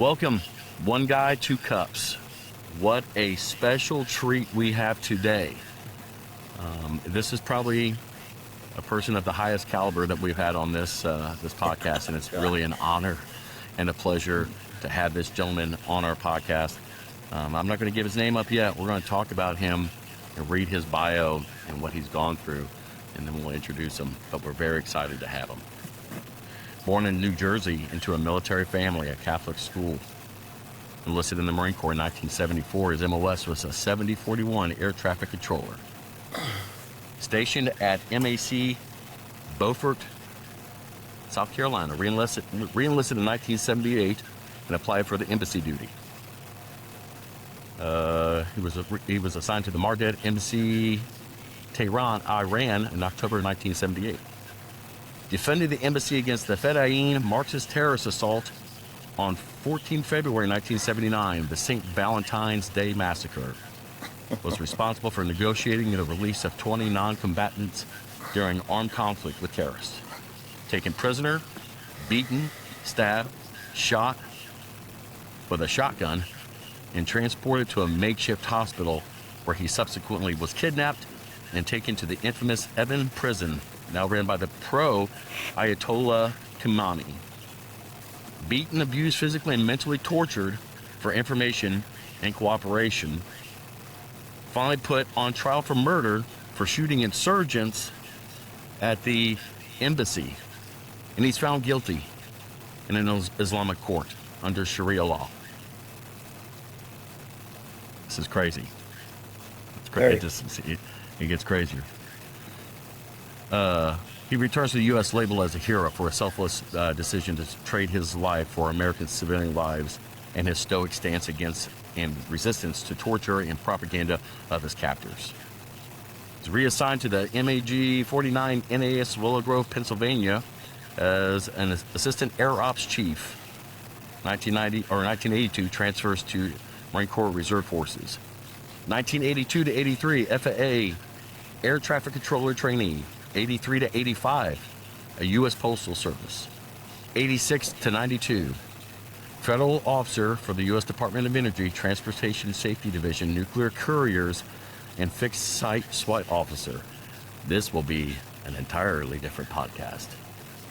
Welcome, One Guy, Two Cups. What a special treat we have today. This is probably a person of the highest caliber that we've had on this podcast, and it's really an honor and a pleasure to have this gentleman on our podcast. I'm not going to give his name up yet. We're going to talk about him and read his bio and what he's gone through, and then we'll introduce him. But we're very excited to have him. Born in New Jersey into a military family, a Catholic school. Enlisted in the Marine Corps in 1974. His MOS was a 7041 air traffic controller. Stationed at MAC Beaufort, South Carolina. Re-enlisted in 1978 and applied for the embassy duty. He was assigned to the Mardet Embassy, Tehran, Iran in October 1978. Defended the embassy against the Fedayeen Marxist terrorist assault on 14 February 1979, the St. Valentine's Day Massacre. Was responsible for negotiating the release of 20 non-combatants during armed conflict with terrorists. Taken prisoner, beaten, stabbed, shot with a shotgun, and transported to a makeshift hospital where he subsequently was kidnapped and taken to the infamous Evin prison, now ran by the pro-Ayatollah Khamenei. Beaten, abused, physically and mentally tortured for information and cooperation. Finally put on trial for murder for shooting insurgents at the embassy. And he's found guilty in an Islamic court under Sharia law. This is crazy. It's crazy. It gets crazier. He returns to the U.S. labeled as a hero for a selfless decision to trade his life for American civilian lives and his stoic stance against and resistance to torture and propaganda of his captors. He's reassigned to the MAG 49 NAS Willow Grove, Pennsylvania as an assistant air ops chief. 1982 transfers to Marine Corps Reserve Forces. 1982 to 83 FAA air traffic controller trainee. 83 to 85 a U.S. Postal Service. 86 to 92 federal officer for the U.S. Department of Energy, Transportation Safety Division, Nuclear Couriers, and Fixed Site SWAT officer. This will be an entirely different podcast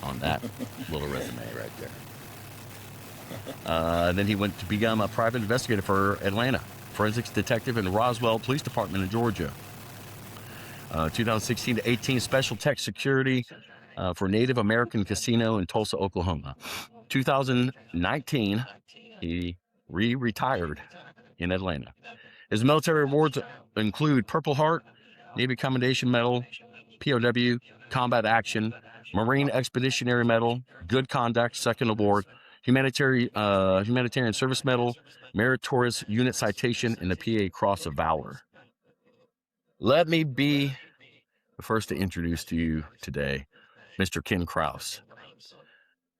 on that little resume right there. Then he went to become a private investigator for Atlanta, forensics detective in the Roswell Police Department in Georgia. 2016 to 18, special tech security for Native American Casino in Tulsa, Oklahoma. 2019, he retired in Atlanta. His military awards include Purple Heart, Navy Commendation Medal, POW, Combat Action, Marine Expeditionary Medal, Good Conduct, Second Award, Humanitarian Service Medal, Meritorious Unit Citation, and the PA Cross of Valor. Let me be the first to introduce to you today, Mr. Ken Kraus.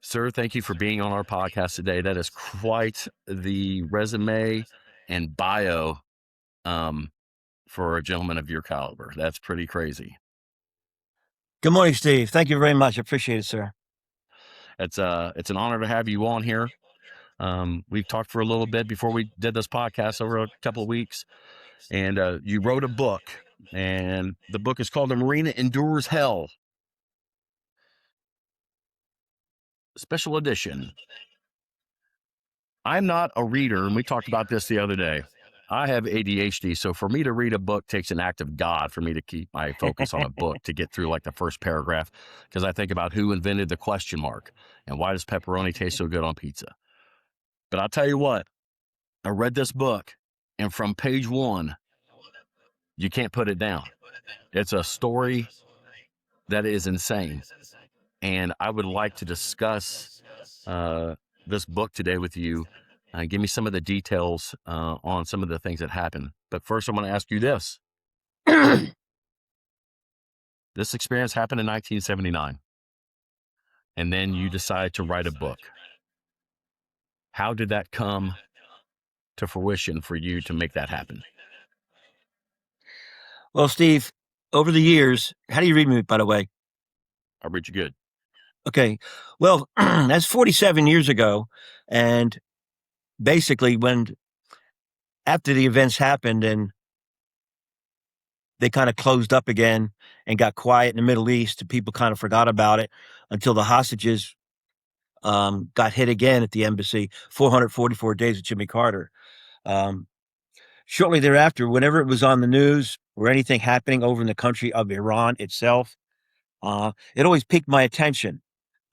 Sir, thank you for being on our podcast today. That is quite the resume and bio for a gentleman of your caliber. That's pretty crazy. Good morning, Steve. Thank you very much. I appreciate it, sir. It's an honor to have you on here. We've talked for a little bit before we did this podcast over a couple of weeks, and you wrote a book, and the book is called The Marine Endures Hell. Special edition. I'm not a reader, and we talked about this the other day. I have ADHD, so for me to read a book takes an act of God for me to keep my focus on a book to get through like the first paragraph, because I think about who invented the question mark and why does pepperoni taste so good on pizza. But I'll tell you what, I read this book, and from page 1, you can't put it down. It's a story that is insane. And I would like to discuss this book today with you. Give me some of the details on some of the things that happened. But first, I want to ask you this. This experience happened in 1979. And then you decide to write a book. How did that come to fruition for you to make that happen? Well, Steve, over the years, how do you read me, by the way? I read you good. Okay. Well, that's 47 years ago. And basically, after the events happened and they kind of closed up again and got quiet in the Middle East, people kind of forgot about it until the hostages got hit again at the embassy. 444 days with Jimmy Carter. Um, Shortly thereafter, whenever it was on the news or anything happening over in the country of Iran itself, it always piqued my attention.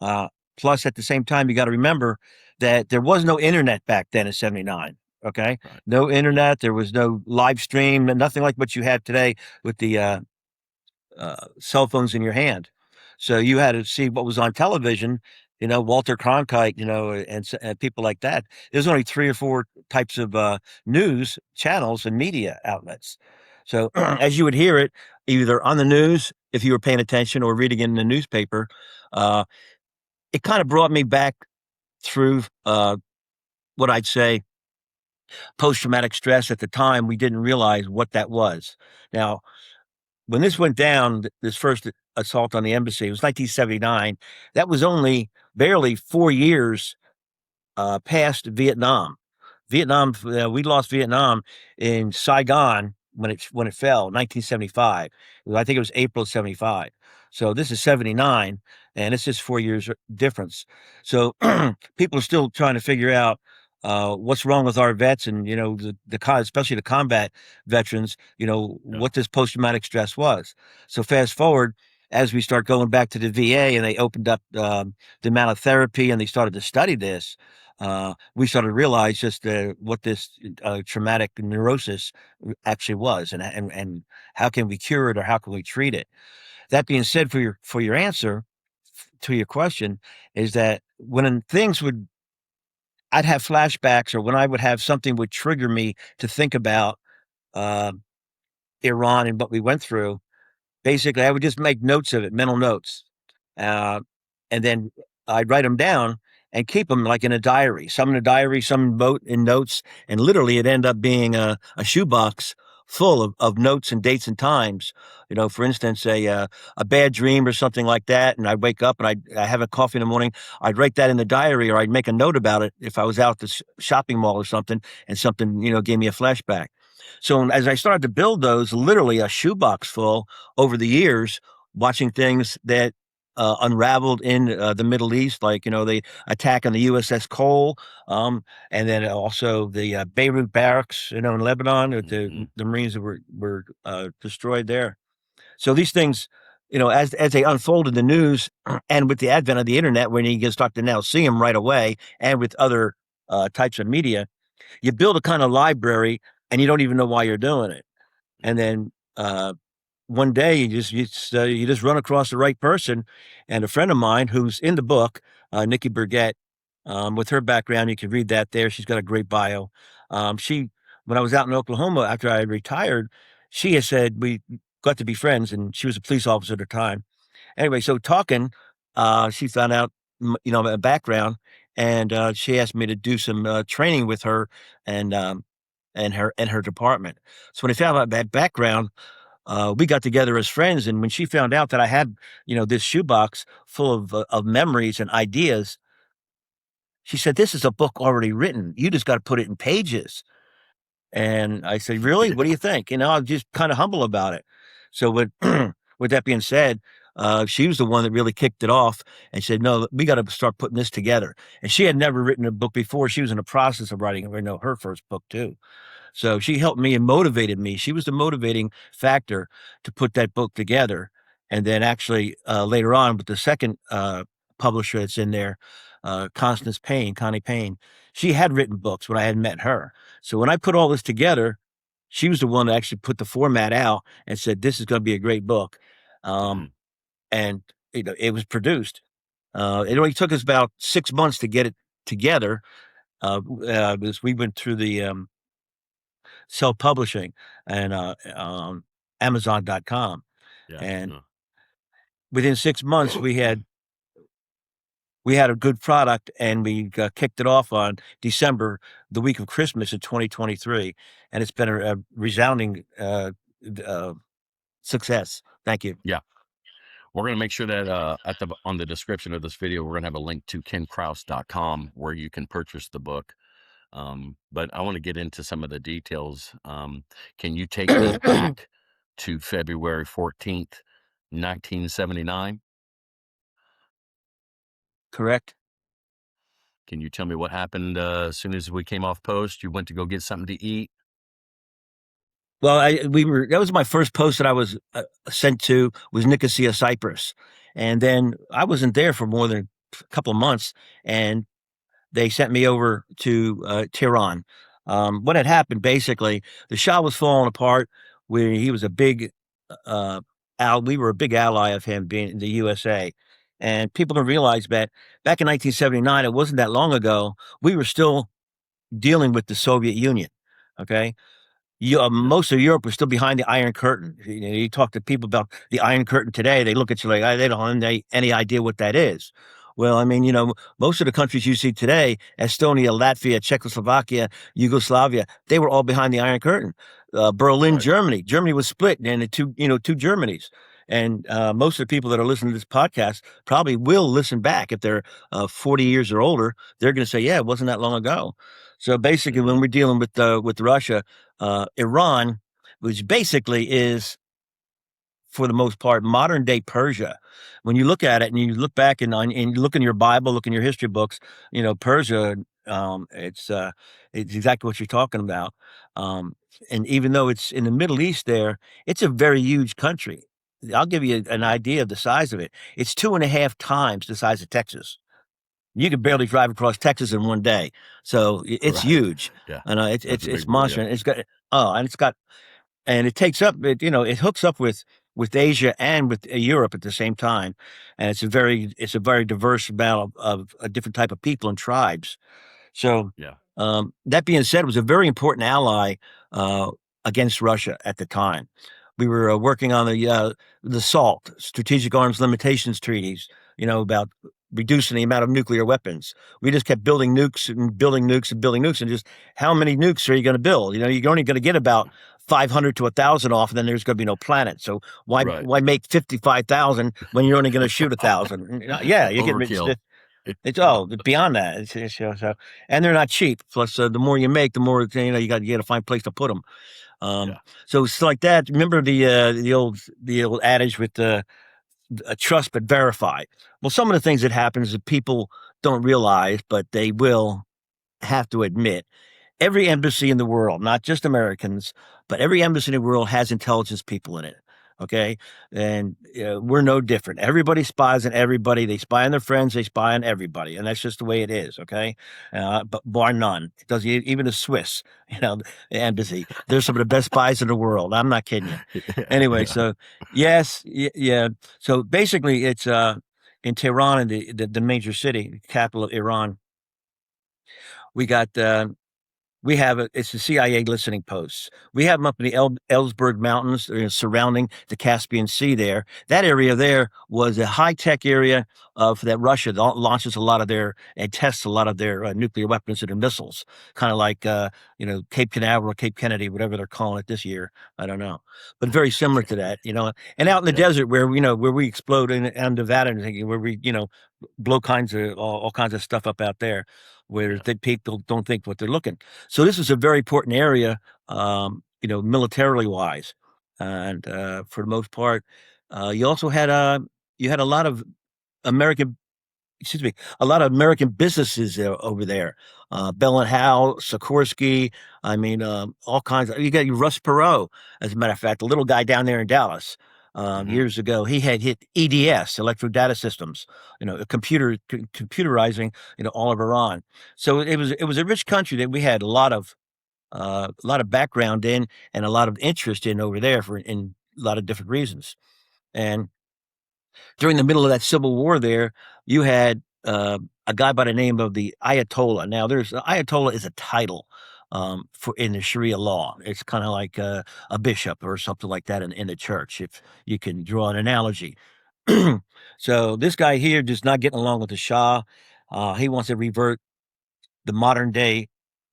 Uh, Plus, at the same time, you got to remember that there was no internet back then in '79. Okay, Right. no internet. There was no live stream, nothing like what you have today with the cell phones in your hand. So you had to see what was on television. Walter Cronkite, and people like that. There's only 3 or 4 types of news channels and media outlets. So as you would hear it, either on the news, if you were paying attention, or reading in the newspaper, uh, it kind of brought me back through what I'd say post-traumatic stress. At the time, we didn't realize what that was. Now, when this went down, this first assault on the embassy, it was 1979. That was only barely 4 years past Vietnam. We lost Vietnam in Saigon when it fell, 1975. I think it was April 75. So this is 79, and it's just 4 years difference. So people are still trying to figure out what's wrong with our vets, and especially the combat veterans. Yeah. What this post traumatic stress was. So fast forward, as we start going back to the VA, and they opened up the amount of therapy, and they started to study this. We started to realize just what this traumatic neurosis actually was, and how can we cure it, or how can we treat it. That being said, for your answer to your question, is that when things would, I'd have flashbacks, or when I would have something would trigger me to think about uh, Iran and what we went through. Basically, I would just make notes of it, mental notes, uh, and then I'd write them down and keep them like in a diary. Some in a diary, some in notes, and literally it ended up being a shoebox full of notes and dates and times. For instance, a bad dream or something like that, and I'd wake up and I have a coffee in the morning. I'd write that in the diary, or I'd make a note about it if I was out at the shopping mall or something, and something gave me a flashback. So as I started to build those, literally a shoebox full over the years, watching things that unraveled in the Middle East, like the attack on the USS Cole, and then also the Beirut barracks, in Lebanon, with Hmm. the Marines that were destroyed there. So these things, as they unfold in the news, and with the advent of the internet, when you can start to now see them right away, and with other types of media, you build a kind of library, and you don't even know why you're doing it. And then one day you just run across the right person, and a friend of mine who's in the book, Nikki Burgett, with her background, you can read that there. She's got a great bio. She When I was out in Oklahoma after I had retired, she has said we got to be friends, and she was a police officer at the time. Anyway, so talking, she found out a background, and she asked me to do some training with her, and her department. So when I found out that background, we got together as friends, and when she found out that I had, this shoebox full of memories and ideas, she said, "This is a book already written. You just got to put it in pages." And I said, "Really? What do you think?" I'm just kind of humble about it. So with with that being said, she was the one that really kicked it off and said, "No, we got to start putting this together." And she had never written a book before. She was in the process of writing, her first book too. So she helped me and motivated me. She was the motivating factor to put that book together. And then actually later on, with the second publisher that's in there, Connie Payne, she had written books when I had met her. So when I put all this together, she was the one that actually put the format out and said, "This is going to be a great book." Hmm. Um, and it was produced. It only took us about 6 months to get it together, because we went through the self-publishing and Amazon.com. Yeah. And No. within 6 months, we had a good product, and we kicked it off on December, the week of Christmas in 2023, and it's been a resounding uh, success. Thank you. Yeah. We're going to make sure that on the description of this video, we're going to have a link to kenkraus.com where you can purchase the book. But I want to get into some of the details. Can you take me back to February 14th, 1979? Correct. Can you tell me what happened as soon as we came off post? You went to go get something to eat? Well, that was my first post that I was sent to, was Nicosia, Cyprus, and then I wasn't there for more than a couple of months, and they sent me over to Tehran. What had happened, basically, the Shah was falling apart. He was a big we were a big ally of him, being in the USA, and people don't realize that back in 1979, it wasn't that long ago. We were still dealing with the Soviet Union. Okay, Yeah. most of Europe was still behind the Iron Curtain. You talk to people about the Iron Curtain today, they look at you like, they don't have any idea what that is. Well, I mean, most of the countries you see today, Estonia, Latvia, Czechoslovakia, Yugoslavia, they were all behind the Iron Curtain. Berlin, Right. Germany was split into two Germanys. And most of the people that are listening to this podcast probably will listen back if they're 40 years or older. They're going to say, "Yeah, it wasn't that long ago." So basically, Hmm. when we're dealing with Russia, Iran, which basically is, for the most part, modern day Persia. When you look at it and you look back and you look in your Bible, look in your history books, Persia, it's exactly what you're talking about. Um, and even though it's in the Middle East, it's a very huge country. I'll give you an idea of the size of it. It's 2.5 times the size of Texas. You could barely drive across Texas in one day, so it's Right. huge. Yeah. And That's a it's big boy. Yeah. monster. And it's got and it takes up it it hooks up with Asia and with Europe at the same time, and it's a very diverse amount of a different type of people and tribes. So, Yeah. that being said, it was a very important ally uh, against Russia at the time. We were working on the SALT, Strategic Arms Limitations Treaties, about reducing the amount of nuclear weapons. We just kept building nukes and building nukes and building nukes, and just how many nukes are you going to build? You're only going to get about 500 to 1,000 off, and then there's going to be no planet. So why Right. why make 55,000 when you're only going to shoot 1,000? Yeah, you get Overkill. it's beyond that. So, and they're not cheap. Plus, the more you make, the more you got to find a place to put them. Um, Yeah. so it's like that. Remember the old adage with trust but verify. Well, some of the things that happen is that people don't realize, but they will have to admit. Every embassy in the world, not just Americans, but every embassy in the world has intelligence people in it. Okay. And we're no different. Everybody spies on everybody. They spy on their friends. They spy on everybody. And that's just the way it is. Okay. But bar none. It does even the Swiss, the embassy. They're some of the best spies in the world. I'm not kidding you. Yeah. Anyway, Yeah. so yes, yeah. So basically, it's in Tehran, in the major city, capital of Iran. We got it's the CIA listening posts. We have them up in the Ellsberg Mountains, surrounding the Caspian Sea there. That area there was a high-tech area for that Russia launches a lot of their and tests a lot of their nuclear weapons and their missiles, kind of like, Cape Canaveral or Cape Kennedy, whatever they're calling it this year. I don't know. But very similar to that. And out in the Yeah. desert where we explode in Nevada and where we, blow all kinds of stuff up out there where Yeah. the people don't think what they're looking. So this is a very important area, militarily wise, and for the most part, you also had a lot of American, excuse me, a lot of American businesses over there. Bell and Howell, Sikorsky. I mean, all kinds of. You got Russ Perot, as a matter of fact, the little guy down there in Dallas. Hmm. Years ago, he had hit EDS, Electro Data Systems, computerizing, all of Iran. So it was a rich country that we had a lot of background in and a lot of interest in over there for in a lot of different reasons. And during the middle of that civil war there, you had a guy by the name of the Ayatollah. Now, there's Ayatollah is a title for in the Sharia law. It's kind of like a bishop or something like that in the church, if you can draw an analogy. So this guy here just not getting along with the Shah. He wants to revert the modern day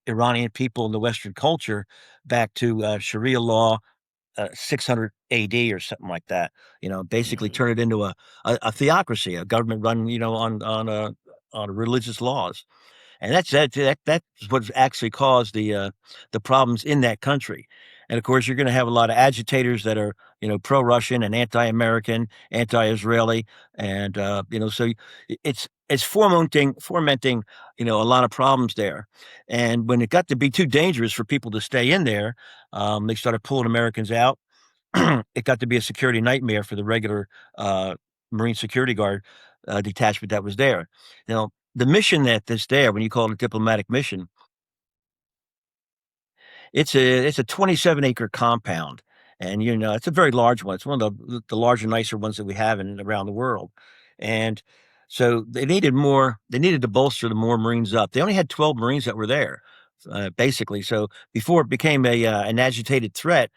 Iranian people in the Western culture back to Sharia law, 600 AD or something like that. Basically Hmm. turn it into a theocracy, a government run, on religious laws. and that's what actually caused the problems in that country. And of course, you're going to have a lot of agitators that are, pro-Russian and anti-American, anti-Israeli, and so it's fomenting, a lot of problems there. And when it got to be too dangerous for people to stay in there, they started pulling Americans out. It got to be a security nightmare for the regular Marine security guard detachment that was there. The mission that's there, when you call it a diplomatic mission, it's a 27-acre compound, and it's a very large one. It's one of the larger, nicer ones that we have in around the world, and so they needed more. They needed to bolster the more Marines up. They only had 12 Marines that were there, basically. So before it became an agitated threat,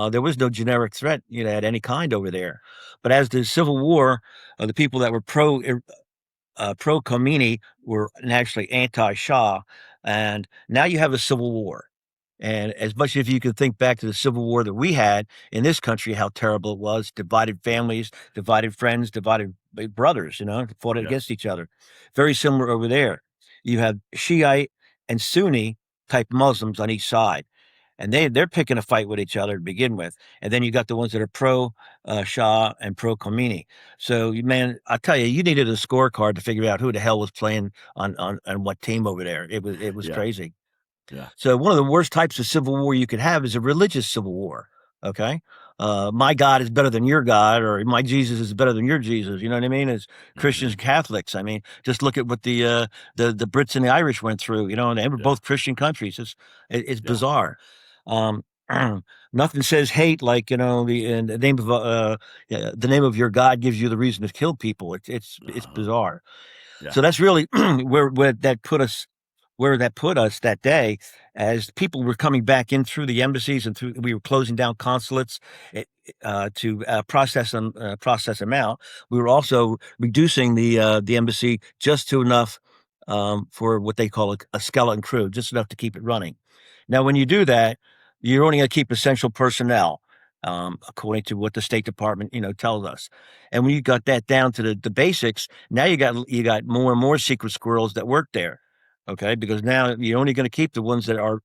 there was no generic threat, at any kind over there. But as the Civil War, the people that were pro Khomeini were actually anti-Shah, and now you have a civil war. And as much as you can think back to the Civil War that we had in this country, how terrible it was, divided families, divided friends, divided brothers, fought Yeah. against each other. Very similar over there. You have Shiite and Sunni type Muslims on each side, and they're picking a fight with each other to begin with. And then you got the ones that are pro Shah and pro Khomeini. So, man, I tell you, you needed a scorecard to figure out who the hell was playing on what team over there. It was Yeah. crazy. Yeah. So one of the worst types of civil war you could have is a religious civil war. Okay. My God is better than your God, or my Jesus is better than your Jesus. You know what I mean? As Christians Mhm. and Catholics. I mean, just look at what the Brits and the Irish went through, and they were Yeah. both Christian countries. It's Yeah. bizarre. Um, Nothing says hate like, in the name of your God gives you the reason to kill people. It's Uh-huh. bizarre. Yeah. So that's really where that put us that day, as people were coming back in through the embassies and we were closing down consulates to process them out. We were also reducing the embassy just to enough for what they call a skeleton crew, just enough to keep it running. Now, when you do that, you're only going to keep essential personnel, according to what the State Department, tells us. And when you got that down to the basics, now you got more and more secret squirrels that work there. Okay, because now you're only going to keep the ones that are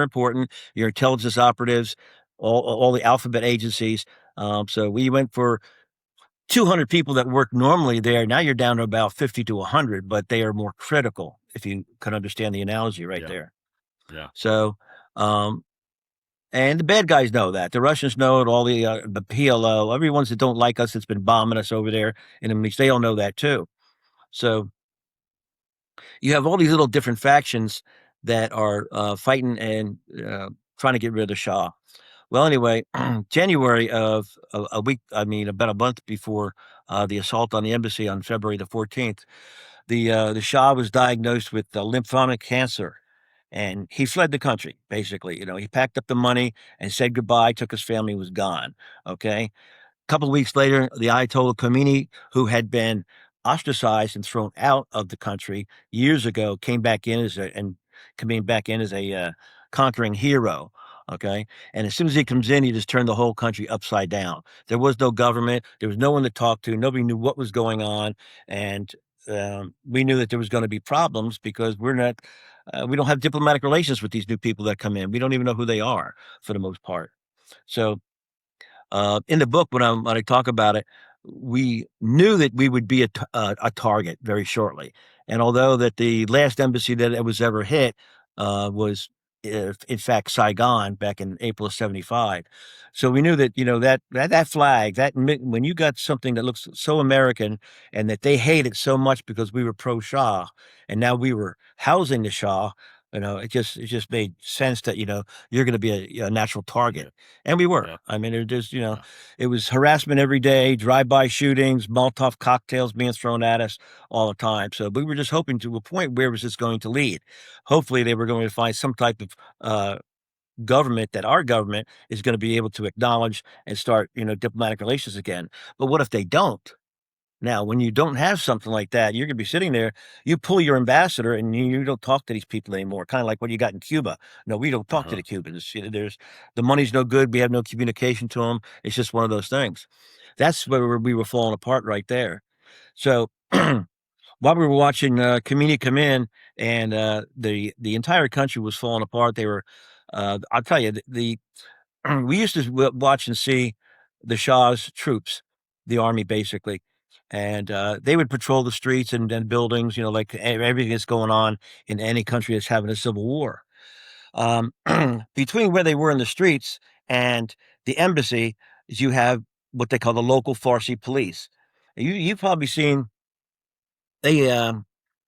important. Your intelligence operatives, all the alphabet agencies. So we went for 200 people that work normally there. Now you're down to about 50 to 100, but they are more critical. If you can understand the analogy right Yeah. there. Yeah. So, um, and the bad guys know that. The Russians know it. All the PLO, everyone's that don't like us, that's been bombing us over there in the Middle East, they all know that too. So you have all these little different factions that are fighting and trying to get rid of the Shah. Well, anyway, January of a week, I mean, about a month before the assault on the embassy on February the 14th, the Shah was diagnosed with lymphomic cancer, and he fled the country. Basically, he packed up the money and said goodbye, took his family, was gone. Okay, couple of weeks later, the Ayatollah Khomeini, who had been ostracized and thrown out of the country years ago, came back in as a conquering hero. Okay, and as soon as he comes in, he just turned the whole country upside down. There was no government. There was no one to talk to. Nobody knew what was going on, and we knew that there was going to be problems because we don't have diplomatic relations with these new people that come in. We don't even know who they are for the most part. So in the book, when I talk about it, we knew that we would be a target very shortly. And although that the last embassy that it was ever hit was, in fact, Saigon back in April of '75, so we knew that that flag when you got something that looks so American and that they hate it so much because we were pro Shah and now we were housing the Shah. It just made sense that you're going to be a natural Yeah. target. And we were. Yeah. I mean, Yeah. it was harassment every day, drive-by shootings, Molotov cocktails being thrown at us all the time. So we were just hoping to a point, where was this going to lead? Hopefully, they were going to find some type of government that our government is going to be able to acknowledge and start, diplomatic relations again. But what if they don't? Now, when you don't have something like that, you're going to be sitting there, you pull your ambassador and you don't talk to these people anymore, kind of like what you got in Cuba. No, we don't talk to Uh-huh. the Cubans. The money's no good. We have no communication to them. It's just one of those things. That's where we were falling apart right there. So while we were watching Kamini come in, and the entire country was falling apart. They were, I'll tell you, the we used to watch and see the Shah's troops, the army basically, and they would patrol the streets and buildings, like everything that's going on in any country that's having a civil war. Um, Between where they were in the streets and the embassy, is you have what they call the local Farsi police. You've probably seen they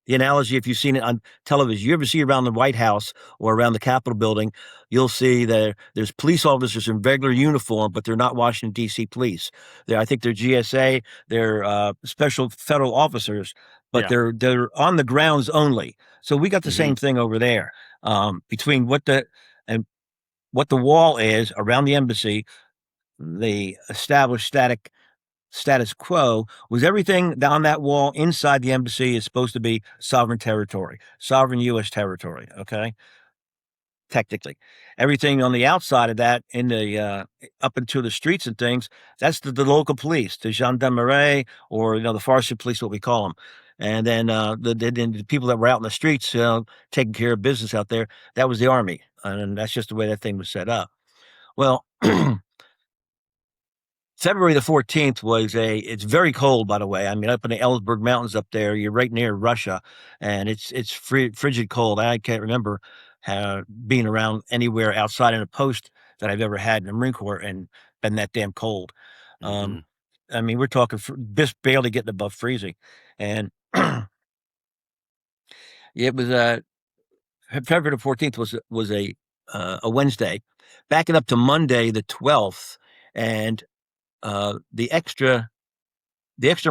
the analogy, if you've seen it on television, you ever see around the White House or around the Capitol building, you'll see that there's police officers in regular uniform, but they're not Washington D.C. police. I think they're GSA, they're special federal officers, but Yeah. they're on the grounds only. So we got the Hmm. same thing over there. Between and what the wall is around the embassy, the established status quo was everything down that wall inside the embassy is supposed to be sovereign territory, sovereign U.S. territory. Okay, technically, everything on the outside of that, in the up into the streets and things, that's the local police, the gendarmerie, or the Farsi police, what we call them. And then the people that were out in the streets, taking care of business out there, that was the army, and that's just the way that thing was set up. Well, February the 14th it's very cold, by the way. I mean, up in the Ellsberg Mountains up there, you're right near Russia, and it's frigid cold. I can't remember being around anywhere outside in a post that I've ever had in the Marine Corps and been that damn cold. Um, Hmm. I mean, we're talking just barely getting above freezing. And it was February the 14th was a Wednesday. Backing up to Monday the 12th, and the extra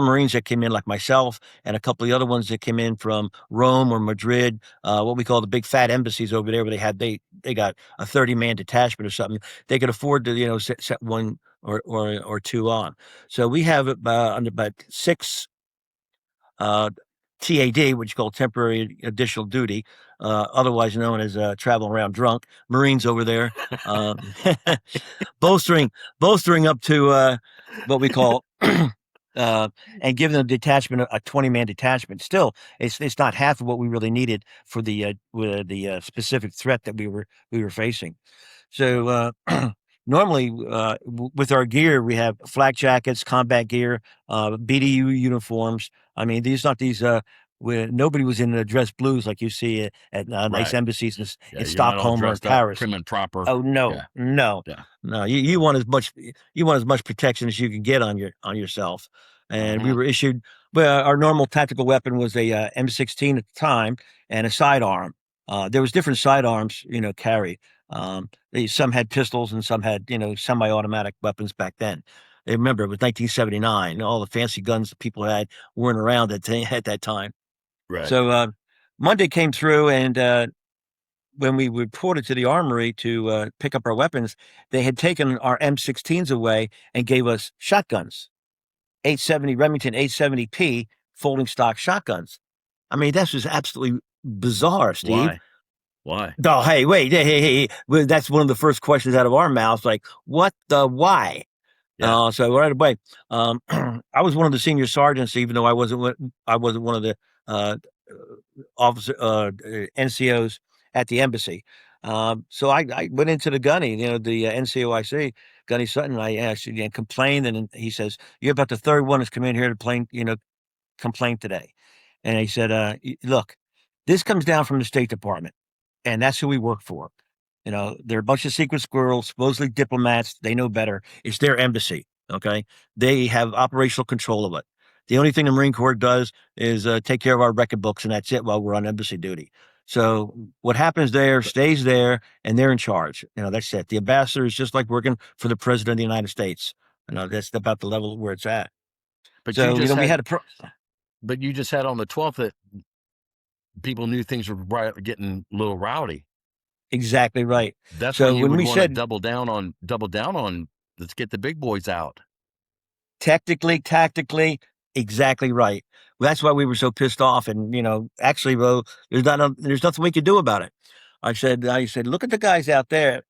Marines that came in, like myself and a couple of the other ones that came in from Rome or Madrid, what we call the big fat embassies over there, where they got a 30-man detachment or something. They could afford to set one or two on. So we have about six uh, TAD, which is called temporary additional duty, otherwise known as traveling around drunk Marines over there, uh, bolstering bolstering up to what we call and giving the detachment a 20-man detachment. Still, it's not half of what we really needed for the specific threat that we were facing. So normally, with our gear, we have flak jackets, combat gear, BDU uniforms. I mean, these not these. Where nobody was in the dress blues like you see at nice Right. embassies Yeah. in You're not all Stockholm or in dressed up, Paris. prim and proper. Oh no, Yeah. no, Yeah. no! You want as much protection as you can get on yourself. And we Hmm. were issued. Well, our normal tactical weapon was a M16 at the time and a sidearm. There was different sidearms, carried. Some had pistols and some had semi-automatic weapons back then. They remember it was 1979. All the fancy guns that people had weren't around at that time. Right. So Monday came through, and when we reported to the armory to pick up our weapons, they had taken our M16s away and gave us shotguns, 870 Remington 870P folding stock shotguns. I mean, that's just absolutely bizarre, Steve. Why? Why? Oh, hey, wait, hey. Well, that's one of the first questions out of our mouths. Like, what the why? Yeah. So right away, I was one of the senior sergeants, even though I wasn't one of the uh, officer NCOs at the embassy. So I went into the gunny, the NCOIC, Gunny Sutton. I asked, and complained, and he says, "You're about the third one that's come in here to complain today." And he said, "Look, this comes down from the State Department, and that's who we work for. They're a bunch of secret squirrels, supposedly diplomats. They know better. It's their embassy. Okay, they have operational control of it. The only thing the Marine Corps does is take care of our record books, and that's it while we're on embassy duty. So what happens there stays there, and they're in charge. That's it. The ambassador is just like working for the president of the United States. That's about the level where it's at. But you So just we had, had a but you just had on the 12th that people knew things were getting a little rowdy. exactly right. That's when So you when would we want to said double down on, let's get the big boys out. technically, tactically, exactly right. Well, that's why we were so pissed off. And actually, well, there's nothing we could do about it. I said, look at the guys out there.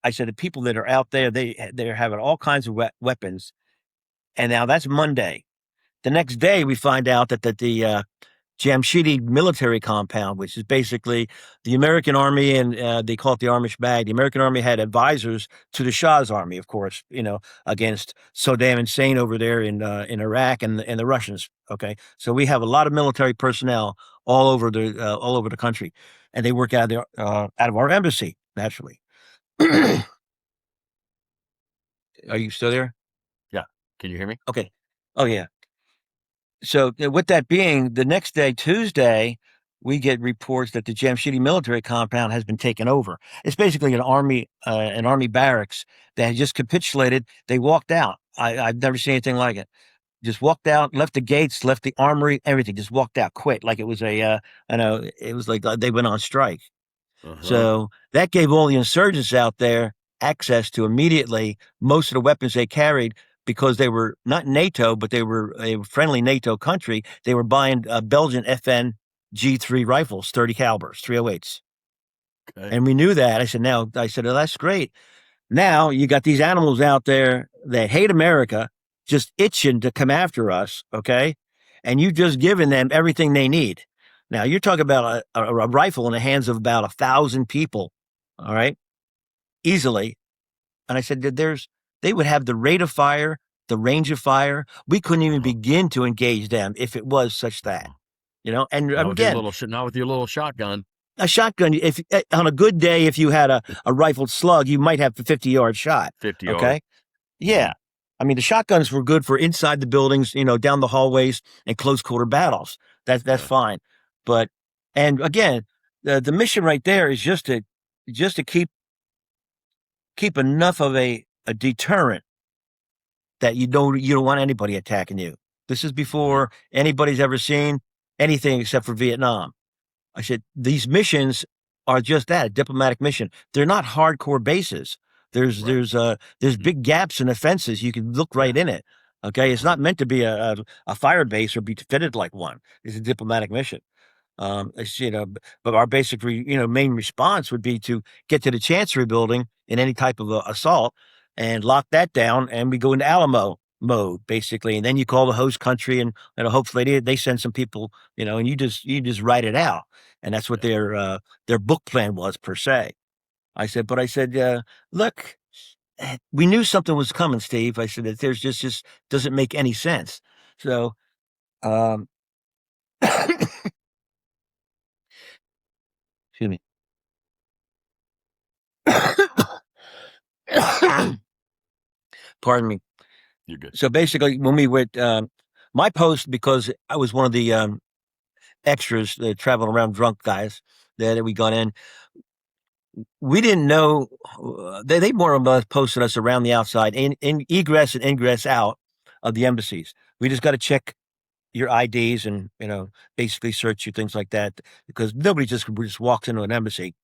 I said, the people that are out there, they're having all kinds of weapons. And now that's Monday. The next day, we find out that the Jamshidi military compound, which is basically the American army, and they call it the Amish bag. The American army had advisors to the Shah's army, of course, against Saddam Hussein over there in Iraq and the Russians. Okay, so we have a lot of military personnel all over the country, and they work out of our embassy naturally. Are you still there? Yeah. Can you hear me? Okay. Oh yeah. So with that being, the next day, Tuesday, we get reports that the Jamshidi military compound has been taken over. It's basically an army barracks that had just capitulated. They walked out. I've never seen anything like it. Just walked out, left the gates, left the armory, everything. Just walked out, quit, like it was it was like they went on strike. Uh-huh. So that gave all the insurgents out there access to immediately most of the weapons they carried because they were not NATO, but they were a friendly NATO country. They were buying Belgian FN G3 rifles, 30 calibers, 308s. Okay. And we knew that. I said, oh, that's great. Now you got these animals out there that hate America, just itching to come after us. Okay. And you've just given them everything they need. Now you're talking about a rifle in the hands of about 1,000 people. All right. Easily. And I said that they would have the rate of fire, the range of fire. We couldn't even Uh-huh. begin to engage them if it was such that, and Not with your again, little shotgun. a shotgun, if on a good day, if you had a rifled slug, you might have a 50-yard shot. 50 yard. Okay. Yeah. I mean, the shotguns were good for inside the buildings, down the hallways and close quarter battles. That's Yeah. fine. But, and again, the mission right there is just to keep enough of a deterrent that you don't want anybody attacking you. This is Right. before anybody's ever seen anything except for Vietnam. I said, these missions are just that, a diplomatic mission. They're not hardcore bases. There's Right. there's big gaps in the fences. You can look right Yeah. in it. Okay. It's Uh-huh. not meant to be a fire base or be fitted like one. It's a diplomatic mission. But our basic, main response would be to get to the Chancery building in any type of assault and lock that down. And we go into Alamo mode basically. And then you call the host country and hopefully they send some people, and you just write it out. And that's what Yeah. their book plan was per se. But I said, look, we knew something was coming, Steve. I said that there's just doesn't make any sense. So, um, excuse me. Pardon me. You're good. So basically, when we went, my post, because I was one of the extras traveling around drunk guys that we got in, we didn't know. They more or less posted us around the outside, in egress and ingress out of the embassies. We just got to check your IDs and basically search you, things like that, because nobody just walks into an embassy.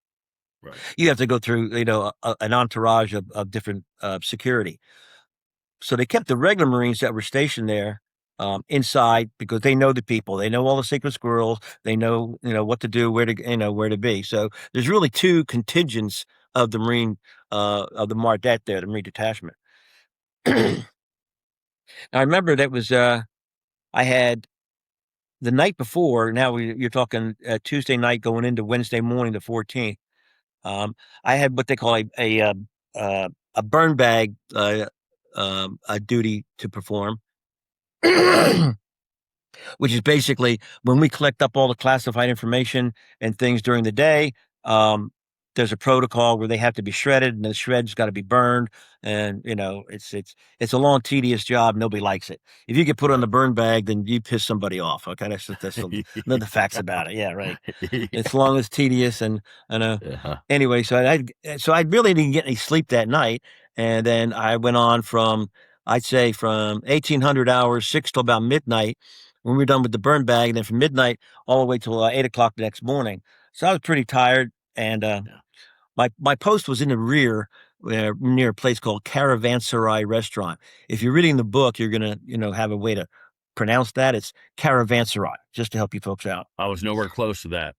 Right. You have to go through an entourage of different security. So they kept the regular Marines that were stationed there inside because they know the people. They know all the secret squirrels. They know what to do, where to be. So there's really two contingents of the Marine of the Mardet there, the Marine detachment. I remember that was I had the night before. Now you're talking Tuesday night going into Wednesday morning, the 14th. I had what they call a burn bag a duty to perform. Which is basically when we collect up all the classified information and things during the day. There's a protocol where they have to be shredded, and the shred's got to be burned. And it's a long, tedious job. Nobody likes it. If you get put on Right. the burn bag, then you piss somebody off. Okay, the facts about it. Yeah, right. It's long, as tedious, and Yeah. anyway. So I really didn't get any sleep that night, and then I went on from, I'd say, from 1800 hours 6 till about midnight when we were done with the burn bag, and then from midnight all the way till 8 o'clock the next morning. So I was pretty tired, and Yeah. my post was in the rear, near a place called Caravanserai Restaurant. If you're reading the book, you're gonna have a way to pronounce that. It's Caravanserai, just to help you folks out. I was nowhere close to that.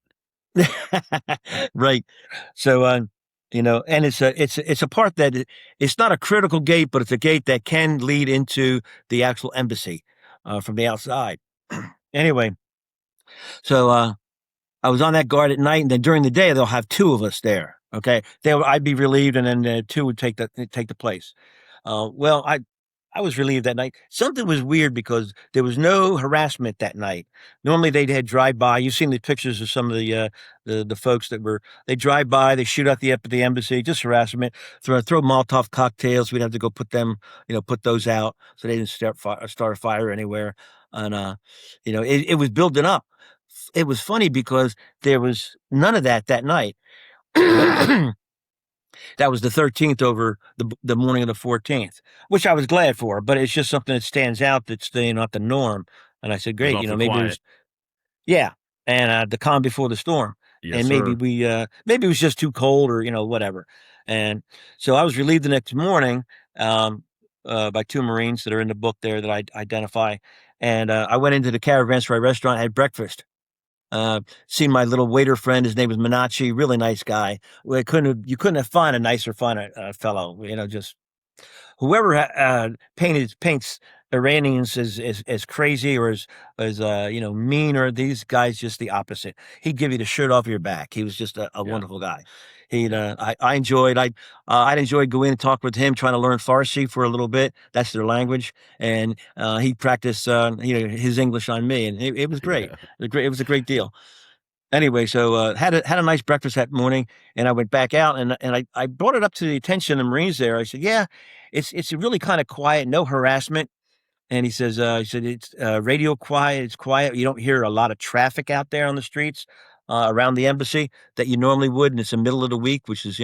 Right. So, and it's a part that it's not a critical gate, but it's a gate that can lead into the actual embassy. from the outside. Anyway, so I was on that guard at night, and then during the day they'll have two of us there. Okay, I'd be relieved, and then two would take the place. Well, I was relieved that night. Something was weird because there was no harassment that night. Normally they'd had drive by. You've seen the pictures of some of the folks that were they drive by, they shoot out the embassy, just harassment. Throw Molotov cocktails. We'd have to go put them, put those out so they didn't start a fire anywhere. And it was building up. It was funny because there was none of that night. That was the 13th over the morning of the 14th, which I was glad for, but it's just something that stands out that's not the norm. And I said, It was great, awfully maybe quiet. yeah, and the calm before the storm. Yes, And maybe sir. maybe it was just too cold or whatever. And so I was relieved the next morning by two Marines that are in the book there that I identify. And I went into the Caravanserai restaurant, had breakfast. Seen my little waiter friend. His name was Minachi, really nice guy. You couldn't have found a nicer, fun fellow. Just whoever paints Iranians as crazy or as mean, or these guys just the opposite. He'd give you the shirt off your back. He was just a Yeah. wonderful guy. Yeah. I'd enjoyed going and talk with him, trying to learn Farsi for a little bit. That's their language, and he'd practice his English on me, and it was great. Yeah. It was a great deal. Anyway, so had a nice breakfast that morning, and I went back out, and I brought it up to the attention of the Marines there. I said, "Yeah, it's really kind of quiet, no harassment." And he said it's radio quiet. It's quiet. You don't hear a lot of traffic out there on the streets around the embassy that you normally would, and it's the middle of the week, which is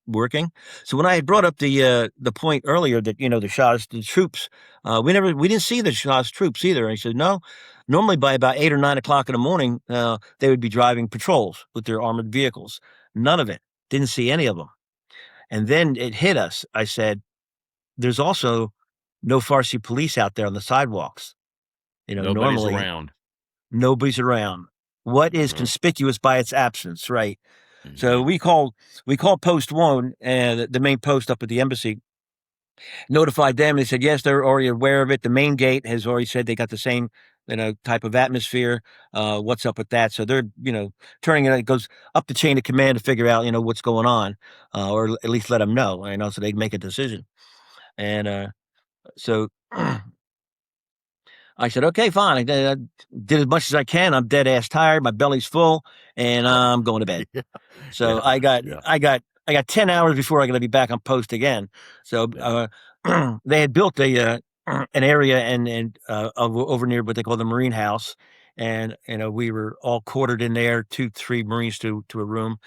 working. So when I had brought up the point earlier that the troops, we didn't see the Shah's troops either. And he said no. Normally by about 8 or 9 o'clock in the morning, they would be driving patrols with their armored vehicles. None of it. Didn't see any of them. And then it hit us. I said, "There's also no Farsi police out there on the sidewalks. Nobody's Normally around. nobody's around. What is Mhm. conspicuous by its absence, right?" So Mhm. we called post one, and the main post up at the embassy, notified them. They said, yes, they're already aware of it. The main gate has already said they got the same, type of atmosphere. What's up with that? So they're, turning it goes up the chain of command to figure out, what's going on, or at least let them know, so they can make a decision. And so I said, okay, fine. I did as much as I can. I'm dead ass tired. My belly's full, and I'm going to bed. Yeah. So Yeah. I got Yeah. I got I got 10 hours before I'm gonna be back on post again. So, Yeah. they had built an area over near what they call the Marine House, and, we were all quartered in there, 2, 3 Marines to a room,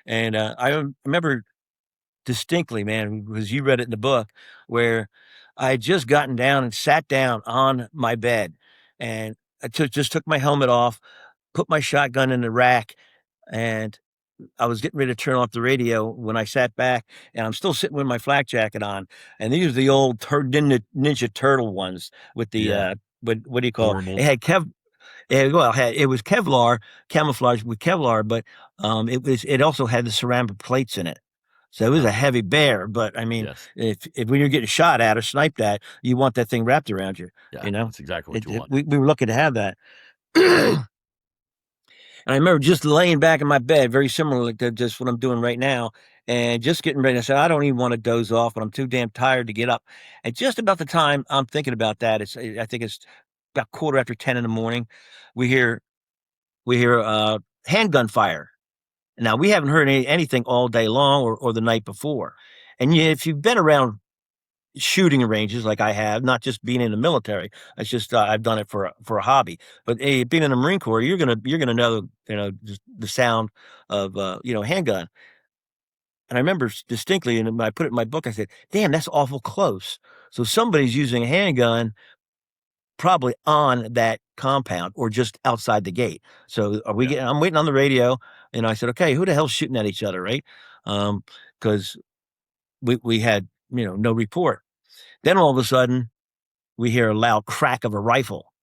and, I remember distinctly, man, because you read it in the book, where I had just gotten down and sat down on my bed, and just took my helmet off, put my shotgun in the rack, and I was getting ready to turn off the radio when I sat back, and I'm still sitting with my flak jacket on, and these are the old Ninja Turtle ones with the, Yeah. what do you call it? It Thermals. had it was Kevlar, camouflage with Kevlar, but, it also had the ceramic plates in it. So it was a Uh-huh. heavy bear, but, I mean, Yes. if when you're getting shot at or sniped at, you want that thing wrapped around you, Yeah. you know? That's exactly what you want. We were lucky to have that. And I remember just laying back in my bed, very similar to just what I'm doing right now, and just getting ready. I said, I don't even want to doze off, but I'm too damn tired to get up. And just about the time I'm thinking about that, I think it's about quarter after 10 in the morning. We hear handgun fire. Now we haven't heard anything all day long or the night before. And if you've been around shooting ranges like I have, not just being in the military. It's just I've done it for a hobby. But being in the Marine Corps, you're gonna know just the sound of handgun. And I remember distinctly, and I put it in my book. I said, "Damn, that's awful close." So somebody's using a handgun probably on that compound or just outside the gate. So are we Yeah. getting? I'm waiting on the radio, and I said, "Okay, who the hell's shooting at each other?" Right? Because we had no report. Then all of a sudden we hear a loud crack of a rifle.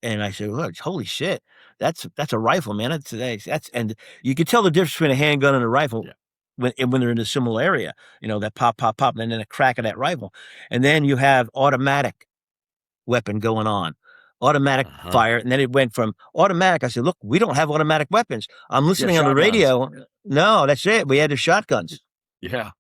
And I said, "Look, holy shit, that's a rifle, man. That's," and you could tell the difference between a handgun and a rifle Yeah. when they're in a similar area, that pop, pop, pop, and then a crack of that rifle. And then you have automatic. weapon going on, automatic Uh-huh. fire. And then it went from automatic. I said, look, we don't have automatic weapons. I'm Yeah, listening on the shotguns. radio. No, that's it. We had the shotguns. Yeah.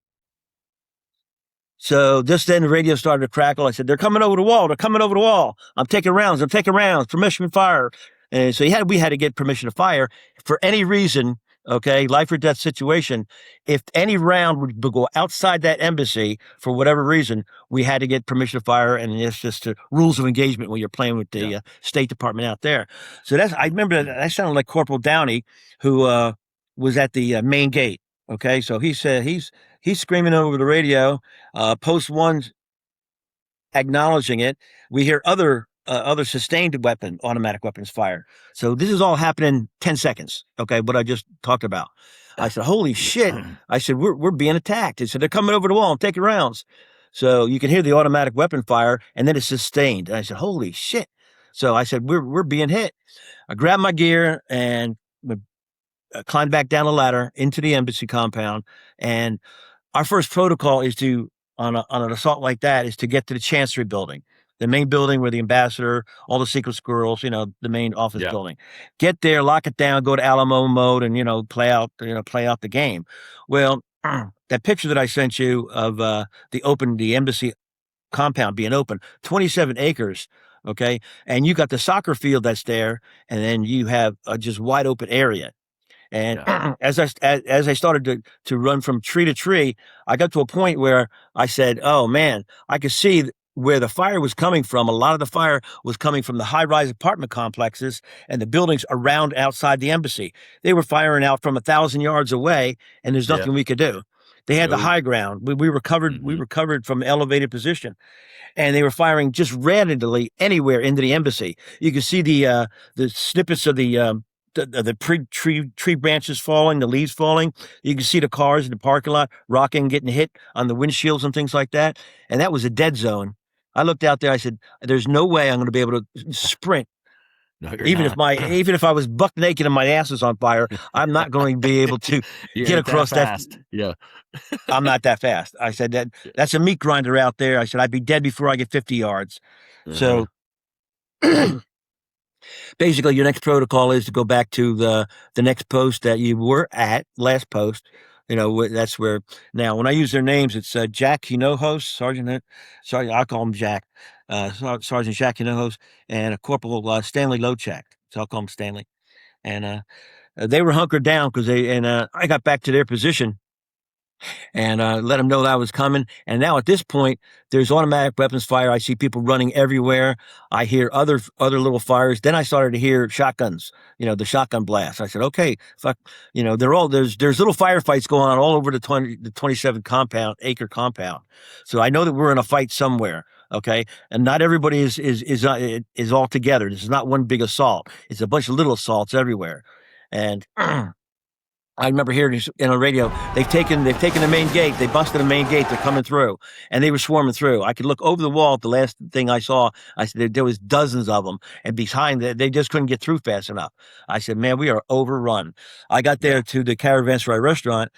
So just then the radio started to crackle. I said, they're coming over the wall. They're coming over the wall. I'm taking rounds. I'm taking rounds. Permission to fire. And so we had to get permission to fire for any reason. Okay, life or death situation. If any round would go outside that embassy for whatever reason, we had to get permission to fire, and it's just the rules of engagement when you're playing with the State Department out there. So I remember that sounded like Corporal Downey, who was at the main gate. Okay, so he said he's screaming over the radio, post one acknowledging it. We hear other sustained automatic weapons fire. So this is all happening 10 seconds. Okay, what I just talked about. I said, holy shit. I said, we're being attacked. He said, they're coming over the wall and taking rounds. So you can hear the automatic weapon fire, and then it's sustained. And I said, holy shit. So I said, we're being hit. I grabbed my gear and climbed back down the ladder into the embassy compound. And our first protocol is to, on an assault like that, is to get to the Chancery building, the main building where the ambassador, all the secret squirrels, the main office building. Get there, lock it down, go to Alamo mode, and play out the game. Well, that picture that I sent you of the embassy compound being open, 27 acres. Okay, and you got the soccer field that's there, and then you have a just wide open area. And as I started to run from tree to tree, I got to a point where I said, oh man, I could see where the fire was coming from. A lot of the fire was coming from the high-rise apartment complexes and the buildings around outside the embassy. They were firing out from 1,000 yards away, and there's nothing we could do. They had the high ground. We were covered. We were covered from elevated position, and they were firing just randomly anywhere into the embassy. You could see the snippets of the tree branches falling, the leaves falling. You can see the cars in the parking lot rocking, getting hit on the windshields and things like that. And that was a dead zone. I looked out there. I said, "There's no way I'm going to be able to sprint. No, you're Even not. even if I was buck naked and my ass is on fire, I'm not going to be able to get across that fast. Yeah, I'm not that fast." I said that's a meat grinder out there. I said I'd be dead before I get 50 yards. So. Basically, your next protocol is to go back to the next post that you were at, last post. That's where now when I use their names, it's Jack Hinojos, Sergeant. Sorry, I'll call him Jack. Sergeant Jack Hinojos and a Corporal Stanley Lochak. So I'll call him Stanley. And they were hunkered down because I got back to their position and let them know that I was coming. And now at this point, there's automatic weapons fire. I see people running everywhere. I hear other little fires. Then I started to hear shotguns, the shotgun blast. I said, okay, fuck, there's little firefights going on all over the 27 acre compound. So I know that we're in a fight somewhere. Okay. And not everybody is all together. This is not one big assault. It's a bunch of little assaults everywhere. And I remember hearing in the radio, they've taken the main gate. They busted the main gate. They're coming through, and they were swarming through. I could look over the wall at the last thing I saw. I said there was dozens of them, and behind that, they just couldn't get through fast enough. I said, man, we are overrun. I got there to the Caravanserai restaurant,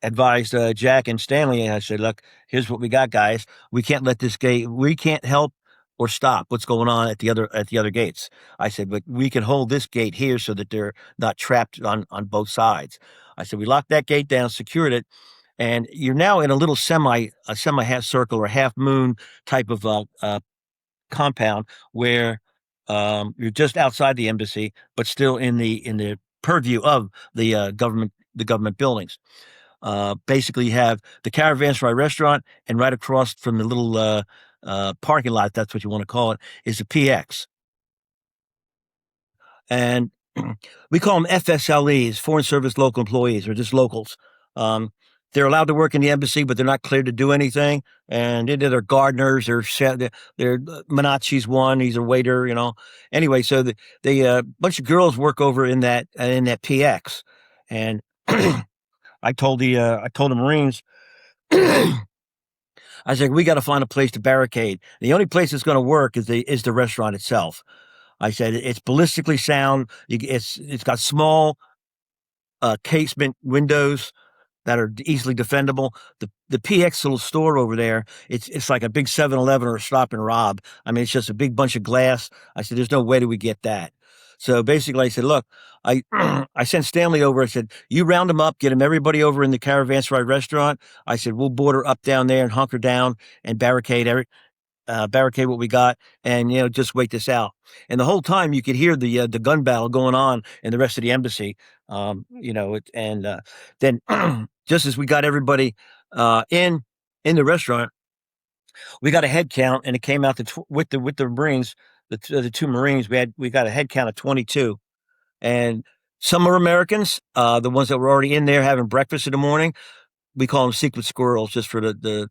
advised Jack and Stanley, and I said, look, here's what we got, guys. We can't let this gate. We can't help or stop what's going on at the other gates. I said, but we can hold this gate here so that they're not trapped on both sides. I said, we locked that gate down, secured it, and you're now in a little semi half circle or half moon type of compound where you're just outside the embassy, but still in the purview of the government buildings. Basically, you have the Caravanserai restaurant, and right across from the little parking lot, that's what you want to call it, is the PX. And we call them FSLEs, Foreign Service Local Employees, or just locals. They're allowed to work in the embassy, but they're not cleared to do anything. And they're gardeners, they're Menachie's one, he's a waiter, Anyway, so the bunch of girls work over in that PX. And I told the Marines, I said, we got to find a place to barricade. The only place that's going to work is the restaurant itself. I said, it's ballistically sound. It's got small casement windows. that are easily defendable. The PX little store over there, it's like a big 7-Eleven or a Stop and Rob. I mean, it's just a big bunch of glass. I said, there's no way do we get that. So basically, I said, look, I I sent Stanley over. I said, you round them up, get them everybody over in the Caravanserai restaurant. I said, we'll border up down there and hunker down and barricade what we got, and just wait this out. And the whole time you could hear the gun battle going on in the rest of the embassy. Then just as we got everybody in the restaurant, we got a head count, and it came out with the Marines, the two Marines. We got a head count of 22, and some are Americans, the ones that were already in there having breakfast in the morning. We call them secret squirrels just for the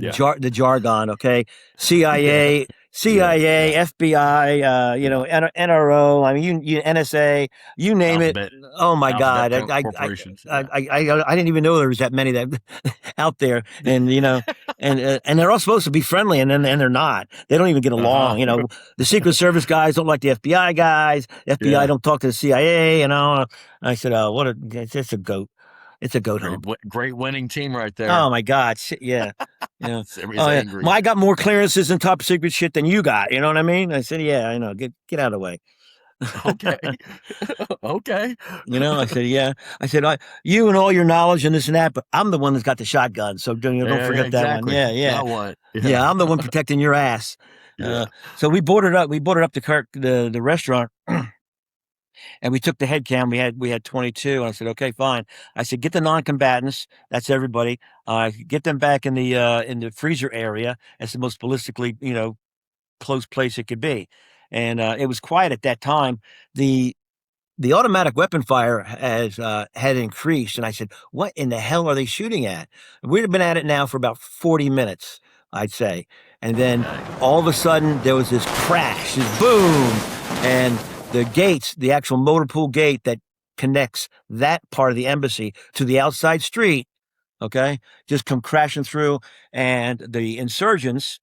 jargon. Okay, CIA, CIA, FBI, NRO. I mean, NSA, you name Alphabet, it. Oh my alphabet God, corporations. I didn't even know there was that many that out there, and and they're all supposed to be friendly, and they're not. They don't even get along. The Secret Service guys don't like the FBI guys. FBI don't talk to the CIA. I said, oh, it's a goat. It's a goat hump. Great winning team right there. Oh my God. Yeah. Everybody's angry. Well, I got more clearances and top secret shit than you got. You know what I mean? I said, yeah, I know. Get out of the way. Okay. Okay. I said, yeah. I said, you and all your knowledge and this and that, but I'm the one that's got the shotgun. So don't forget that one. Yeah. Yeah. Yeah. I'm the one protecting your ass. Yeah. So we boarded up the restaurant. And we took the head count. We had 22, and I said, okay, fine. I said, get the non-combatants. That's everybody. Get them back in the freezer area. That's the most ballistically, close place it could be. And it was quiet at that time. The automatic weapon fire had increased, and I said, what in the hell are they shooting at? We'd have been at it now for about 40 minutes, I'd say. And then all of a sudden, there was this crash, this boom, and the gates, the actual motor pool gate that connects that part of the embassy to the outside street, okay, just come crashing through. And the insurgents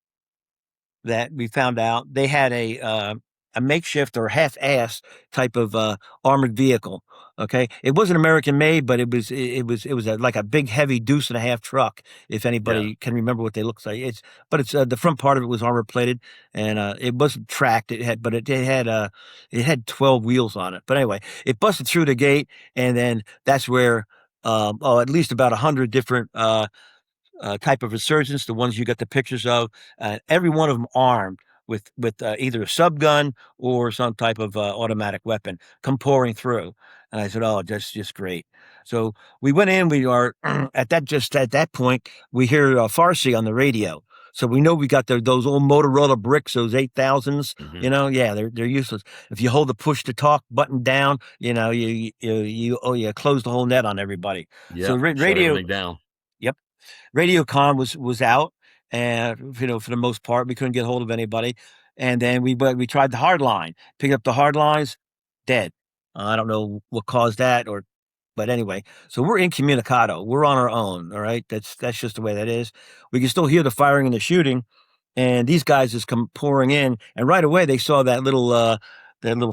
that we found out, they had a makeshift or half-ass type of armored vehicle. Okay, it wasn't American made, but it was like a big, heavy deuce and a half truck. If anybody can remember what they look like, it's the front part of it was armor plated, and it wasn't tracked. It had 12 wheels on it. But anyway, it busted through the gate, and then that's where at least about 100 different type of insurgents, the ones you got the pictures of, every one of them armed with either a subgun or some type of automatic weapon, come pouring through. And I said, oh, that's just great. So we went in. We are at that point, we hear Farsi on the radio. So we know we got those old Motorola bricks, those 8000s. Mm-hmm. They're useless. If you hold the push to talk button down, you close the whole net on everybody. Yeah. So radio down. Yep. Radio comm was out, and for the most part, we couldn't get hold of anybody. And then we tried the hard line, picked up the hard lines, dead. I don't know what caused that, but anyway. So we're incommunicado. We're on our own. All right, that's just the way that is. We can still hear the firing and the shooting, and these guys just come pouring in, and right away they saw that little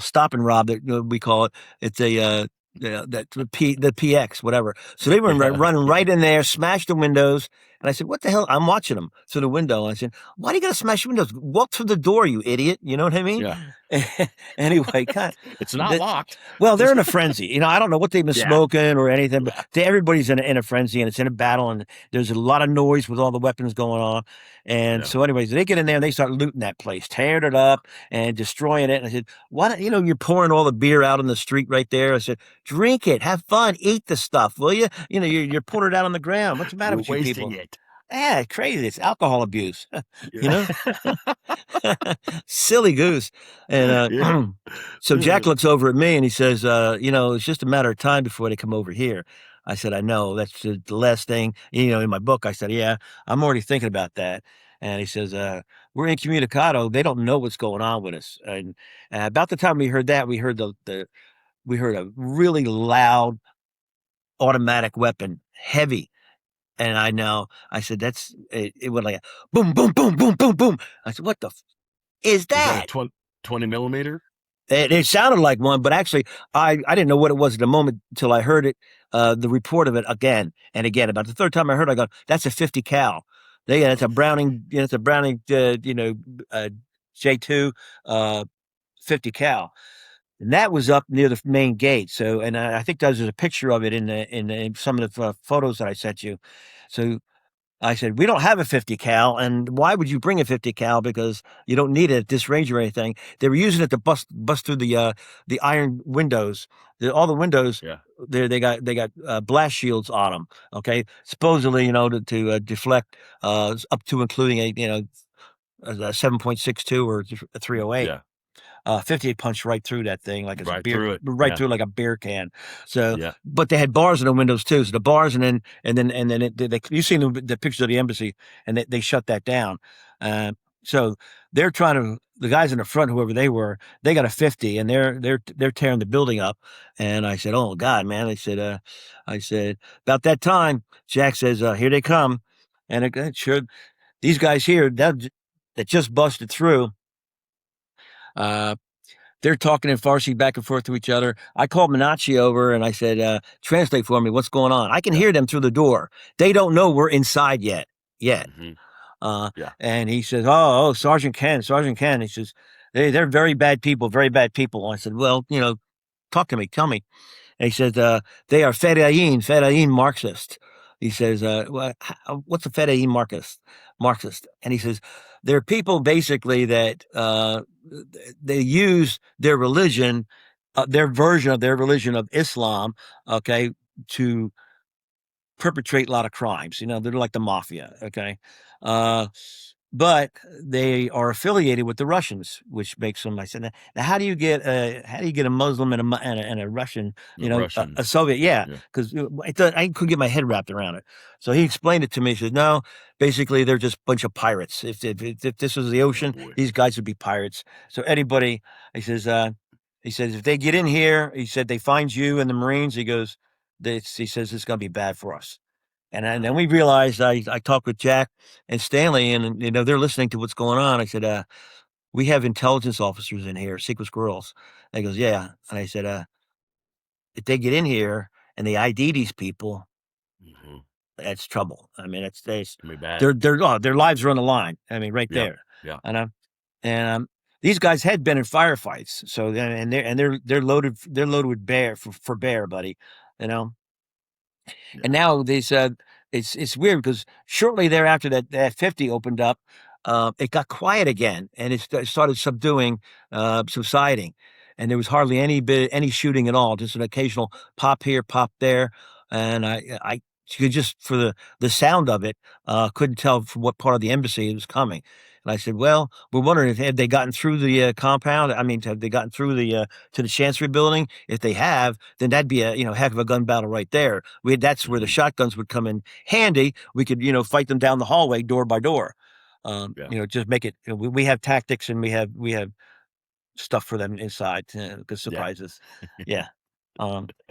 stop and rob that we call it. It's a the PX, whatever. So they were running right in there, smashed the windows. And I said, what the hell? I'm watching them through the window. And I said, why do you got to smash the windows? Walk through the door, you idiot. You know what I mean? Yeah. Anyway, it's not locked. Well, they're in a frenzy. I don't know what they've been smoking or anything, but everybody's in a frenzy, and it's in a battle, and there's a lot of noise with all the weapons going on. And so anyways, they get in there and they start looting that place, tearing it up and destroying it. And I said, why don't you're pouring all the beer out on the street right there. I said, drink it, have fun, eat the stuff, will you? You're pouring it out on the ground. What's the matter with you people? It. Yeah, crazy. It's alcohol abuse. Silly goose. And so Jack looks over at me and he says, it's just a matter of time before they come over here. I said, I know. That's the last thing. In my book, I said, yeah, I'm already thinking about that. And he says, we're incommunicado. They don't know what's going on with us. And about the time we heard that, we heard we heard a really loud automatic weapon, heavy. And I said, it went like a boom, boom, boom, boom, boom, boom. I said, what the is that? Is that a 20 millimeter? It sounded like one, but actually, I didn't know what it was at the moment until I heard it, the report of it again and again. About the third time I heard, it, I go, "That's a 50 cal." It's a Browning, it's a Browning, J2, uh, 50 cal, and that was up near the main gate. So, and I think there's a picture of it in some of the photos that I sent you. So I said, we don't have a 50 cal, and why would you bring a 50 cal? Because you don't need it at this range or anything. They were using it to bust through the iron windows. All the windows Yeah. there, they got blast shields on them. Okay, supposedly, to deflect up to including a 7.62 or a 308. Yeah. 58 punched right through that thing like it's a Right beer, through it. right Yeah. through like a beer can. So, Yeah. but they had bars in the windows too. So the bars, and then you seen the pictures of the embassy, and they shut that down. Uh, so they're trying to, the guys in the front, whoever they were, they got a 50, and they're tearing the building up. And I said, "Oh God, man!" I said about that time, Jack says, "Here they come," and it sure, these guys here that just busted through. Uh, they're talking in Farsi back and forth to each other. I called Minachi over and I said, translate for me. What's going on? I can Yeah. hear them through the door. They don't know we're inside yet. Hmm. Uh, Yeah. and he says, oh, Sergeant Ken, Sergeant Ken. He says, they're very bad people, very bad people. I said, well, talk to me, tell me. And he says, they are Fedayeen Marxist. He says, what's a Fedayeen Marxist? And he says, they're people basically that they use their religion, their version of their religion of Islam, okay, to perpetrate a lot of crimes. They're like the mafia, okay? Uh, but they are affiliated with the Russians, which makes them. I said, now how do you get a Muslim and a Russian, The a Russian. Soviet? Yeah, Yeah. because I couldn't get my head wrapped around it. So he explained it to me. He said, no, basically they're just a bunch of pirates. If this was the Oh ocean, boy. these guys would be pirates. So anybody, he says if they get in here, he said they find you and the Marines. He says it's going to be bad for us. And then we realized I talked with Jack and Stanley, and they're listening to what's going on. I said, we have intelligence officers in here, secret squirrels. And he goes, yeah. And I said, if they get in here and they ID these people, Hmm. that's trouble. I mean, Can be bad. their lives are on the line. I mean, right Yeah. there. Yeah. And these guys had been in firefights, so they're loaded with bear for bear, buddy. You know. And Yeah. now they said it's weird because shortly thereafter that 50 opened up, it got quiet again, and it started subsiding, and there was hardly any shooting at all, just an occasional pop here, pop there, and I could just for the sound of it, couldn't tell from what part of the embassy it was coming. And I said, "Well, we're wondering if had they gotten through the compound. I mean, have they gotten through the to the Chancery building? If they have, then that'd be a heck of a gun battle right there. That's where the Hmm. shotguns would come in handy. We could fight them down the hallway door by door. Yeah. Just make it. We have tactics and we have stuff for them inside to Yeah. surprises. Yeah.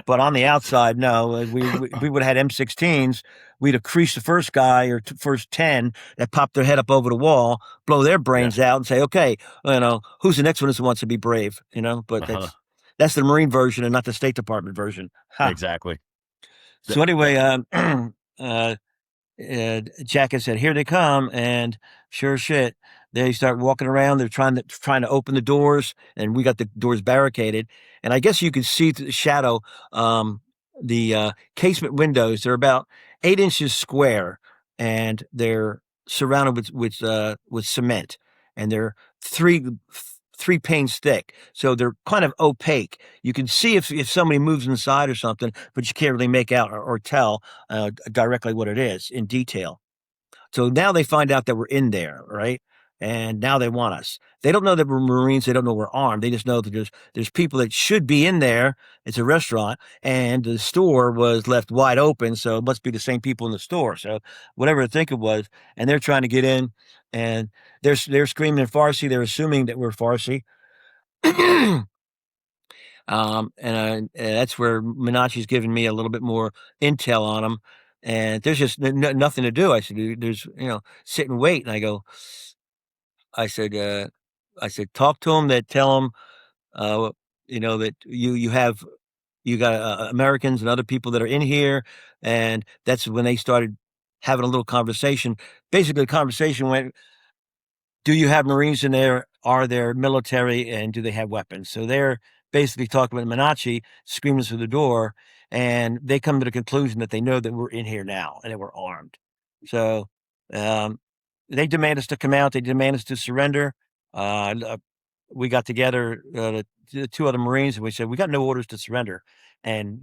But on the outside, no, we would have had M16s. We'd have creased the first guy or first 10 that popped their head up over the wall, blow their Yeah. brains out, and say, okay, who's the next one that wants to be brave? But Uh-huh. that's the Marine version and not the State Department version. Ha. Exactly. So anyway, uh, Jack had said, "Here they come," and sure as shit, they start walking around. They're trying to open the doors, and we got the doors barricaded. And I guess you could see through the shadow. The casement windows. They're about 8 inches square, and they're surrounded with cement, and they're three three panes thick, so they're kind of opaque. You can see if somebody moves inside or something, but you can't really make out or tell directly what it is in detail. So now they find out that we're in there, right? And now they want us. They don't know that we're Marines. They don't know we're armed. They just know that there's people that should be in there. It's a restaurant, and the store was left wide open, so it must be the same people in the store. So whatever I think it was, and they're trying to get in, and they're screaming in Farsi. They're assuming that we're Farsi. And that's where Menache's giving me a little bit more intel on them. And there's just nothing to do. I said, there's, sit and wait. And I said, talk to them. That tell them, that you got Americans and other people that are in here, and that's when they started having a little conversation. Basically, the conversation went, do you have Marines in there? Are there military, and do they have weapons? So they're basically talking with Menachem, screaming through the door, and they come to the conclusion that they know that we're in here now and that we're armed. So um, they demand us to come out. They demand us to surrender. We got together, the two other Marines, and we said, we got no orders to surrender. And,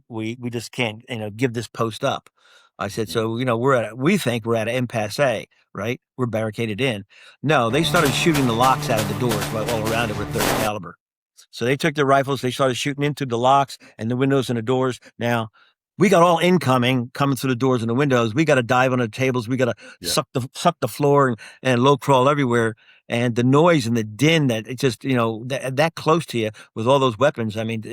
we just can't, give this post up. I said, so, we think we're at an impasse, right? We're barricaded in. No, they started shooting the locks out of the doors all around it with 30 caliber. So they took their rifles, they started shooting into the locks and the windows and the doors. Now, we got all incoming coming through the doors and the windows. We got to dive on the tables. We got to suck the floor and low crawl everywhere. And the noise and the din that it just, that close to you with all those weapons. I mean,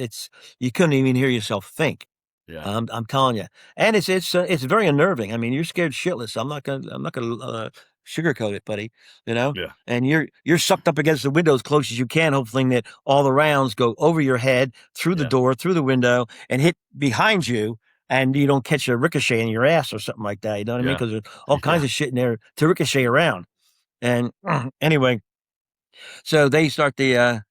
you couldn't even hear yourself think. Yeah. I'm telling you, and it's very unnerving. I mean, you're scared shitless. I'm not gonna sugarcoat it, buddy. Yeah. And you're sucked up against the window as close as you can, hoping that all the rounds go over your head, through the door, through the window, and hit behind you, and you don't catch a ricochet in your ass or something like that. You know what I mean? Because there's all kinds of shit in there to ricochet around. And anyway, so they start to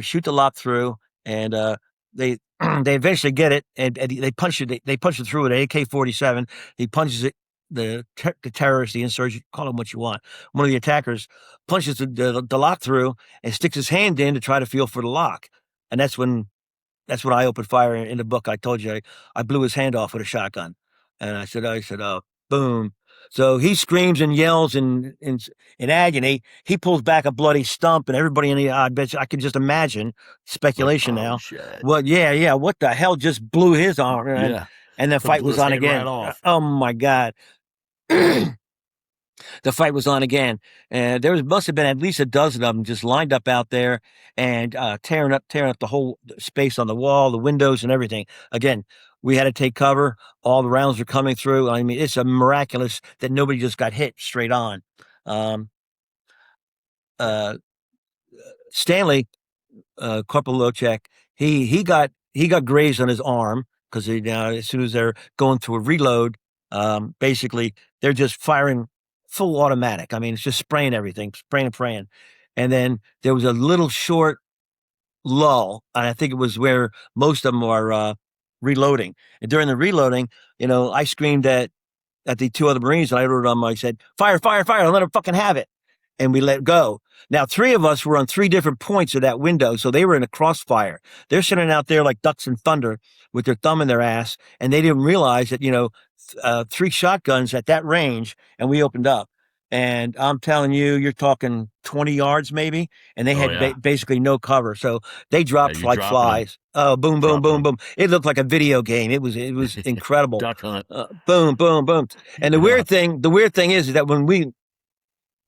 shoot the lock through, and they they eventually get it, and they punch it. They punch it through with an AK-47. He punches it. The terrorist, the insurgent, call him what you want. One of the attackers punches the lock through and sticks his hand in to try to feel for the lock, and that's when I opened fire. In the book, I told you I blew his hand off with a shotgun, and I said, oh, boom. So he screams and yells in agony. He pulls back a bloody stump, and everybody I bet you, I can just imagine speculation now. Shit. Well, yeah. What the hell just blew his arm? And the fight was on again. Right off. Oh my God. The fight was on again, and must have been at least a dozen of them just lined up out there and tearing up the whole space on the wall, the windows, and everything. Again, we had to take cover. All the rounds are coming through. I mean, it's a miraculous that nobody just got hit straight on. Stanley, Corporal Lochek, he got grazed on his arm because as soon as they're going through a reload, basically they're just firing full automatic. I mean, it's just spraying everything, spraying and praying. And then there was a little short lull, and I think it was where most of them are reloading. And during the reloading, I screamed at the two other Marines, and I wrote on them, I said, fire, fire, fire, and let them fucking have it. And we let go. Now, three of us were on three different points of that window, so they were in a crossfire. They're sitting out there like ducks in thunder with their thumb in their ass, and they didn't realize that, three shotguns at that range, and we opened up. And I'm telling you, you're talking 20 yards maybe, and they had basically no cover. So they dropped like flies. Oh, boom, boom, boom, boom. It looked like a video game. It was incredible. Duck hunt. Boom, boom, boom. And the weird thing is that when we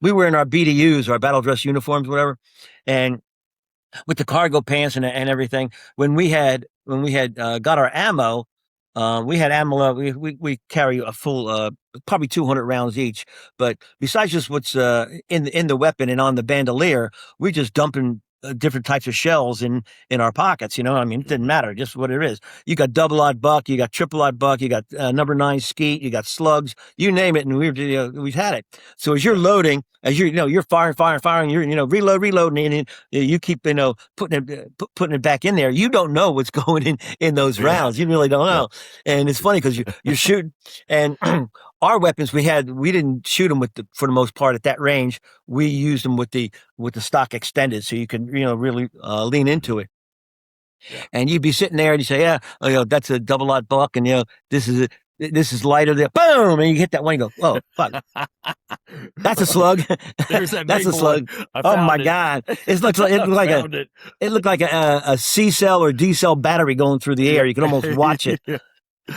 were in our BDUs, our battle dress uniforms, whatever, and with the cargo pants and everything, when we had got our ammo, we had ammo. We carry a full, probably 200 rounds each. But besides just what's in the weapon and on the bandolier, we just dumping different types of shells in our pockets. I mean, it didn't matter, just what it is. You got double-aught buck, you got triple-aught buck, you got number 9 skeet, you got slugs, you name it, and we've had it. So as you're loading, as you're firing, you're reloading, and you keep putting it back in there. You don't know what's going in those rounds. You really don't know. And it's funny because you're shooting, and our weapons we didn't shoot them for the most part at that range. We used them with the stock extended, so you can really lean into it. Yeah. And you'd be sitting there and you say, that's a double-aught buck, and this is lighter there. Boom, and you hit that one. You go, oh fuck, that's a slug. There's that that's a slug. Oh my God, it looked like a C cell or D cell battery going through the air. You can almost watch it.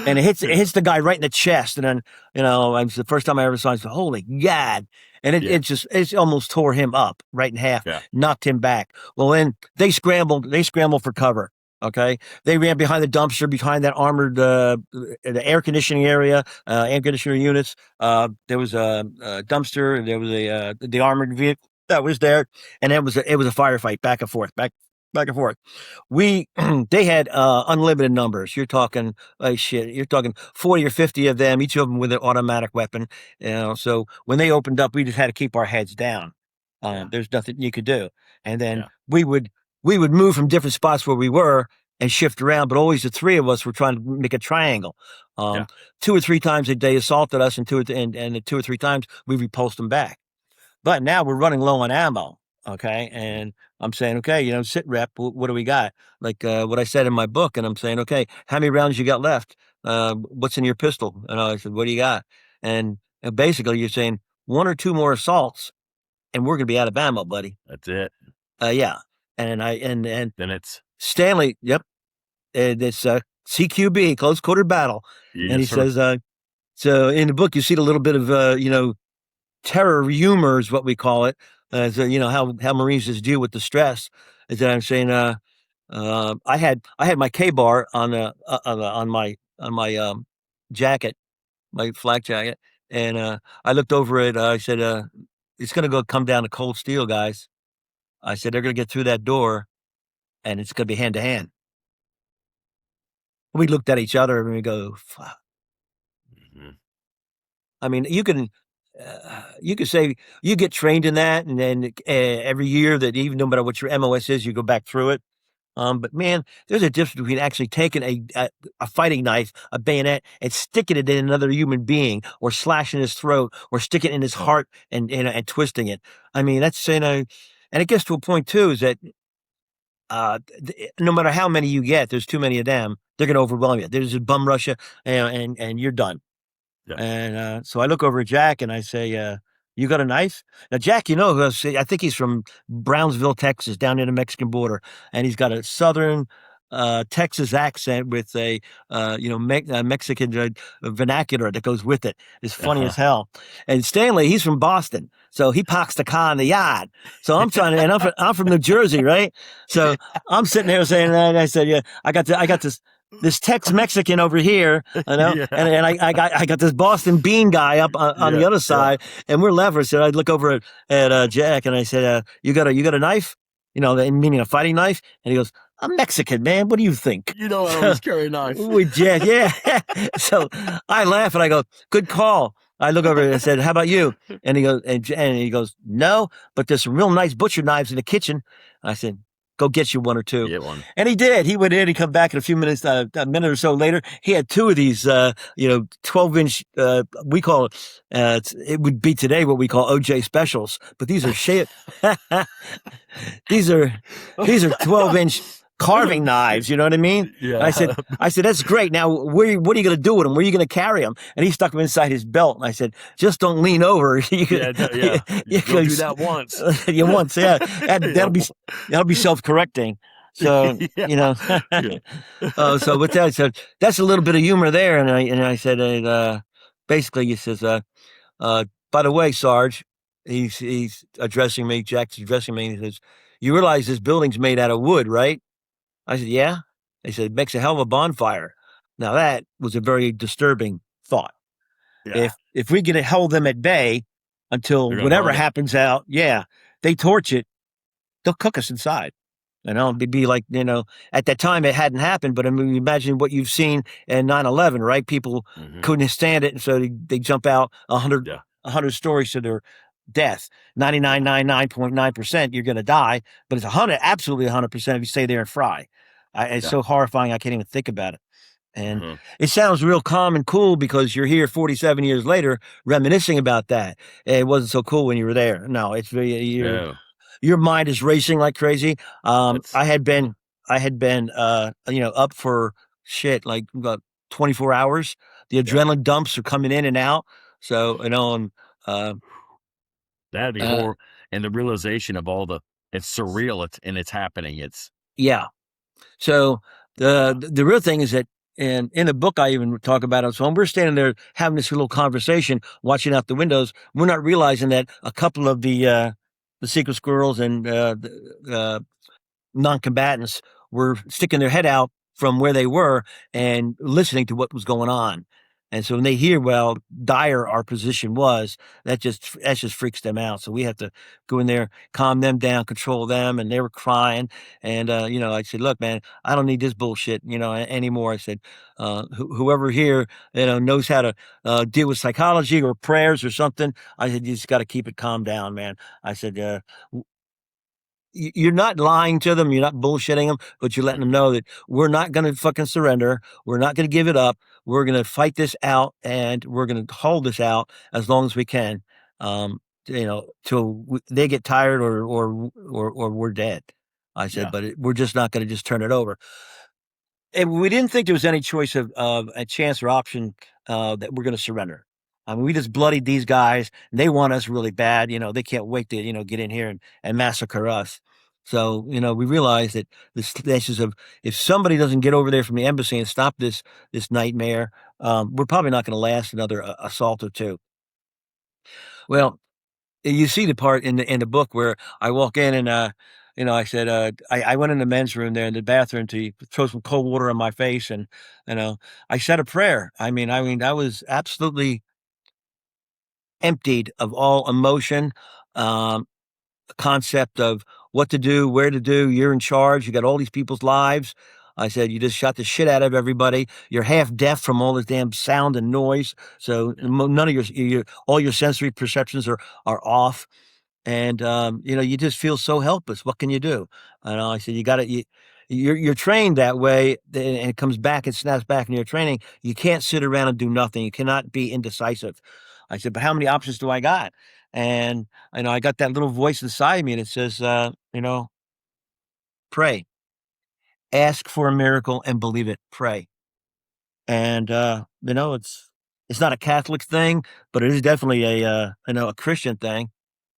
And it hits the guy right in the chest, and then it was the first time I ever saw it. I said, holy God! And it almost tore him up right in half, knocked him back. Well, then they scrambled for cover. Okay, they ran behind the dumpster, behind that armored the air conditioning area, air conditioner units. There was a dumpster. There was the armored vehicle. that was there, and it was a firefight, back and forth, back and forth. We they had unlimited numbers. You're talking shit. You're talking 40 or 50 of them, each of them with an automatic weapon. So when they opened up, we just had to keep our heads down. There's nothing you could do, and then we would move from different spots where we were and shift around, but always the three of us were trying to make a triangle. 2 or 3 times they assaulted us, and the 2 or 3 times we repulsed them back. But now we're running low on ammo. Okay. And I'm saying, okay, sit rep, what do we got? Like what I said in my book. And I'm saying, okay, how many rounds you got left? What's in your pistol? And I said, what do you got? And basically you're saying 1 or 2 more assaults and we're going to be out of ammo, buddy. That's it. Yeah. And then it's Stanley. Yep. It's CQB, close quarter battle. Yes, and he sir. says, so in the book, you see a little bit of, terror humor is what we call it. So how Marines just deal with the stress. Is that I'm saying, I had my K-bar on my jacket, my flak jacket, and I looked over it. I said, it's going to come down to cold steel, guys. I said they're going to get through that door, and it's going to be hand to hand. We looked at each other and we go, fuck. Mm-hmm. I mean, you can say you get trained in that, and then every year that even no matter what your MOS is, you go back through it. But man, there's a difference between actually taking a fighting knife, a bayonet, and sticking it in another human being, or slashing his throat, or sticking it in his heart and twisting it. I mean, that's and it gets to a point too, is that no matter how many you get, there's too many of them. They're going to overwhelm you. There's a bum rush you, and you're done. Yeah. And so I look over at Jack and I say, you got a knife? Now, Jack, I think he's from Brownsville, Texas, down near the Mexican border. And he's got a southern Texas accent with a Mexican vernacular that goes with it. It's funny as hell. And Stanley, he's from Boston. So he parks the car in the yard. So I'm trying to, and I'm from New Jersey, right? So I'm sitting there saying, and I said, yeah, I got this Tex-Mexican over here, and I got this Boston Bean guy up on the other side, and we're leveraged. So I look over at Jack, and I said, "You got a knife? Meaning a fighting knife?" And he goes, "I'm Mexican, man. What do you think?" I always carry a knife. Yeah. So I laugh and I go, "Good call." I look over and I said, "How about you?" And he goes, "No, but there's some real nice butcher knives in the kitchen." I said, "Go get you 1 or 2. Get one. And he did. He went in. He come back in a few minutes, a minute or so later. He had 2 of these, 12-inch. We call it. It would be today what we call OJ specials, but these are these are 12-inch carving knives. You know what I mean? Yeah. And I said, that's great. Now, what are you going to do with them? Where are you going to carry them? And he stuck them inside his belt. And I said, just don't lean over. You do that once. Once, yeah. That'll be self-correcting. So, so with that, so that's a little bit of humor there. And I said, basically, he says, by the way, Sarge, he's addressing me. Jack's addressing me. And he says, you realize this building's made out of wood, right? I said, yeah. They said, it makes a hell of a bonfire. Now that was a very thought. Yeah. If we can hold them at bay until whatever happens out, they torch it, they'll cook us inside. It'd be like, at that time it hadn't happened, but I mean, imagine what you've seen in 9/11, right? People couldn't stand it, and so they jump out 100 stories to their death. 99.9% you're going to die, but it's absolutely 100% if you stay there and fry. It's so horrifying I can't even think about it. And it sounds real calm and cool because you're here 47 years later reminiscing about that. It wasn't so cool when you were there. No, it's very your mind is racing like crazy. I had been up for shit like about 24 hours. The adrenaline dumps are coming in and out. So that'd be horrible. And the realization of it's surreal. It's happening. So the real thing is that, and in the book I even talk about it. So when we're standing there having this little conversation, watching out the windows, we're not realizing that a couple of the secret squirrels and non-combatants were sticking their head out from where they were and listening to what was going on. And so when they hear how dire our position was, that just freaks them out. So we have to go in there, calm them down, control them, and they were crying. And I said, "Look, man, I don't need this bullshit, anymore." I said, "Whoever here, knows how to deal with psychology or prayers or something." I said, "You just got to keep it calm down, man." I said, you're not lying to them. You're not bullshitting them, but you're letting them know that we're not going to fucking surrender. We're not going to give it up. We're going to fight this out, and we're going to hold this out as long as we can, till they get tired or we're dead. I said, Yeah. but we're just not going to just turn it over. And we didn't think there was any choice of a chance or option that we're going to surrender. I mean, we just bloodied these guys. And they want us really bad. They can't wait to get in here and massacre us. So we realized that this is if somebody doesn't get over there from the embassy and stop this nightmare, we're probably not going to last another assault or two. Well, you see the part in the book where I walk in and I said I went in the men's room there in the bathroom to throw some cold water on my face, and I said a prayer. I mean I was absolutely emptied of all emotion, um, concept of what to do, where to do. You're in charge. You got all these people's lives. I said, you just shot the shit out of everybody. You're half deaf from all this damn sound and noise. So none of all your sensory perceptions are off. And you just feel so helpless. What can you do? And I said, you're trained that way, and it comes back and snaps back in your training. You can't sit around and do nothing. You cannot be indecisive. I said, but how many options do I got? And I got that little voice inside me, and it says, pray, ask for a miracle, and believe it. Pray. And it's not a Catholic thing, but it is definitely a Christian thing.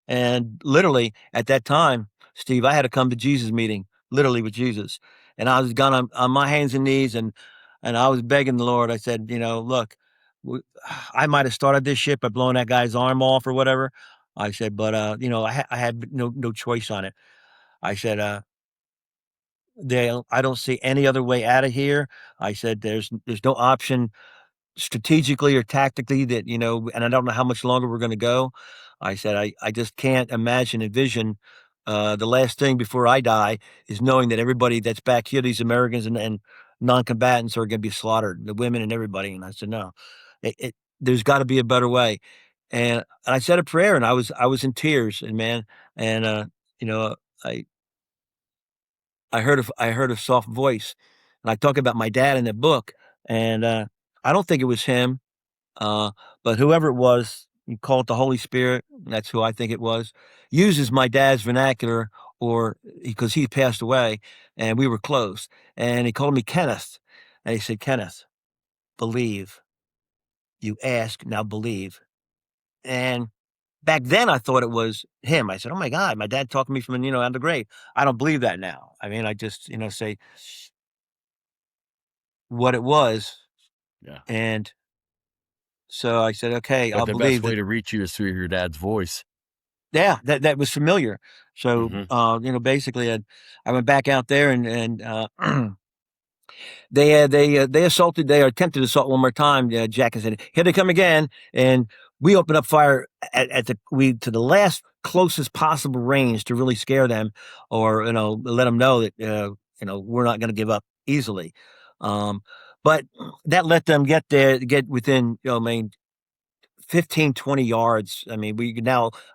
And literally at that time, Steve, I had to come to Jesus meeting, literally with Jesus. And I was gone on my hands and knees, and I was begging the Lord. I said, look, I might have started this shit by blowing that guy's arm off or whatever. I said, but I had no choice on it. I said, I don't see any other way out of here. I said, there's no option strategically or tactically that, and I don't know how much longer we're going to go. I said, I just can't imagine, envision the last thing before I die is knowing that everybody that's back here, these Americans and non-combatants, are going to be slaughtered, the women and everybody. And I said, no, there's got to be a better way. And I said a prayer, and I was in tears, and man, and you know, I I heard a soft voice, and I talk about my dad in the book, and I don't think it was him. Uh, but whoever it was, you call it the Holy Spirit, that's who I think it was, uses my dad's vernacular, or because he passed away and we were close. And he called me Kenneth. And he said, Kenneth, believe. You ask, now believe. And back then I thought it was him. I said, oh my God, my dad talking to me from, out of the grave. I don't believe that now. I mean, I just, say what it was. Yeah. And so I said, okay, But I'll the best believe way that. to reach you is through your dad's voice. Yeah, that was familiar. So, Hmm. basically, I went back out there, and they assaulted. They attempted to assault one more time. Jack said, "Here they come again!" And we opened up fire at to the last closest possible range to really scare them, or let them know that we're not going to give up easily. Um, but that let them get within 15, 20 yards. I mean,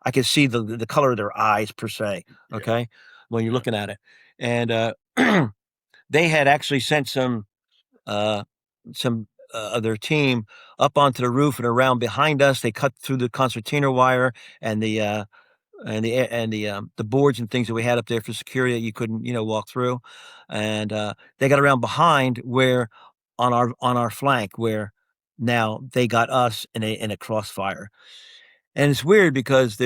I can see the color of their eyes per se. Yeah. Okay. When you're Yeah. looking at it. And, they had actually sent uh, of their team up onto the roof and around behind us. They cut through the concertina wire and the boards and things that we had up there for security that you couldn't, walk through. And, they got around behind where on our flank where now they got us in a crossfire. And it's weird because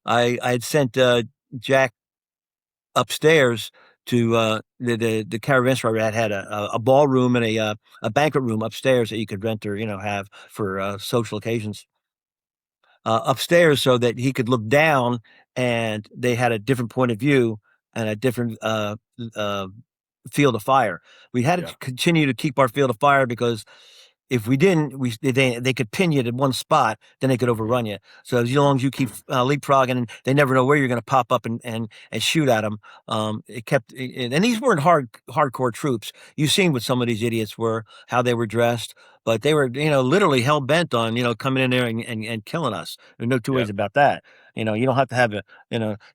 I had sent, Jack upstairs to, the caravanserai had a ballroom and a banquet room upstairs that you could rent or, have for, social occasions, upstairs so that he could look down and they had a different point of view and a different, uh, field of fire. We had Yeah. to continue to keep our field of fire because if we didn't, they could pin you at one spot, then they could overrun you. So as long as you keep leapfrogging, and they never know where you're going to pop up and shoot at them. It kept, and these weren't hardcore troops. You've seen what some of these idiots were, how they were dressed, but they were, literally hell bent on, coming in there and killing us. There's no two ways about that. You don't have to have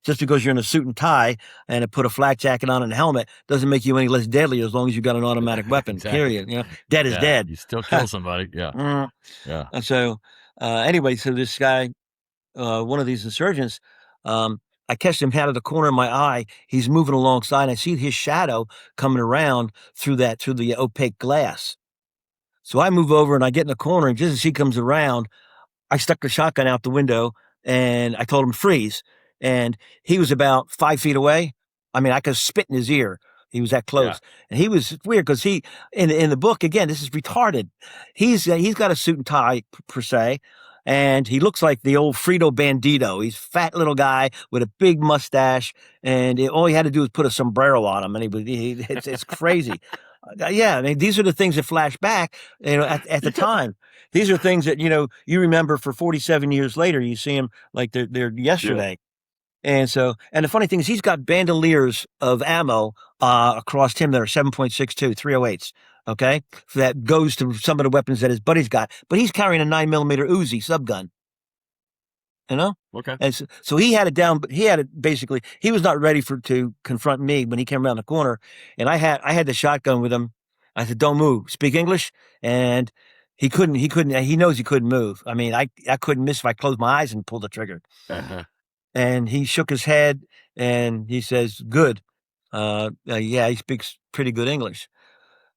just because you're in a suit and tie and put a flak jacket on and a helmet doesn't make you any less deadly as long as you got an automatic weapon. Exactly. Period. Dead is dead. You still kill somebody. Yeah. Yeah. And so, anyway, so this guy, one of these insurgents, I catch him out of the corner of my eye. He's moving alongside. And I see his shadow coming around through the opaque glass. So I move over and I get in the corner, and just as he comes around, I stuck the shotgun out the window and I told him freeze. And he was about 5 feet away. I mean, I could spit in his ear. He was that close. Yeah. And he was weird because he, in the book, again, this is retarded. He's got a suit and tie per se. And he looks like the old Frito Bandito. He's a fat little guy with a big mustache. And all he had to do was put a sombrero on him. And it's crazy. Yeah, I mean, these are the things that flash back, at the time. These are things that, you remember for 47 years later. You see them like they're yesterday. Yeah. And so, and the funny thing is he's got bandoliers of ammo across him that are 7.62, 308s, okay? That goes to some of the weapons that his buddy's got. But he's carrying a 9mm Uzi subgun. Okay. And so he had it down, but he had it basically, he was not ready to confront me when he came around the corner. And I had the shotgun with him. I said, don't move, speak English. And he knows he couldn't move. I mean, I couldn't miss if I closed my eyes and pulled the trigger. Uh-huh. And he shook his head and he says, good. Yeah, he speaks pretty good English.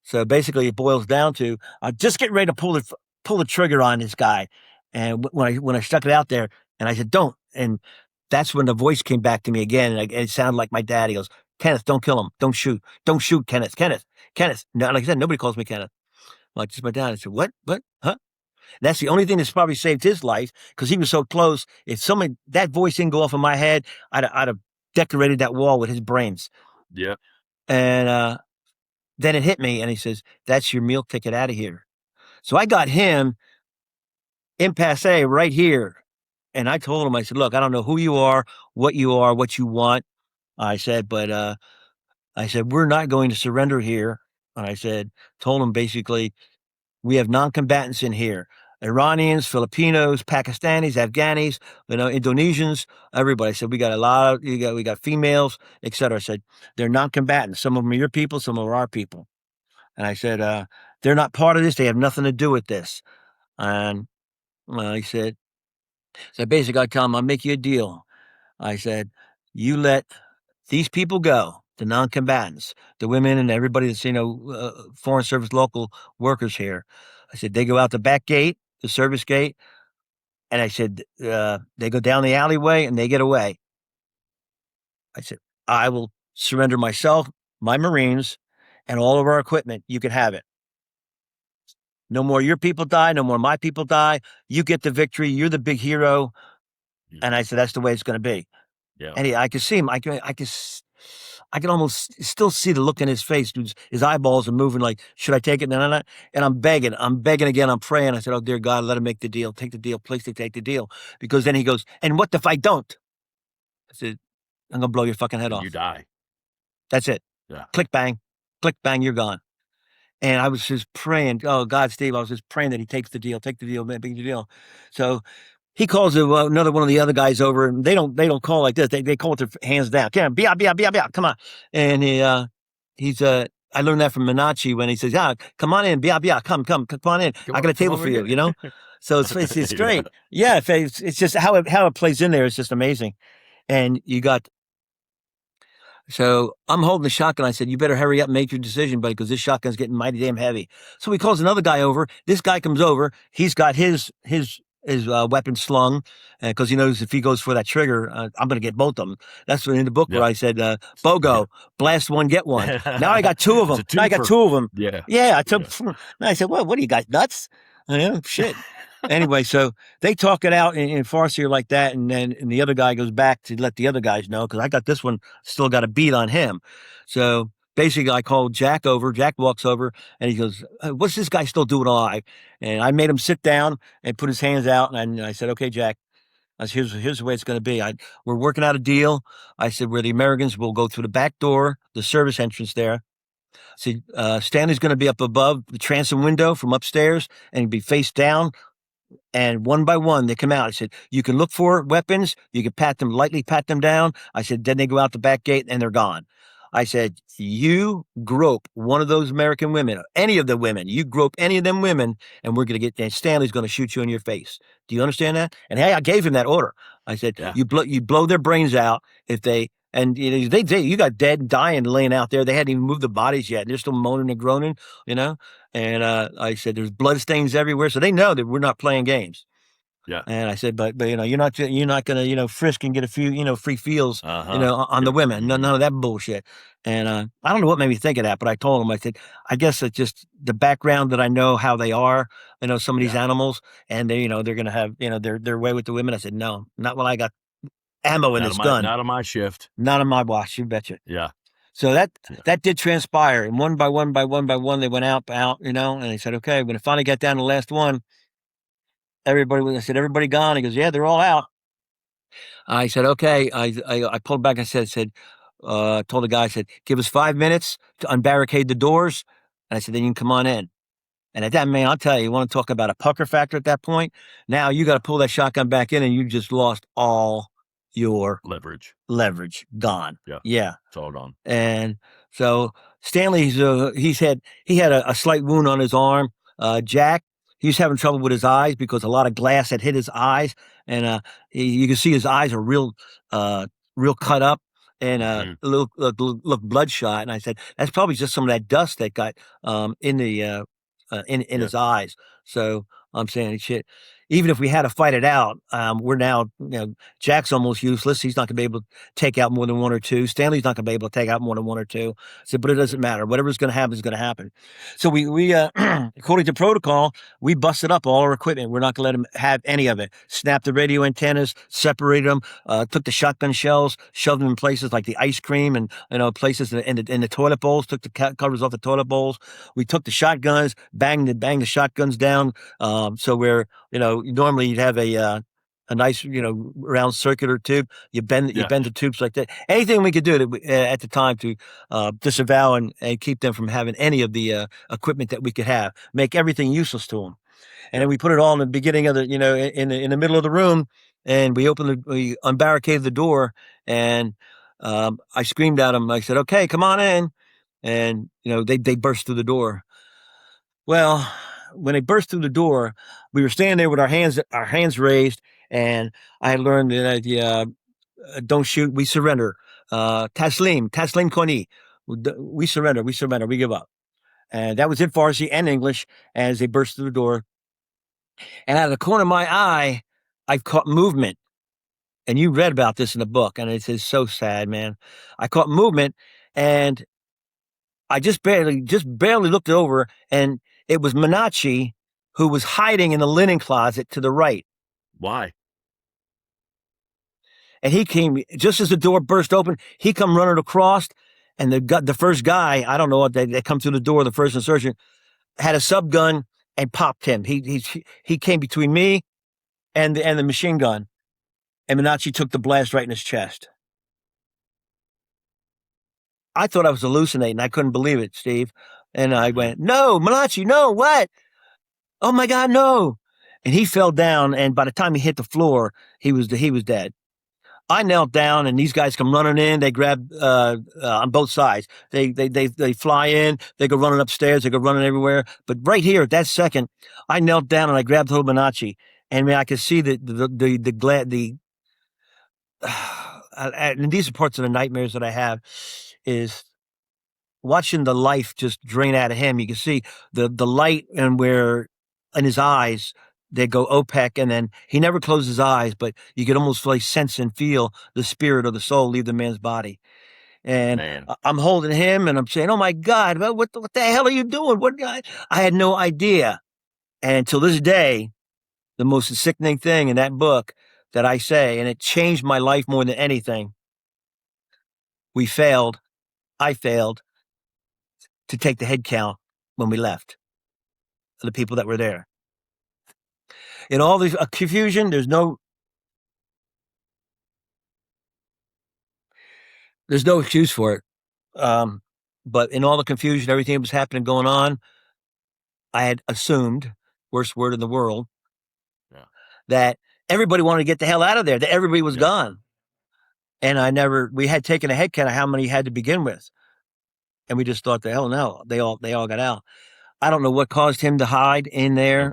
So basically it boils down to, just get ready to pull the trigger on this guy. And when I stuck it out there, and I said, don't. And that's when the voice came back to me again. And it sounded like my dad. He goes, Kenneth, don't kill him. Don't shoot. Don't shoot, Kenneth. Kenneth. No, like I said, nobody calls me Kenneth. Like, just my dad. I said, what? Huh? And that's the only thing that's probably saved his life because he was so close. If that voice didn't go off in my head, I'd have decorated that wall with his brains. Yeah. And then it hit me, and he says, that's your meal ticket out of here. So I got him in passe right here. And I told him, I said, look, I don't know who you are, what you want. I said, but we're not going to surrender here. And I told him basically, we have non-combatants in here. Iranians, Filipinos, Pakistanis, Afghanis, Indonesians, everybody. I said, we got we got females, etc. I said, they're non-combatants. Some of them are your people, some of them are our people. And I said, they're not part of this. They have nothing to do with this. And I said, so basically I tell him, I'll make you a deal. I said, you let these people go, the non-combatants, the women and everybody that's, Foreign Service local workers here. I said, they go out the back gate, the service gate. And I said, they go down the alleyway and they get away. I said, I will surrender myself, my Marines, and all of our equipment. You can have it. No more your people die. No more my people die. You get the victory. You're the big hero. And I said, that's the way it's going to be. Yeah. And I could see him. I can almost still see the look in his face. His eyeballs are moving like, should I take it? No. And I'm begging again. I'm praying. I said, oh, dear God, let him make the deal. Take the deal. Please take the deal. Because then he goes, and what if I don't? I said, I'm going to blow your fucking head off. You die. That's it. Yeah. Click, bang, you're gone. And I was just praying, oh, God, Steve, I was just praying that he takes the deal, man, make the deal. So he calls another one of the other guys over, and they don't call like this. They call with their hands down. Come on, bia, come on. And I learned that from Minachi when he says, yeah, come on in, bia, come on in. I got a table for you, So it's great. Yeah, it's just how it plays in there is just amazing. And you got. So I'm holding the shotgun. I said, you better hurry up and make your decision, buddy, because this shotgun's getting mighty damn heavy. So he calls another guy over. This guy comes over. He's got his weapon slung because he knows if he goes for that trigger, I'm going to get both of them. That's in the book where I said, BOGO, blast one, get one. Now I got two of them. Yeah. I took. Yeah. I said, what are you guys, nuts? Shit. Anyway, so they talk it out in Farsi like that, and the other guy goes back to let the other guys know because I got this one still got a beat on him. So basically, I called Jack over. Jack walks over and he goes, "What's this guy still doing alive?" And I made him sit down and put his hands out. And I said, "Okay, Jack, here's the way it's going to be. We're working out a deal." I said, "Where the Americans will go through the back door, the service entrance there. I said, Stanley's going to be up above the transom window from upstairs and be face down. And one by one, they come out. I said, you can look for weapons. You can lightly pat them down. I said, then they go out the back gate and they're gone. I said, you grope one of those American women, any of the women, you grope any of them women, and we're going to get, and Stanley's going to shoot you in your face. Do you understand that? And hey, I gave him that order. I said, Yeah. you blow their brains out if they, and you know, you got dead and dying laying out there. They hadn't even moved the bodies yet. They're still moaning and groaning, you know? And I said, there's blood stains everywhere. So they know that we're not playing games. Yeah. And I said, but you know, you're not going to, you know, frisk and get a few, you know, free feels, you know, on the women. None of that bullshit. And I don't know what made me think of that, but I told him, I said, I guess it's just the background that I know how they are, you know, some of these animals, and they, you know, they're going to have, you know, their way with the women. I said, no, not when I got ammo in this gun. Not on my shift. Not on my watch, you betcha. Yeah. So that did transpire, and one by one, they went out, you know, and he said, okay, when it finally got down to the last one, I said, everybody gone? He goes, yeah, they're all out. I said, okay. I pulled back and told the guy, I said, give us 5 minutes to unbarricade the doors. And I said, then you can come on in. And at that, man, I'll tell you, you want to talk about a pucker factor at that point? Now you got to pull that shotgun back in and you just lost all your leverage. Gone. Yeah. It's all gone. And so Stanley, he had a slight wound on his arm. Jack, he was having trouble with his eyes because a lot of glass had hit his eyes, and you can see his eyes are real cut up and look bloodshot. And I said, that's probably just some of that dust that got in his eyes. So I'm saying, shit, even if we had to fight it out, we're now, you know, Jack's almost useless. He's not going to be able to take out more than one or two. Stanley's not going to be able to take out more than one or two. I said, but it doesn't matter. Whatever's going to happen is going to happen. So we according to protocol, we busted up all our equipment. We're not going to let them have any of it. Snapped the radio antennas, separated them, took the shotgun shells, shoved them in places like the ice cream and, you know, places in the toilet bowls, took the covers off the toilet bowls. We took the shotguns, banged the shotguns down. So we're, you know, normally you'd have a nice, you know, round circular tube. You bend the tubes like that. Anything we could do at the time to disavow and keep them from having any of the equipment that we could have, make everything useless to them. And then we put it all in the beginning of the, you know, in the middle of the room, and we unbarricaded the door, and I screamed at them. I said, "Okay, come on in," and you know, they burst through the door. Well, when they burst through the door, we were standing there with our hands raised, and I had learned that don't shoot, we surrender. Taslim koni. We surrender, we give up. And that was in Farsi and English as they burst through the door. And out of the corner of my eye, I've caught movement. And you read about this in the book, and it's so sad, man. I caught movement, and I just barely looked over, and it was Minachi, who was hiding in the linen closet to the right. Why? And he came, just as the door burst open, he come running across, and the first guy, I don't know what, they come through the door, the first insurgent, had a subgun and popped him. He came between me and the machine gun, and Minachi took the blast right in his chest. I thought I was hallucinating. I couldn't believe it, Steve. And I went, no, Malachi, no, what? Oh my God, no. And he fell down, and by the time he hit the floor, he was dead. I knelt down, and these guys come running in. They grab on both sides. They fly in. They go running upstairs. They go running everywhere. But right here at that second, I knelt down and I grabbed hold of Minachi, and I could see and these are parts of the nightmares that I have, is watching the life just drain out of him. You can see the light and where in his eyes they go opaque, and then he never closed his eyes, but you could almost like sense and feel the spirit or the soul leave the man's body. And I'm holding him, and I'm saying, "Oh my God, what the hell are you doing?" I had no idea, and until this day, the most sickening thing in that book that I say, and it changed my life more than anything. We failed. I failed. to take the head count when we left, the people that were there. In all this confusion, there's no excuse for it. But in all the confusion, everything that was happening, going on, I had assumed, worst word in the world, that everybody wanted to get the hell out of there, that everybody was gone. And we had taken a head count of how many had to begin with. And we just thought, the hell no, they all got out. I don't know what caused him to hide in there.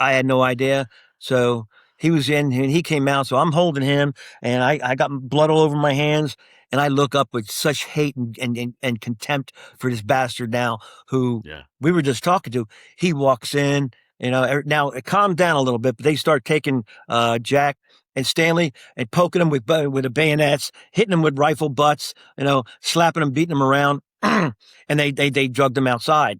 I had no idea. So he was in, and he came out. So I'm holding him, and I got blood all over my hands. And I look up with such hate and contempt for this bastard now, who we were just talking to. He walks in, now it calmed down a little bit, but they start taking Jack and Stanley and poking them with the bayonets, hitting them with rifle butts, slapping them, beating them around. And they drugged them outside.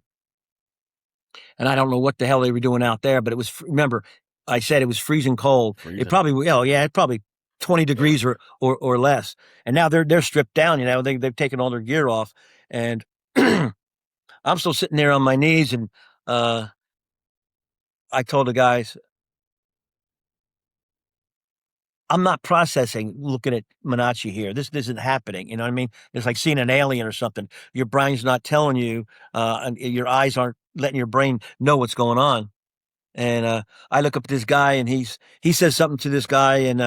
And I don't know what the hell they were doing out there, but it was, remember, I said it was freezing cold. It probably 20 degrees or less. And now they're stripped down, they've taken all their gear off. And I'm still sitting there on my knees. And I told the guys, I'm not processing looking at Menachie here. This isn't happening. You know what I mean? It's like seeing an alien or something. Your brain's not telling you, and your eyes aren't letting your brain know what's going on. And I look up at this guy, and he says something to this guy in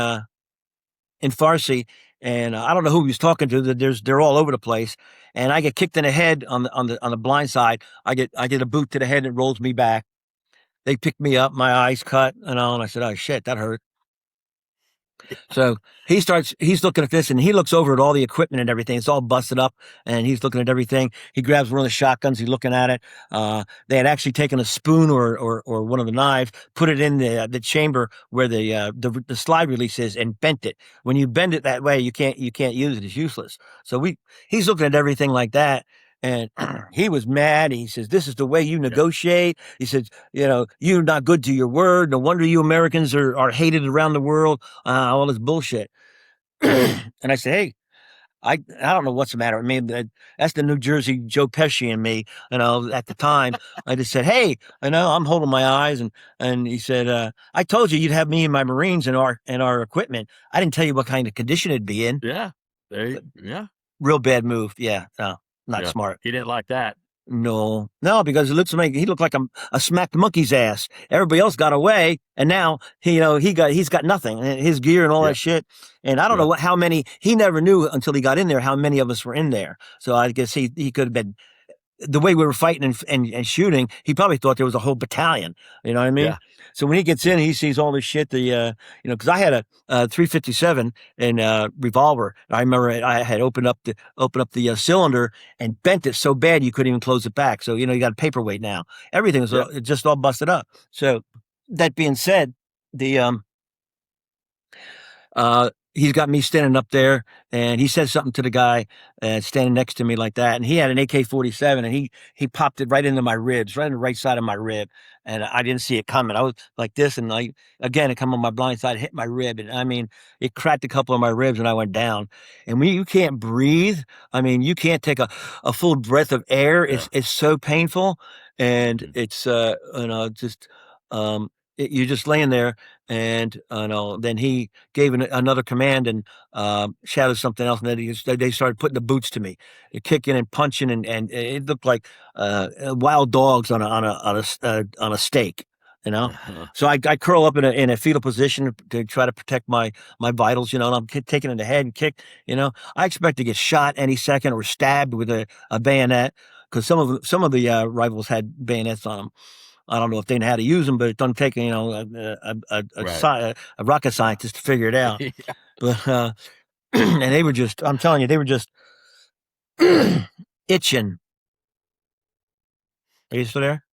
Farsi, and I don't know who he was talking to. They're all over the place, and I get kicked in the head on the blind side. I get a boot to the head, and it rolls me back. They pick me up, my eyes cut, and I said, "Oh shit, that hurt." So he's looking at this, and he looks over at all the equipment and everything. It's all busted up, and he's looking at everything. He grabs one of the shotguns. He's looking at it. They had actually taken a spoon or one of the knives, put it in the chamber where the slide release is, and bent it. When you bend it that way, you can't use it. It's useless. So he's looking at everything like that. And he was mad. He says, "This is the way you negotiate." He says, "You're not good to your word. No wonder you Americans are hated around the world." All this bullshit. And I said, "Hey, I don't know what's the matter with me. That's the New Jersey Joe Pesci in me." At the time, I just said, "Hey, I'm holding my eyes." And he said, "I told you you'd have me and my Marines and our equipment. I didn't tell you what kind of condition it'd be in." Yeah. Real bad move. Yeah. No. Not smart. He didn't like that. No, because he looked like a smacked monkey's ass. Everybody else got away, and now he's got nothing. His gear and all that shit. And I don't know how many. He never knew until he got in there how many of us were in there. So I guess he could have been. The way we were fighting and shooting, he probably thought there was a whole battalion. You know what I mean? Yeah. So when he gets in, he sees all this shit. Because I had a 357 and revolver. I remember I had opened up the cylinder and bent it so bad you couldn't even close it back. So you got a paperweight now. Everything was just all busted up. So that being said, he's got me standing up there, and he says something to the guy standing next to me like that. And he had an AK-47, and he popped it right into my ribs, right on the right side of my rib. And I didn't see it coming. I was like this, and again, it come on my blind side, hit my rib. And I mean, it cracked a couple of my ribs, and I went down. And when you can't breathe, you can't take a full breath of air. Yeah. It's so painful. And it's, just, you're just laying there, and then he gave another command and shouted something else, and then they started putting the boots to me, kicking and punching, and it looked like wild dogs on a stake, So I curl up in a fetal position to try to protect my vitals, and I'm taking in the head and kick, I expect to get shot any second or stabbed with a bayonet, because some of the rifles had bayonets on them. I don't know if they know how to use them, but it doesn't take a rocket scientist to figure it out. Yeah. But and they were just, I'm telling you, they were just itching. Are you still there?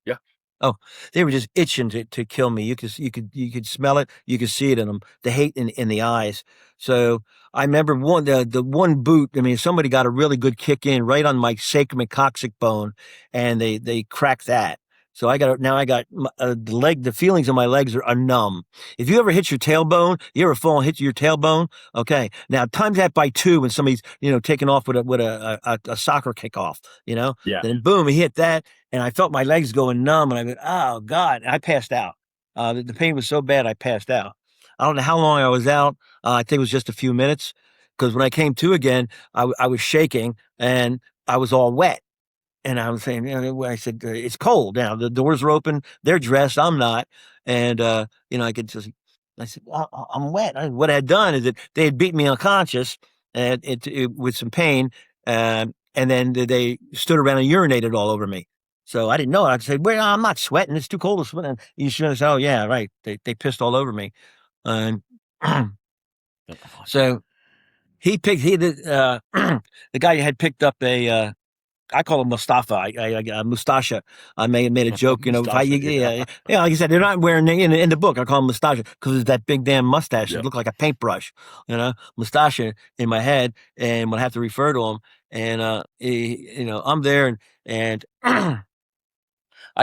Yeah. Oh, they were just itching to kill me. You could smell it. You could see it in them. The hate in the eyes. So I remember the one boot. Somebody got a really good kick in right on my sacrum and coccyx bone, and they cracked that. So I got the feelings in my legs are numb. If you ever hit your tailbone, you ever fall and hit your tailbone? Okay, now times that by 2 when somebody's taking off with a soccer kickoff, Yeah. then boom, he hit that, and I felt my legs going numb, and I went, oh God, and I passed out. The pain was so bad, I passed out. I don't know how long I was out. I think it was just a few minutes, because when I came to again, I was shaking and I was all wet. And I was saying, I said, it's cold now. The doors are open. They're dressed. I'm not. And, I said, well, I'm wet. What I had done is that they had beat me unconscious and with some pain. And then they stood around and urinated all over me. So I didn't know. I said, well, I'm not sweating. It's too cold to sweat. And you should have said, oh, yeah, right. They pissed all over me. And so the guy had picked up I call him Mustafa. Mustasha. I made a joke, Mustache, like I said, they're not wearing in the book. I call him Mustasha because it's that big damn mustache. Yeah. It looked like a paintbrush, Mustasha in my head, and when I have to refer to him, and I'm there, and I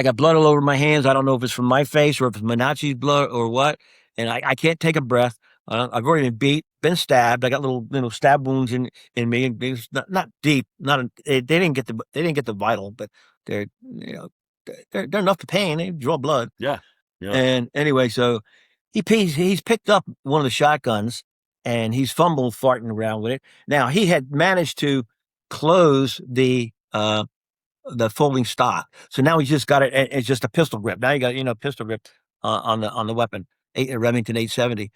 got blood all over my hands. I don't know if it's from my face or if it's Menachi's blood or what, and I can't take a breath. I've already been beat, been stabbed. I got little stab wounds in me. And it's not deep. They didn't get the vital, but they're they're enough to pain. They draw blood. Yeah. Yeah. And anyway, so he's picked up one of the shotguns and he's farting around with it. Now he had managed to close the folding stock, so now he's just got it. It's just a pistol grip. Now you got pistol grip on the weapon, Remington 870.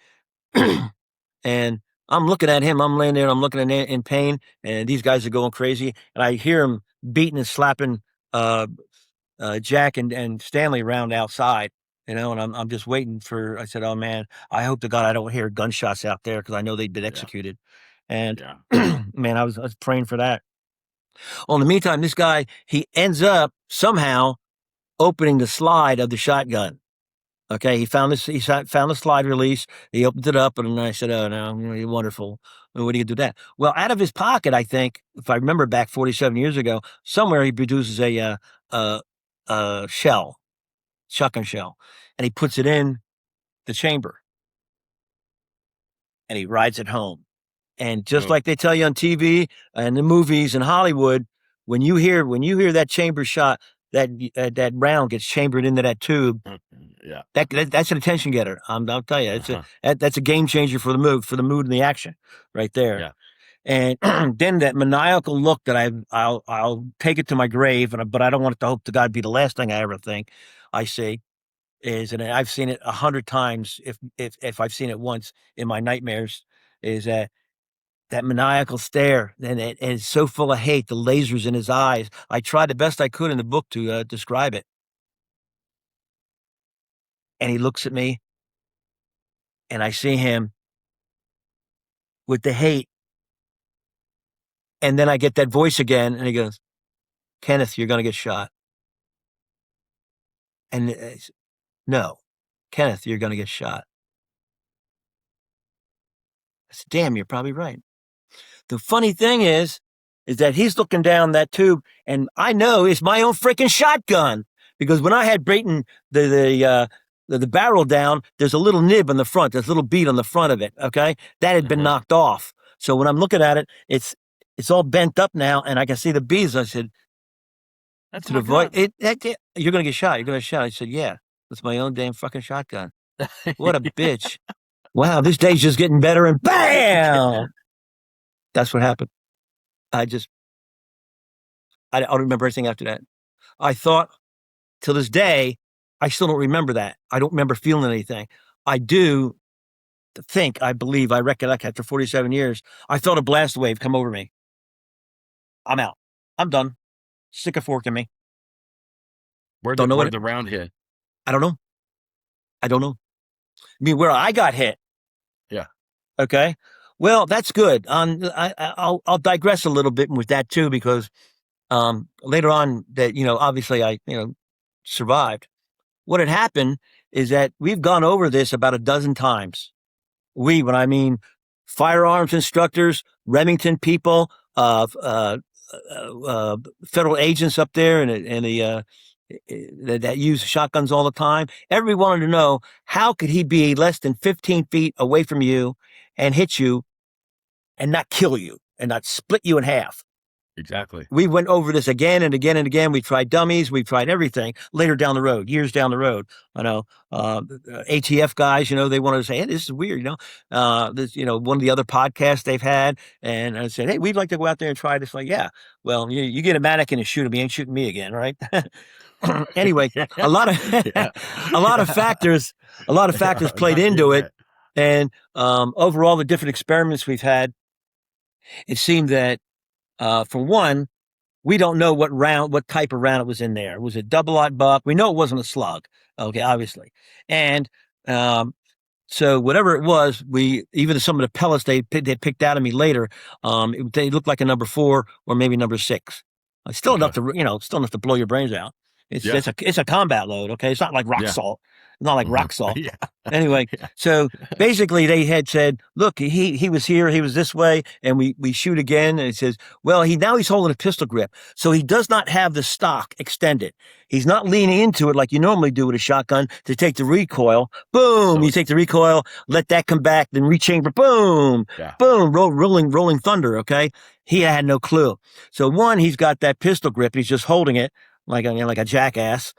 And I'm looking at him. I'm laying there. And I'm looking at him in pain, and these guys are going crazy. And I hear him beating and slapping Jack and Stanley around outside. And I'm just waiting for. I said, "Oh man, I hope to God I don't hear gunshots out there because I know they've been executed." And man, I was praying for that. Well, in the meantime, this guy he ends up somehow opening the slide of the shotgun. Okay, he found this. He found the slide release. He opened it up, and I said, "Oh no, you're wonderful. What do you do that?" Well, out of his pocket, I think, if I remember back 47 years ago, somewhere he produces a shell, shotgun shell, and he puts it in the chamber, and he rides it home. And just like they tell you on TV and the movies in Hollywood, when you hear that chamber shot, that round gets chambered into that tube. Yeah, that's an attention getter. I'll tell you, that's a game changer for the mood and the action, right there. Yeah. And then that maniacal look that I'll take it to my grave, but I don't want it to hope to God be the last thing I ever think I see. And I've seen it 100 times, if I've seen it once in my nightmares, is that maniacal stare, and it's so full of hate, the lasers in his eyes. I tried the best I could in the book to describe it. And he looks at me, and I see him with the hate. And then I get that voice again, and he goes, "Kenneth, you're going to get shot." And no, Kenneth, you're going to get shot. I said, "Damn, you're probably right." The funny thing is that he's looking down that tube, and I know it's my own freaking shotgun, because when I had Brayton the barrel down, there's a little nib on the front, there's a little bead on the front of it. Okay, that had been knocked off. So when I'm looking at it, it's all bent up now, and I can see the beads. I said, "That's to the voice, you're gonna get shot. You're gonna get shot." I said, "Yeah, that's my own damn fucking shotgun." What a bitch! Wow, this day's just getting better, and bam! That's what happened. I don't remember anything after that. I thought, till this day, I still don't remember that. I don't remember feeling anything. I do think, I believe, I recollect after 47 years, I felt a blast wave come over me. I'm out. I'm done. Stick a fork in me. Where did the round hit? I don't know. I mean, where I got hit. Yeah. Okay. Well, that's good. I'll digress a little bit with that too, because later on that, obviously I, survived. What had happened is that we've gone over this about a dozen times. When I mean firearms instructors, Remington people, federal agents up there, and the that use shotguns all the time. Everybody wanted to know, how could he be less than 15 feet away from you and hit you and not kill you and not split you in half? Exactly. We went over this again and again and again. We tried dummies. We tried everything. Later down the road, years down the road, ATF guys, they wanted to say, hey, this is weird, this, one of the other podcasts they've had. And I said, hey, we'd like to go out there and try this. Like, yeah, well, you get a mannequin and shoot him. You ain't shooting me again, right? Anyway, a lot of Yeah. a lot of factors played into it. And overall, the different experiments we've had, it seemed that for one, we don't know what type of round it was in there. Was it double-aught buck? We know it wasn't a slug. Okay, obviously. And so whatever it was, even some of the pellets they picked out of me later, they looked like a number 4 or maybe number 6. Still enough to blow your brains out. It's a combat load. Okay, it's not like rock salt. It's not like rock salt. Yeah. Anyway, so basically they had said, look, he was here, he was this way, and we shoot again, and it says, well, he's holding a pistol grip, so he does not have the stock extended. He's not leaning into it like you normally do with a shotgun to take the recoil. Boom, you take the recoil, let that come back, then rechamber, boom, boom, rolling thunder. Okay, he had no clue. So one, he's got that pistol grip, he's just holding it like a jackass.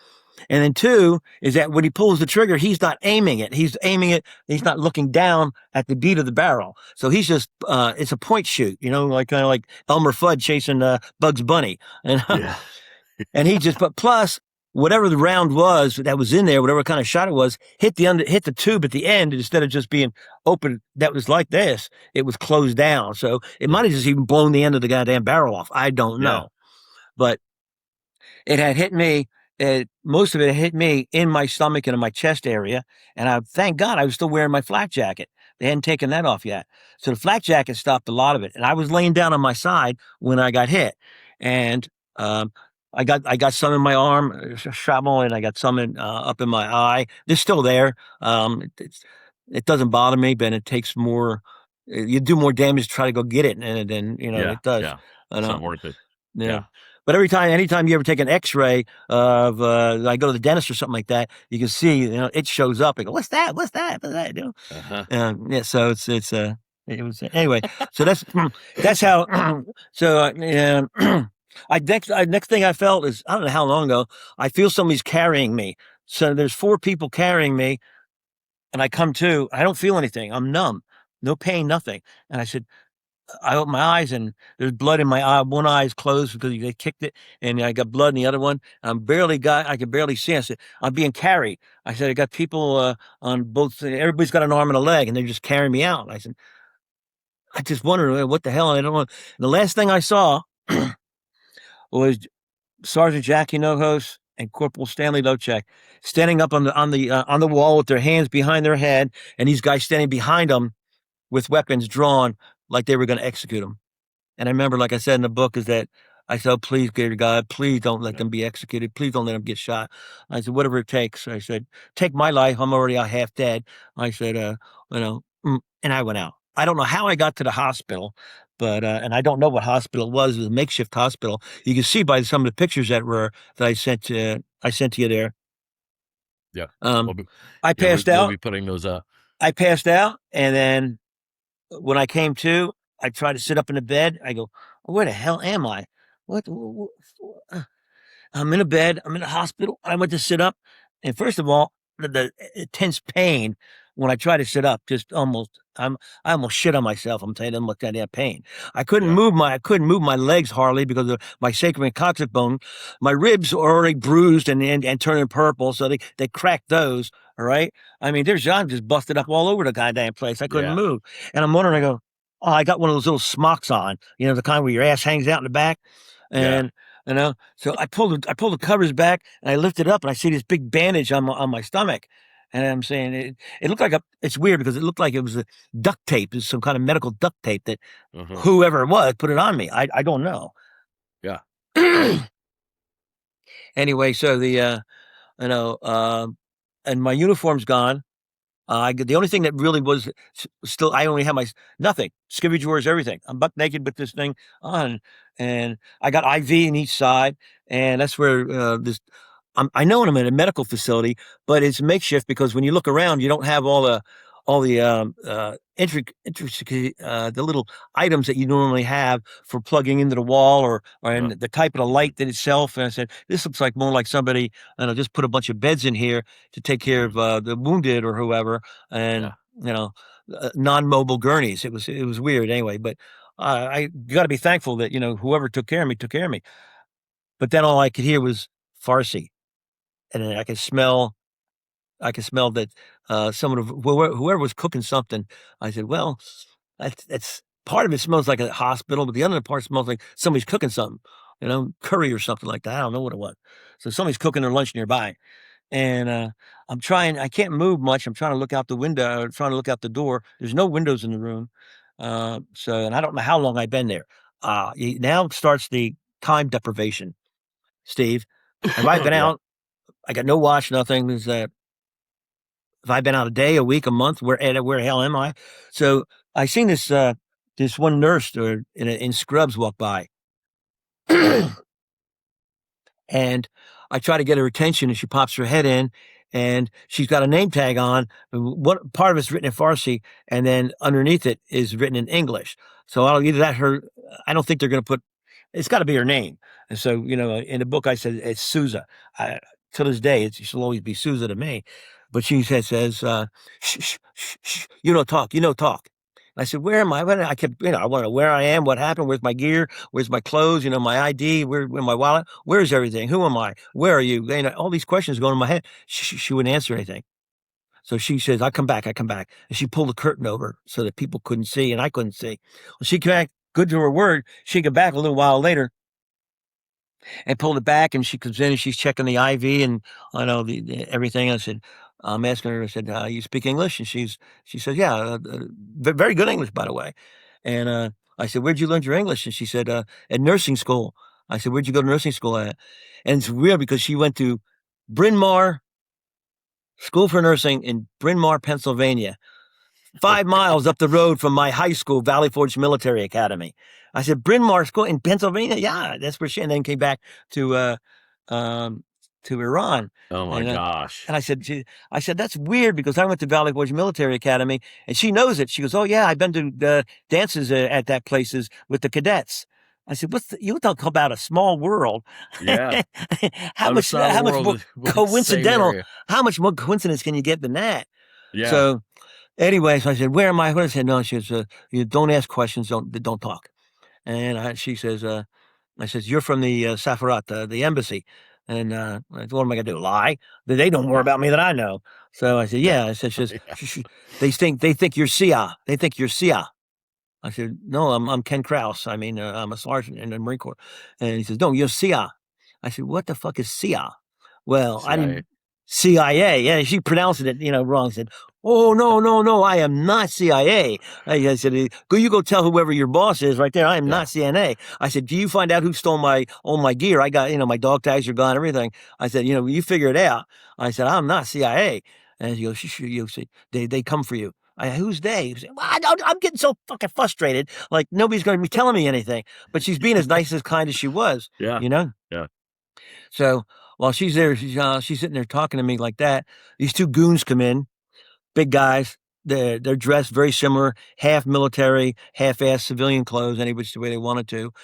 And then 2 is that when he pulls the trigger, he's not aiming it. He's he's not looking down at the beat of the barrel. So he's just, it's a point shoot, like Elmer Fudd chasing Bugs Bunny. And, and he just, but plus, whatever the round was that was in there, whatever kind of shot it was, hit the tube at the end, instead of just being open. That was like this. It was closed down. So it might have just even blown the end of the goddamn barrel off. I don't know. But it had hit me. Most of it hit me in my stomach and in my chest area. And thank God I was still wearing my flak jacket. They hadn't taken that off yet. So the flak jacket stopped a lot of it. And I was laying down on my side when I got hit. And I got some in my arm, shrapnel, and I got some up in my eye. They're still there. It doesn't bother me, but it takes more. You do more damage to try to go get it, and then it does. Yeah, it's not worth it. Yeah. But anytime you ever take an X-ray of, I go to the dentist or something like that, you can see, it shows up. I go, what's that? What's that? Yeah. So it was anyway. So that's how. So next thing I felt is, I don't know how long ago, I feel somebody's carrying me. So there's 4 people carrying me, and I come to. I don't feel anything. I'm numb, no pain, nothing. And I said, I opened my eyes and there's blood in my eye. One eye is closed because they kicked it, and I got blood in the other one. I could barely see. I said, I'm being carried. I said, I got people on both. Everybody's got an arm and a leg, and they're just carrying me out. I said, I just wondered what the hell. I don't know. And the last thing I saw was Sergeant Jackie Nohos and Corporal Stanley Lochek standing up on the wall with their hands behind their head, and these guys standing behind them with weapons drawn, like they were going to execute them. And I remember, like I said in the book, is that I said, oh, please, dear God, please don't let them be executed. Please don't let them get shot. I said, whatever it takes. I said, take my life. I'm already half dead. I said, and I went out. I don't know how I got to the hospital, but, and I don't know what hospital it was. It was a makeshift hospital. You can see by some of the pictures that I sent to you there. Yeah. I passed out. We'll be putting those up. I passed out, and then when I came to, I tried to sit up in the bed. I go, where the hell am I? What? I'm in a bed. I'm in a hospital. I went to sit up. And first of all, the intense pain when I tried to sit up, just I almost shit on myself. I'm telling you, I'm looking at that pain. I couldn't move my legs hardly because of my sacrum and coccyx bone. My ribs are already bruised and turning purple. So they cracked those. All right. I mean, I'm just busted up all over the goddamn place. I couldn't move. And I'm wondering, I go, oh, I got one of those little smocks on, the kind where your ass hangs out in the back. And, so I pulled the covers back, and I lifted up, and I see this big bandage on my stomach. And I'm saying it looked like it's weird because it looked like it was a duct tape. It's some kind of medical duct tape that whoever it was put it on me. I don't know. Yeah. Anyway, so and my uniform's gone. The only thing that really was still, I only have nothing, skivvy drawers, everything. I'm buck naked with this thing on, and I got IV in each side, and that's where I know I'm in a medical facility, but it's makeshift because when you look around, you don't have all the intricate the little items that you normally have for plugging into the wall or in the type of the light that itself. And I said, this looks like more like somebody, I don't know, just put a bunch of beds in here to take care of the wounded or whoever, and non-mobile gurneys. It was weird anyway, but I got to be thankful that whoever took care of me took care of me. But then all I could hear was Farsi, and then I could smell that someone of whoever was cooking something. I said, well, that's part of it smells like a hospital, but the other part smells like somebody's cooking something, curry or something like that. I don't know what it was. So somebody's cooking their lunch nearby. And I can't move much. I'm trying to look out the window, trying to look out the door. There's no windows in the room. And I don't know how long I've been there. Now starts the time deprivation, Steve. Have I been Yeah. out? I got no watch, nothing. Have I been out a day, a week, a month? Where the hell am I? So I seen this one nurse in scrubs walk by, and I try to get her attention, and she pops her head in, and she's got a name tag on. What part of it's written in Farsi, and then underneath it is written in English. So I'll either that her. I don't think they're going to put. It's got to be her name. And so in the book I said it's Souza. To this day, she'll always be Souza to me. But she says, shh, shh, shh, shh, talk, talk. I said, where am I? I kept, I want to know where I am, what happened, where's my gear, where's my clothes, my ID, where my wallet, where's everything? Who am I? Where are you? All these questions going in my head. She wouldn't answer anything. So she says, I come back. And she pulled the curtain over so that people couldn't see and I couldn't see. Well, she came back, good to her word. She came back a little while later and pulled it back, and she comes in and she's checking the IV and I know everything. I said, I'm asking her, I said, you speak English? And she said, yeah, very good English, by the way. And I said, where'd you learn your English? And she said, at nursing school. I said, where'd you go to nursing school at? And it's weird because she went to Bryn Mawr School for Nursing in Bryn Mawr, Pennsylvania, 5 miles up the road from my high school, Valley Forge Military Academy. I said, Bryn Mawr School in Pennsylvania? Yeah, that's where and then came back to Iran. Oh my gosh. And I said, that's weird because I went to Valley Forge Military Academy, and she knows it. She goes, oh yeah, I've been to dances at that places with the cadets. I said, you talk about a small world. Yeah. how much more coincidental? How much more coincidence can you get than that? Yeah. So anyway, so I said, where am I? I said, no, she says, you don't ask questions, don't talk. And she says, I says, you're from the Safarat, the embassy. And I said, what am I going to do? Lie? They know more about me than I know. So I said, yeah. I said, she says, they think you're Sia. They think you're Sia. I said, no, I'm Ken Kraus. I mean, I'm a sergeant in the Marine Corps. And he says, no, you're Sia. I said, what the fuck is Sia? Well, CIA. I didn't. CIA. Yeah, she pronounced it, wrong. I said, oh, no, I am not CIA. I said, you go tell whoever your boss is right there. I am not CIA. I said, do you find out who stole all my gear? I got, my dog tags are gone, everything. I said, you figure it out. I said, I'm not CIA. And he goes, you see, they come for you. Who's they? He said, well, I'm getting so fucking frustrated. Like nobody's going to be telling me anything. But she's being as nice, as kind as she was. Yeah. Yeah. So while she's there, she's sitting there talking to me like that. These two goons come in, big guys. They're dressed very similar, half military, half-ass civilian clothes, any which way they wanted to.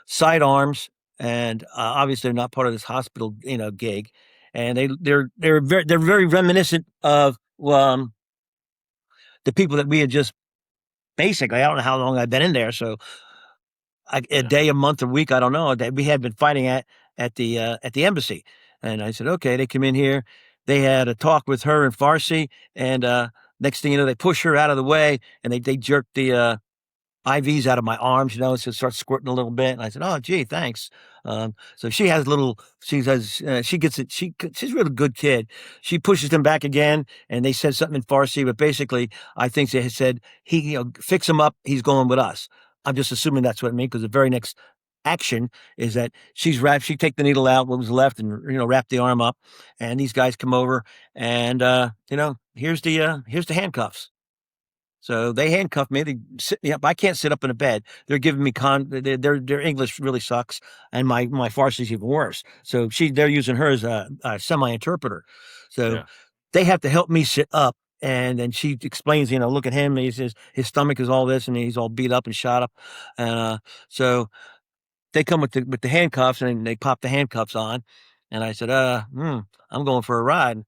Sidearms, and obviously they're not part of this hospital, gig. And they're very reminiscent of the people that we had just basically. I don't know how long I've been in there, so a day, a month, a week, I don't know, that we had been fighting at the embassy. And I said, okay, they come in here. They had a talk with her in Farsi, and next thing you know, they push her out of the way, and they jerk the IVs out of my arms, so it starts squirting a little bit. And I said, oh, gee, thanks. So she has she gets it. She's a really good kid. She pushes them back again, and they said something in Farsi, but basically I think they said, fix him up. He's going with us. I'm just assuming that's what it means, because the very next action is that she take the needle out, what was left, and wrap the arm up, and these guys come over, and here's the handcuffs. So they handcuffed me. They sit me up. I can't sit up in a bed. They're giving me their English really sucks, and my Farsi is even worse. So they're using her as a semi interpreter. So Yeah. they have to help me sit up. And then she explains, look at him. He says his stomach is all this, and he's all beat up and shot up. And so they come with the handcuffs, and they pop the handcuffs on. And I said, I'm going for a ride.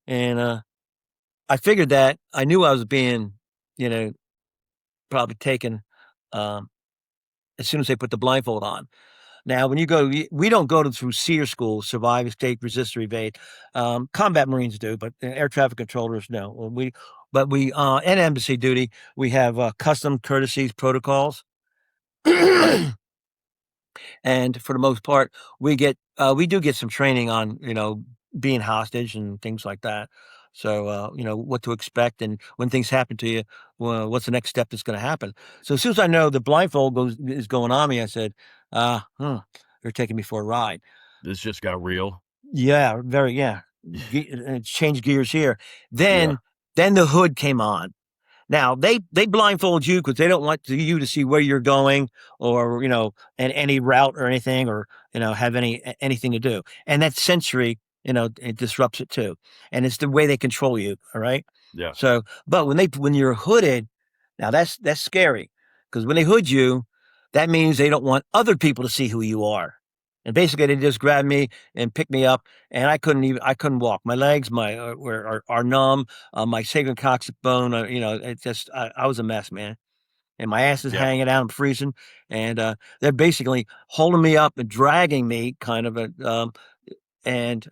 And I figured that I knew I was being, you know, probably taken um, as soon as they put the blindfold on. Now, when you go, we don't go through SEER school, survive, escape, resist, or evade. Combat Marines do, but air traffic controllers no. In embassy duty, we have custom courtesies protocols. And for the most part, we do get some training on, being hostage and things like that. So, what to expect, and when things happen to you, well, what's the next step that's going to happen? So as soon as I know the blindfold is going on me, I said, they're taking me for a ride. This just got real. Yeah, very, yeah. Change gears here. Yeah. Then the hood came on. Now they blindfold you because they don't want you to see where you're going, or and any route or anything, or have anything to do. And that sensory, it disrupts it too. And it's the way they control you. All right. Yeah. So, but when you're hooded, now that's scary, because when they hood you, that means they don't want other people to see who you are. And basically, they just grabbed me and picked me up, and I couldn't walk. My legs, are numb. My sacrum coccyx bone, it just, I was a mess, man. And my ass is Yeah. hanging out. I'm freezing, and they're basically holding me up and dragging me, kind of, and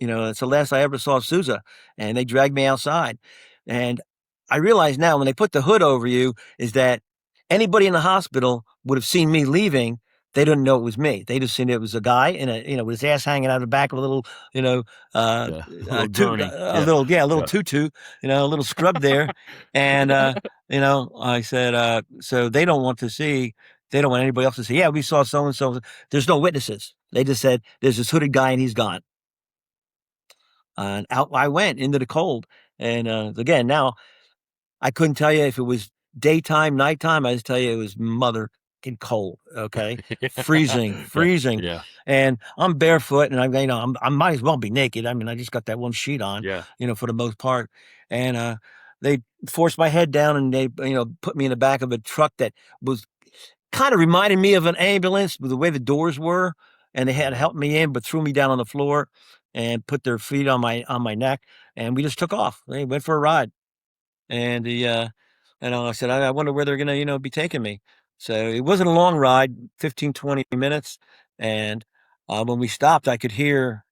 it's the last I ever saw of Sousa, and they dragged me outside. And I realize now, when they put the hood over you, is that anybody in the hospital would have seen me leaving. They didn't know it was me. They just seen it was a guy with his ass hanging out of the back of a little, Yeah. A little gurney. Yeah. a little Yeah. tutu, a little scrub there. And, I said, so they don't want anybody else to say, yeah, we saw so and so. There's no witnesses. They just said, there's this hooded guy and he's gone. And out I went into the cold. And again, now I couldn't tell you if it was daytime, nighttime. I just tell you it was mother cold. Okay, freezing, Yeah. freezing, Yeah. and I'm barefoot, and I might as well be naked. I mean, I just got that one sheet on, Yeah. for the most part, and they forced my head down, and they put me in the back of a truck that was kind of reminded me of an ambulance with the way the doors were, and they had to help me in, but threw me down on the floor and put their feet on my neck, and we just took off. They went for a ride, and I said, I wonder where they're gonna, be taking me. So it wasn't a long ride, 15, 20 minutes, and when we stopped, I could hear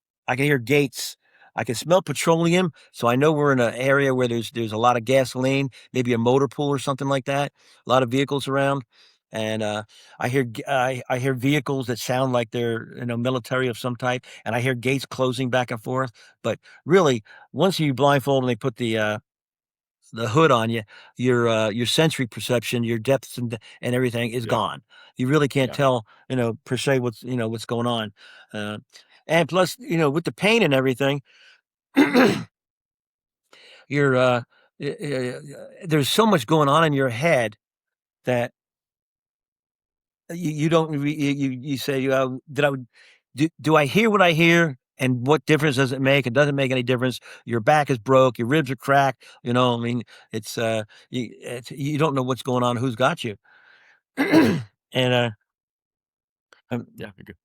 gates. I could smell petroleum, so I know we're in an area where there's a lot of gasoline, maybe a motor pool or something like that. A lot of vehicles around, and I hear vehicles that sound like they're military of some type, and I hear gates closing back and forth. But really, once you blindfold and they put the hood on you, your sensory perception, your depths and everything is Yeah. gone. You really can't Yeah. tell, per se what's going on. Uh, and plus, with the pain and everything, you're there's so much going on in your head that you don't you say, did I do I hear what I hear, and what difference does it make? It doesn't make any difference. Your back is broke, your ribs are cracked. I mean, you don't know what's going on, who's got you. And um, Yeah. You're good.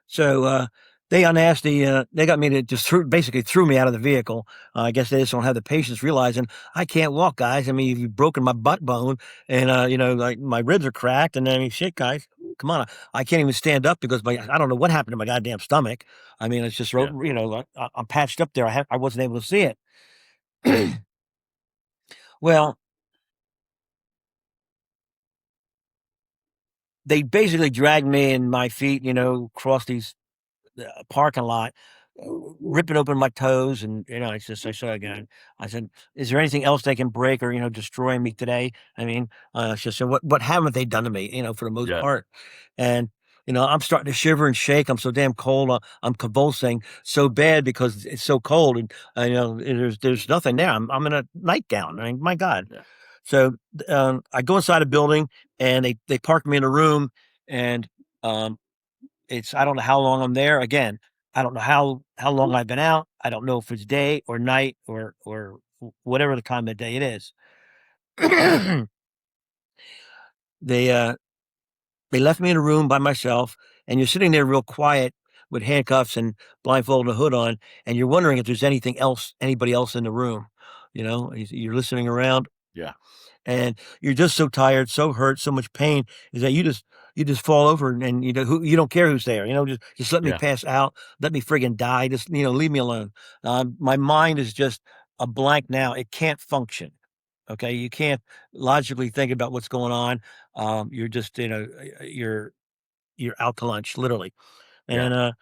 so they got me to just basically threw me out of the vehicle. I guess they just don't have the patience realizing I can't walk, guys. I mean, you've broken my butt bone, and like my ribs are cracked, and I mean, shit, guys, come on, I can't even stand up because I don't know what happened to my goddamn stomach. I mean, it's just Yeah. I'm patched up there. I wasn't able to see it. Well, they basically dragged me and my feet, across these parking lot, ripping open my toes, and I said again. I said, "Is there anything else they can break or destroy me today?" I mean, she said, "What haven't they done to me?" For the most Yeah. part, and I'm starting to shiver and shake. I'm so damn cold. I'm convulsing so bad because it's so cold, and there's nothing there. I'm in a nightgown. I mean, my God. Yeah. So I go inside a building, and they park me in a room, and um, I don't know how long I'm there. Again, I don't know how long I've been out. I don't know if it's day or night or whatever the time of day it is. they they left me in a room by myself, and you're sitting there real quiet with handcuffs and blindfold and a hood on, and you're wondering if there's anybody else in the room. You're listening around, Yeah. and you're just so tired, so hurt, so much pain, is that you just fall over, and you don't care who's there. Just let me Yeah. pass out, let me friggin' die. Just leave me alone. My mind is just a blank now. It can't function. Okay, you can't logically think about what's going on. You're just you're out to lunch, literally. Yeah. And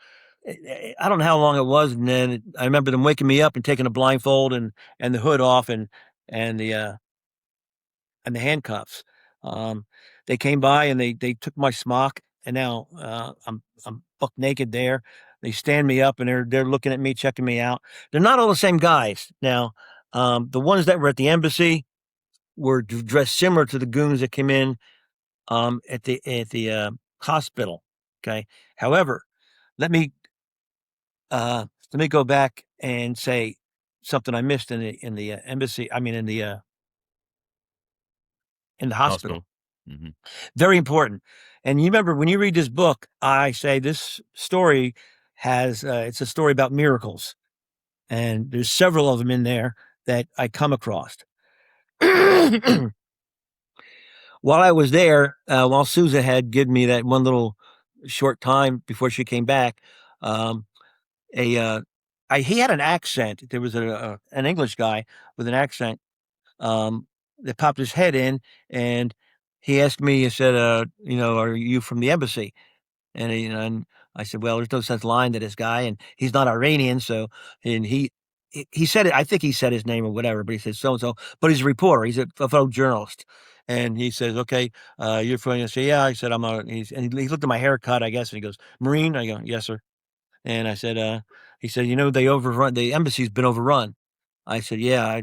I don't know how long it was, and then I remember them waking me up and taking the blindfold and the hood off, and the handcuffs. Um, they came by, and they took my smock, and now I'm buck naked there. They stand me up, and they're looking at me, checking me out. They're not all the same guys now. The ones that were at the embassy were dressed similar to the goons that came in at the hospital. Okay. However, let me let me go back and say something I missed in the embassy. I mean, in the hospital. Hospital. Hmm. Very important. And you remember when you read this book, I say this story has it's a story about miracles, and there's several of them in there that I come across. While I was there, while Sousa had given me that one little short time before she came back, um, a he had an accent. There was an English guy with an accent um, that popped his head in, and he asked me. He said, "Are you from the embassy?" And I said, "Well, there's no such line to this guy, and he's not Iranian." So, and he said it. I think he said his name or whatever, but he said so and so. But he's a reporter. He's a photojournalist, and he says, "Okay, you're from." I say, "Yeah." I said, "I'm a." And he looked at my haircut, I guess, and he goes, "Marine." I go, "Yes, sir." And I said, he said, "They overrun. The embassy's been overrun." I said, "Yeah,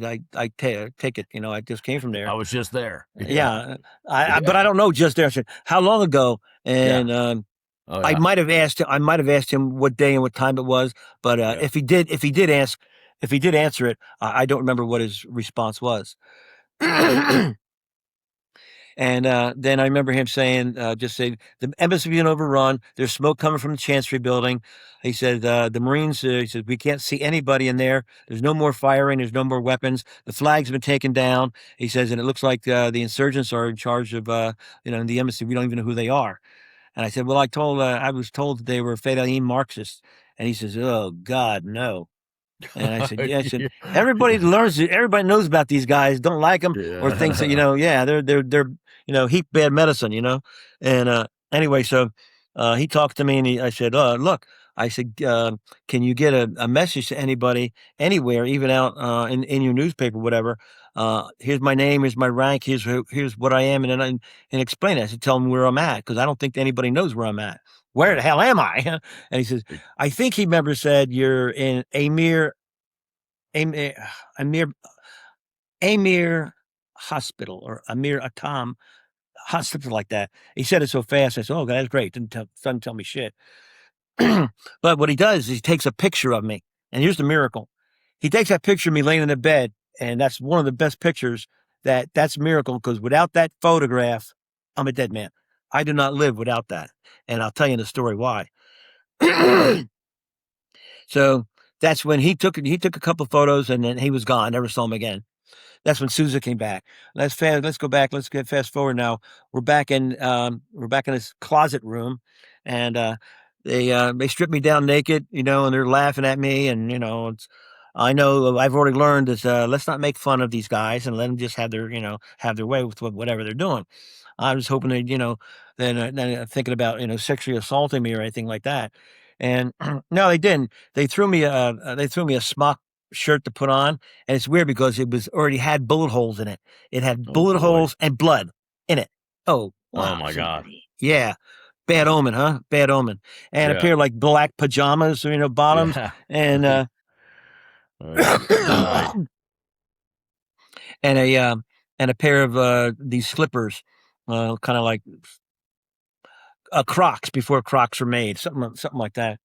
take it. I just came from I there." was just there. Yeah. Yeah, but Yeah. I don't know just there. I said, "How long ago?" Yeah. And Oh I yeah. might have asked him. I might have asked him what day and what time it was. But Yeah. if he did answer it, I don't remember what his response was. And then I remember him saying, just say, "The embassy being overrun. There's smoke coming from the Chancery building." He said, "The Marines," he said, "we can't see anybody in there. There's no more firing. There's no more weapons. The flag's been taken down." He says, "And it looks like the insurgents are in charge of, the embassy. We don't even know who they are." And I said, "Well, I was told that they were Fedayeen Marxists." And he says, "Oh God, no." And I said, "Yeah." I said, everybody knows about these guys, don't like them, or thinks that, Yeah. yeah, they're heap bad medicine, And anyway, so he talked to me, and I said, "Look," I said, "Can you get a message to anybody anywhere, even out in your newspaper, whatever? Here's my name, here's my rank, here's what I am," and explain it. I said, "Tell them where I'm at, because I don't think anybody knows where I'm at. Where the Yeah. hell am I?" And he says, "I think," he remember said, "you're in Amir Amir Amir Hospital, or Amir Atam Hospital, like that." He said it so fast. I said, "Oh, that's great." Doesn't tell me shit. But what he does is he takes a picture of me, and here's the miracle. He takes that picture of me laying in the bed, and that's one of the best pictures. That's a miracle, because without that photograph, I'm a dead man. I do not live without that, and I'll tell you the story why. So that's when he took a couple photos, and then he was gone. Never saw him again. That's when Sousa came back. Let's go back. Let's get fast forward now. We're back in this closet room, and they stripped me down naked, and they're laughing at me, and I know I've already learned is let's not make fun of these guys, and let them just have their way with whatever they're doing. I was hoping they, then thinking about sexually assaulting me or anything like that, and no, they didn't. They threw me a smock shirt to put on, and it's weird because it was already had bullet holes in it. It had Oh bullet boy. holes and blood in it. Oh Oh wow, my God. yeah, bad omen, huh? Bad omen. And a Yeah. pair of like black pajamas, bottoms, Yeah. and Right. Right. and and a pair of these slippers, kind of like Crocs before Crocs were made, something like that.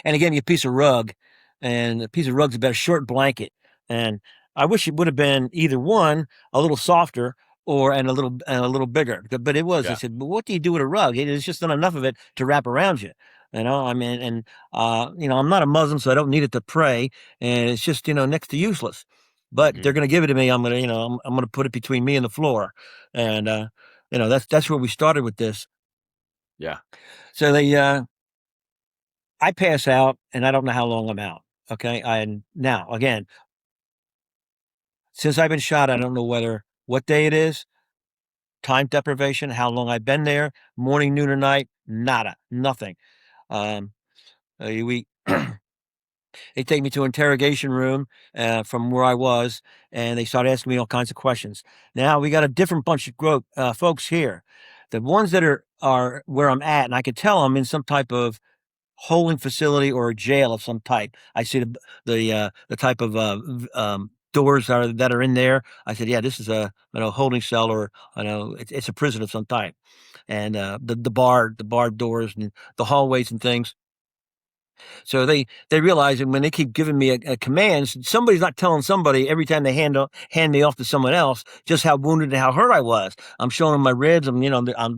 And again, a piece of rug, and a piece of rug's about a short blanket. And I wish it would have been either one, a little softer, or and a little bigger. But it was. I Yeah. said, "But what do you do with a rug? There's just not enough of it to wrap around you." I mean, and I'm not a Muslim, so I don't need it to pray, and it's just next to useless. But Hmm. they're going to give it to me. I'm going to put it between me and the floor, and that's where we started with this. Yeah. So I pass out and I don't know how long I'm out. Okay. And now again, since I've been shot, I don't know what day it is, time deprivation, how long I've been there, morning, noon, or night, nada, nothing. Um, we they take me to an interrogation room from where I was, and they start asking me all kinds of questions. Now we got a different bunch of folks here. The ones that are where I'm at, and I could tell I'm in some type of holding facility or a jail of some type. I see the type of doors that are in there. I said, yeah, this is a holding cell, or it's a prison of some type. And the barred doors and the hallways and things. So they realize that when they keep giving me a commands, somebody's not telling somebody every time they hand me off to someone else just how wounded and how hurt I was. I'm showing them my ribs. I'm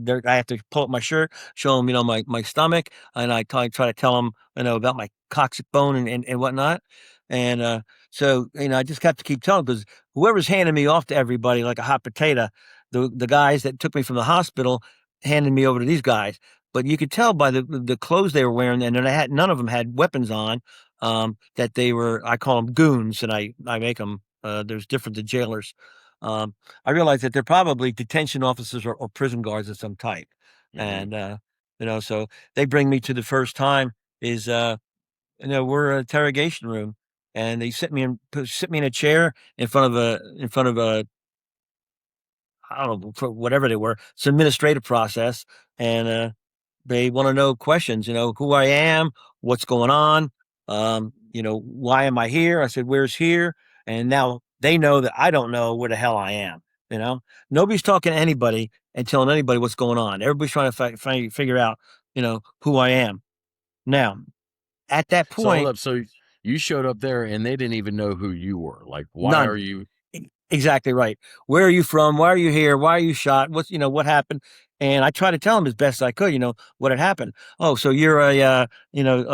there. I have to pull up my shirt, show them my stomach, and I try to tell them about my coccyx bone and whatnot. And so I just have to keep telling, because whoever's handing me off to everybody like a hot potato, the guys that took me from the hospital handed me over to these guys. But you could tell by the clothes they were wearing, and none of them had weapons on. That they were, I call them goons, and I make them. There's different than jailers. I realize that they're probably detention officers or prison guards of some type, Hmm. and so they bring me to the first time is we're in an interrogation room, and they sit me in a chair in front of a I don't know, for whatever they were, it's an administrative process, and they want to know questions, who I am, what's going on, why am I here? I said, where's here? And now they know that I don't know where the hell I am. Nobody's talking to anybody and telling anybody what's going on. Everybody's trying to figure out, who I am. Now, at that So hold point, up. So you showed up there and they didn't even know who you were. Like, why none. are you? Exactly right. Where are you from? Why are you here? Why are you shot? What happened? And I try to tell them as best I could, what had happened. Oh, so you're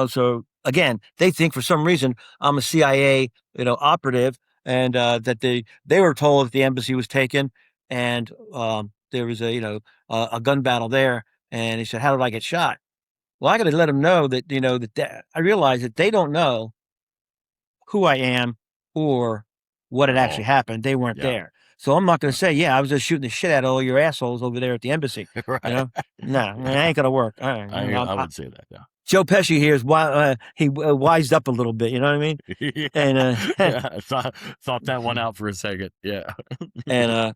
so again, they think for some reason I'm a CIA, operative, and that they were told that the embassy was taken, and there was a gun battle there. And he said, how did I get shot? Well, I got to let them know that, I realize that they don't know who I am or what had At actually all? happened. They weren't Yeah. there. So I'm not going to say, yeah, I was just shooting the shit out of all your assholes over there at the embassy. Right. No, it Yeah. ain't going to work. All right. I would say that. Yeah. Joe Pesci here is he wised up a little bit. You know what I mean? And, Yeah. I thought that one out for a second. Yeah. and,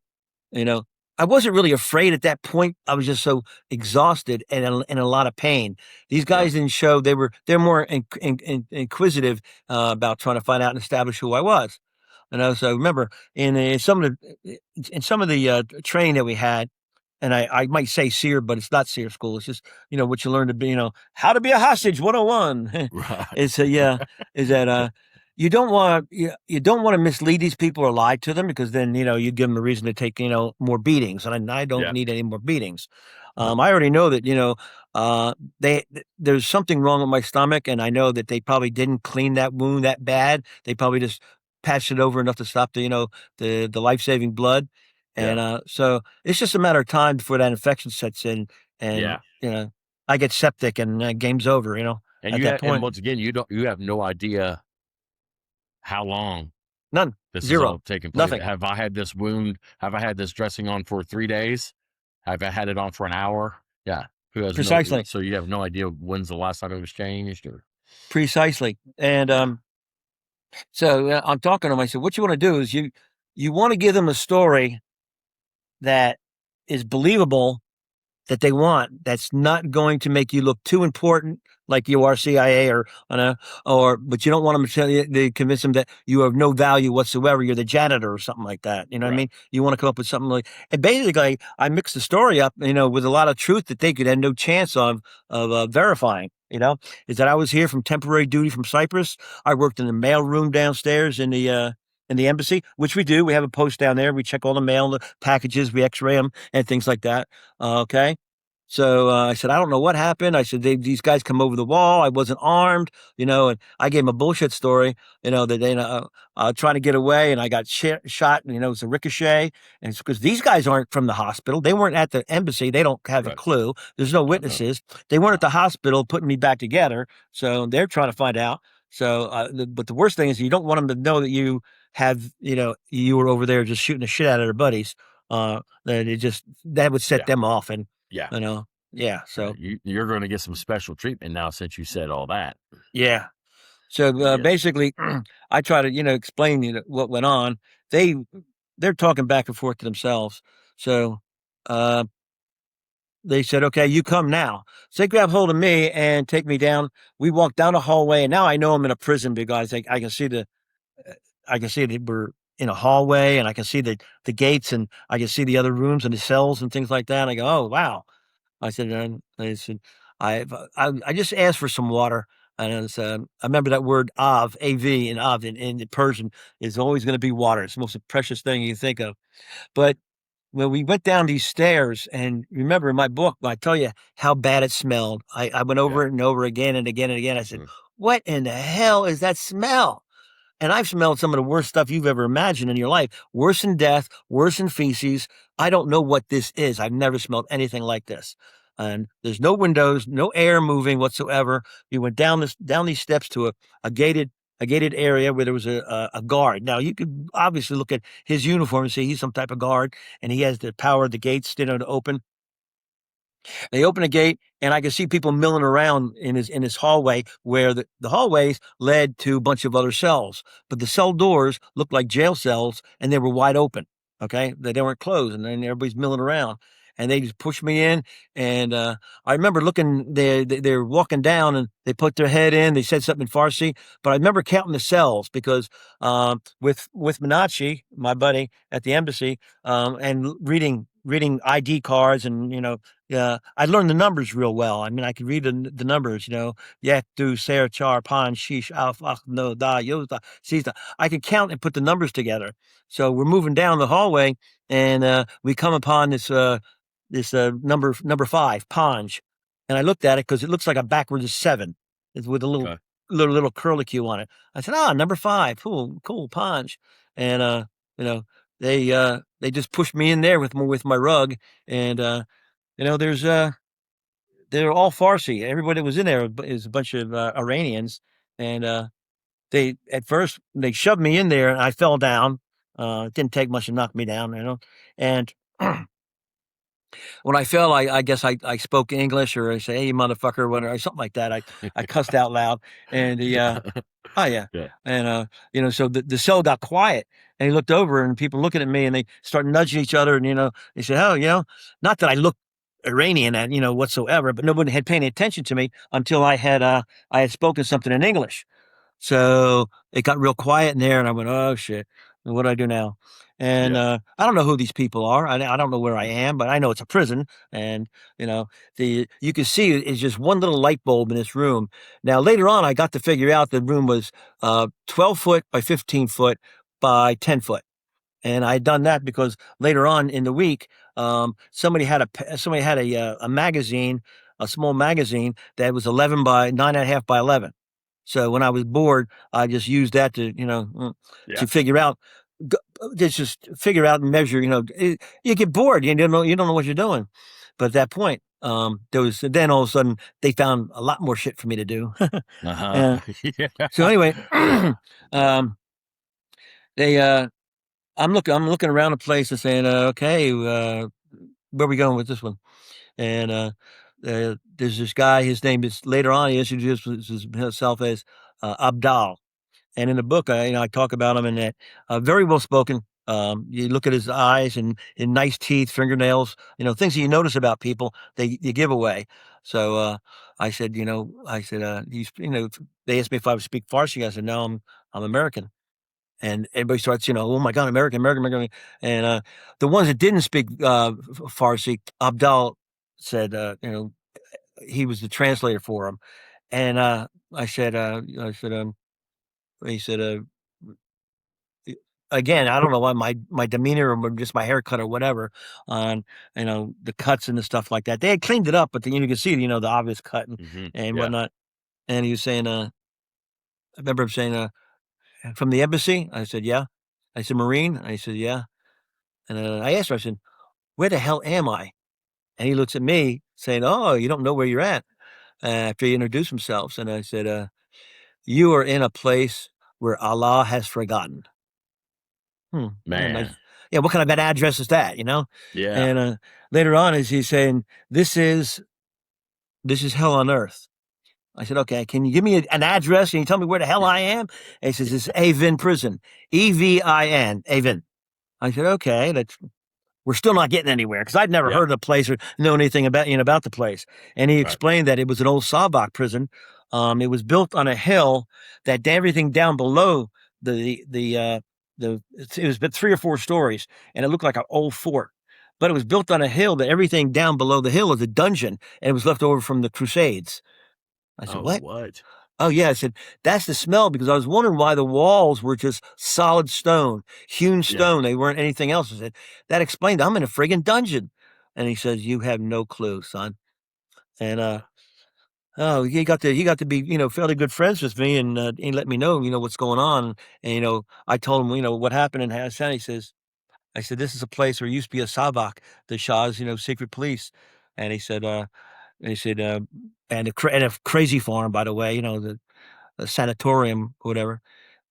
you know, I wasn't really afraid at that point. I was just so exhausted and in a lot of pain. These Yeah. guys didn't show. They're more inquisitive about trying to find out and establish who I was. So remember in some of the training that we had, and I might say SEER, but it's not SEER school. It's just what you learn to be, how to be a hostage 101. Right. It's is that you don't want to mislead these people or lie to them, because then you give them a reason to take more beatings, and I don't Yeah. need any more beatings. No. I already know that there's something wrong with my stomach, and I know that they probably didn't clean that wound that bad. They probably just patched it over enough to stop the life-saving blood. And Yeah. so it's just a matter of time before that infection sets in, and Yeah. I get septic, and game's over. And At that and point, once again, you have no idea how long none, this is all zero, taking place. nothing. Have I had this wound? Have I had this dressing on for 3 days? Have I had it on for an hour? Yeah. Who has no? Precisely, So you have no idea when's the last time it was changed, or precisely. And yeah. so I'm talking to them. I said, "What you want to do is you want to give them a story that is believable, that they want that's not going to make you look too important, like you are CIA or but you don't want them to tell you, they convince them that you have no value whatsoever. You're the janitor or something like that. You know what I Right. mean? You want to come up with something like, and basically, I mixed the story up, with a lot of truth that they could have no chance of verifying. Is that I was here from temporary duty from Cyprus. I worked in the mail room downstairs in the embassy, which we do. We have a post down there. We check all the mail, the packages, we X-ray them, and things like that. Okay. So I said, I don't know what happened. I said, these guys come over the wall. I wasn't armed, and I gave them a bullshit story, that they trying to get away, and I got shot. It's a ricochet, and it's because these guys aren't from the hospital. They weren't at the embassy. They don't have a Right. clue. There's no No, no. witnesses. They weren't at the hospital putting me back together. So they're trying to find out. So, but the worst thing is you don't want them to know that you were over there just shooting the shit out of their buddies. That would set Yeah. them off, and Yeah. yeah. So You're going to get some special treatment now since you said all that. yeah. So Yeah. basically, I try to explain what went on. They're talking back and forth to themselves. So uh, they said, "Okay, you come now." So they grab hold of me and take me down. We walk down the hallway, and now I know I'm in a prison because I can see I can see that we're in a hallway, and I can see the gates, and I can see the other rooms and the cells and things like that. And I go, "Oh wow." I said, I just asked for some water. And I remember that word av, A-V, and av in Persian is always going to be water. It's the most precious thing you think of. But when we went down these stairs, and remember in my book, I tell you how bad it smelled. I went over Yeah. it and over again and again and again. I said, Mm. what in the hell is that smell? And I've smelled some of the worst stuff you've ever imagined in your life. Worse than death, worse than feces. I don't know what this is. I've never smelled anything like this. And there's no windows, no air moving whatsoever. You went down these steps to a gated area where there was a guard. Now you could obviously look at his uniform and see he's some type of guard, and he has the power of the gates, to open. They open a gate, and I could see people milling around in his hallway, where the hallways led to a bunch of other cells, but the cell doors looked like jail cells, and they were wide open. Okay, they weren't closed, and then everybody's milling around, and they just pushed me in. And I remember looking. They're walking down, and they put their head in. They said something in Farsi, but I remember counting the cells because with Minachi, my buddy at the embassy, and reading ID cards, and I learned the numbers real well. I mean, I could read the numbers, Yak, Du, Ser, Char, Pan, Shish, Alf, Ach, No, Da, Yota, Sita. I could count and put the numbers together. So we're moving down the hallway, and we come upon this number 5, Panj. And I looked at it because it looks like a backwards 7. It's with a Okay. little curlicue on it. I said, number 5, cool, Panj. And you know, they just pushed me in there with my rug, and there's they're all Farsi. Everybody that was in there is a bunch of Iranians, and they at first they shoved me in there, and I fell down. It didn't take much to knock me down, and when I fell, I guess I spoke English, or I say, "Hey, you motherfucker," or whatever, something like that. I cussed out loud, and Yeah. oh yeah, Yeah. and so the cell got quiet, and he looked over, and people looking at me, and they start nudging each other, and they said, "Oh, not that I look Iranian at whatsoever, but nobody had paying attention to me until I had spoken something in English." So it got real quiet in there, and I went, "Oh shit, what do I do now?" And Yeah. I don't know who these people are. I don't know where I am, but I know it's a prison, and you can see it's just one little light bulb in this room. Now later on, I got to figure out the room was 12 foot by 15 foot by 10 foot. And I had done that because later on in the week, somebody had a magazine, a small magazine that was 11 by 9.5 by 11. So when I was bored, I just used that Yeah. to figure out, just figure out and measure. You get bored, you don't know what you're doing. But at that point, then all of a sudden they found a lot more shit for me to do. Uh-huh. uh, Yeah. so anyway, Yeah. they I'm looking around the place and saying, okay, where are we going with this one? And there's this guy. His name is later on. He introduced himself as Abdal. And in the book, I talk about him in that very well spoken. You look at his eyes and nice teeth, fingernails, things that you notice about people, you give away. So I said, they asked me if I would speak Farsi. I said, no, I'm American. And everybody starts, oh my God, American, American, American. And the ones that didn't speak Farsi, Abdal said, he was the translator for him. And I said, he said, again, I don't know why my demeanor or just my haircut or whatever on, the cuts and the stuff like that. They had cleaned it up, but then you can see, the obvious cut and Yeah. whatnot. And he was saying, I remember him saying, from the embassy? I said, yeah. I said, Marine? I said, yeah. And I asked her, I said, where the hell am I? And he looks at me saying, oh, you don't know where you're at, after he introduced himself. And I said, you are in a place where Allah has forgotten. Yeah, nice. Man. Yeah, what kind of bad address is that, Yeah. And later on, as he's saying, this is hell on earth. I said, okay, can you give me an address? Can you tell me where the hell I am? And he says, it's Evin prison. Evin, Evin. I said, okay, we're still not getting anywhere because I'd never Yeah. heard of the place or know anything about the place. And he Right. explained that it was an old Savak prison. It was built on a hill that everything down below it was about 3 or 4 stories, and it looked like an old fort. But it was built on a hill that everything down below the hill is a dungeon, and it was left over from the Crusades. I said, Oh, what? what? Oh, yeah. I said, that's the smell, because I was wondering why the walls were just solid stone, hewn Yeah. stone. They weren't anything else. I said, that explained I'm in a friggin' dungeon. And he says, you have no clue, son. And, oh, he got to be, fairly good friends with me, and he let me know, what's going on. And, I told him, what happened in Hassan. I said, this is a place where it used to be a Savak, the Shah's, secret police. And he said, and and a crazy farm, by the way, the sanatorium, whatever.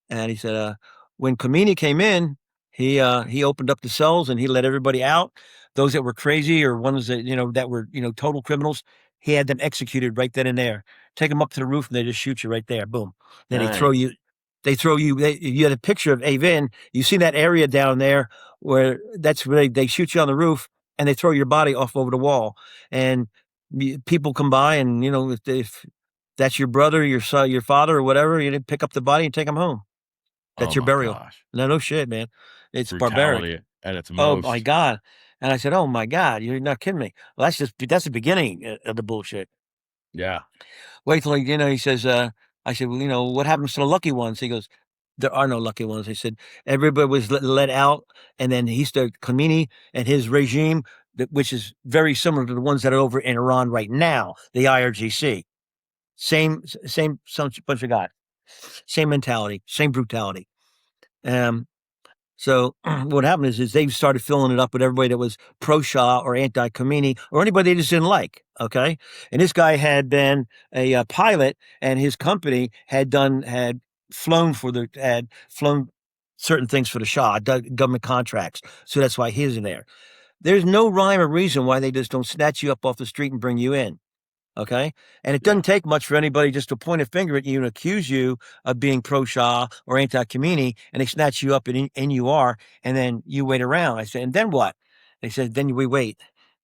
And he said, when Khomeini came in, he opened up the cells and he let everybody out. Those that were crazy or ones that, that were, total criminals, he had them executed right then and there. Take them up to the roof and they just shoot you right there. Boom. Then Dang. you had a picture of Avin. You see that area down there where that's where they shoot you on the roof and they throw your body off over the wall. And people come by and, if that's your brother, your son, your father, or whatever, you pick up the body and take him home. Oh That's your my burial. gosh. No shit, man. It's barbaric. Brutality at its Oh my most. God. And I said, oh my God, you're not kidding me. Well, that's the beginning of the bullshit. Yeah. Wait till, he says, I said, well, what happens to the lucky ones? He goes, there are no lucky ones. He said, everybody was let out. And then he started Khomeini and his regime, which is very similar to the ones that are over in Iran right now, the IRGC. Same bunch of guys, same mentality, same brutality. So what happened is they started filling it up with everybody that was pro-Shah or anti-Khomeini or anybody they just didn't like. Okay, and this guy had been a pilot, and his company had flown certain things for the Shah, government contracts. So that's why he's in there. There's no rhyme or reason why they just don't snatch you up off the street and bring you in. Okay. And it Yeah. doesn't take much for anybody just to point a finger at you and accuse you of being pro Shah or anti Khomeini, and they snatch you up and you are, and then you wait around. I said, and then what? They said, then we wait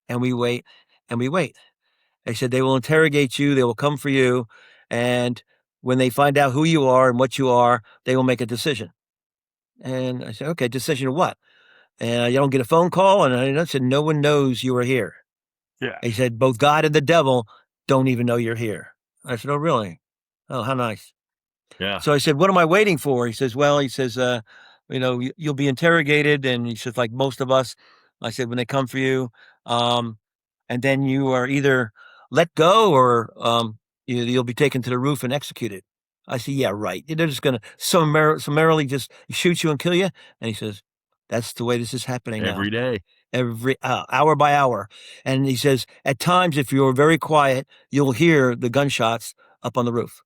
and we wait and we wait. They said, they will interrogate you, they will come for you. And when they find out who you are and what you are, they will make a decision. And I said, okay, decision of what? And you don't get a phone call. And I said, no one knows you are here. Yeah. He said, both God and the devil don't even know you're here. I said, oh, really? Oh, how nice. Yeah. So I said, what am I waiting for? He says, well, you'll be interrogated. And he says, like most of us, I said, when they come for you, and then you are either let go or you'll be taken to the roof and executed. I said, yeah, right. They're just going to summarily just shoot you and kill you. And he says, that's the way this is happening now. Every day. Every hour by hour. And he says, at times, if you're very quiet, you'll hear the gunshots up on the roof.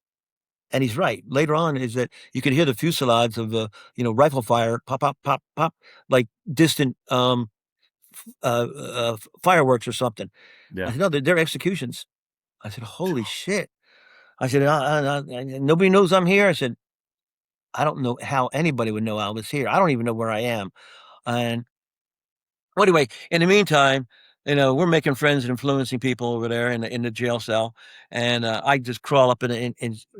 And he's right. Later on is that you can hear the fusillades of the, rifle fire, pop, pop, pop, pop, like distant fireworks or something. I Yeah. said, no, they're executions. I said, holy shit. I said, nobody knows I'm here. I said, I don't know how anybody would know I was here. I don't even know where I am. And well, anyway, in the meantime, we're making friends and influencing people over there in the jail cell, and I just crawl up in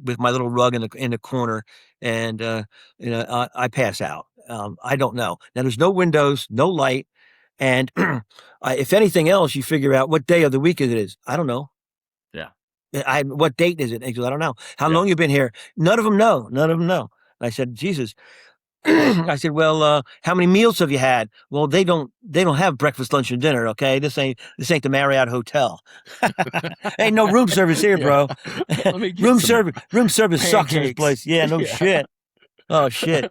with my little rug in the corner, and I pass out. I don't know. Now there's no windows, no light, and if anything else, you figure out what day of the week it is. I don't know. Yeah. What date is it? He goes, I don't know. How Yeah. long you been here? None of them know. None of them know. And I said, Jesus. I said, well, how many meals have you had? Well, they don't have breakfast, lunch, and dinner. Okay, this ain't the Marriott Hotel. Ain't no room service here, Yeah. bro. Let me get some room service sucks in this pancakes. place. Yeah, no Yeah. shit. Oh shit.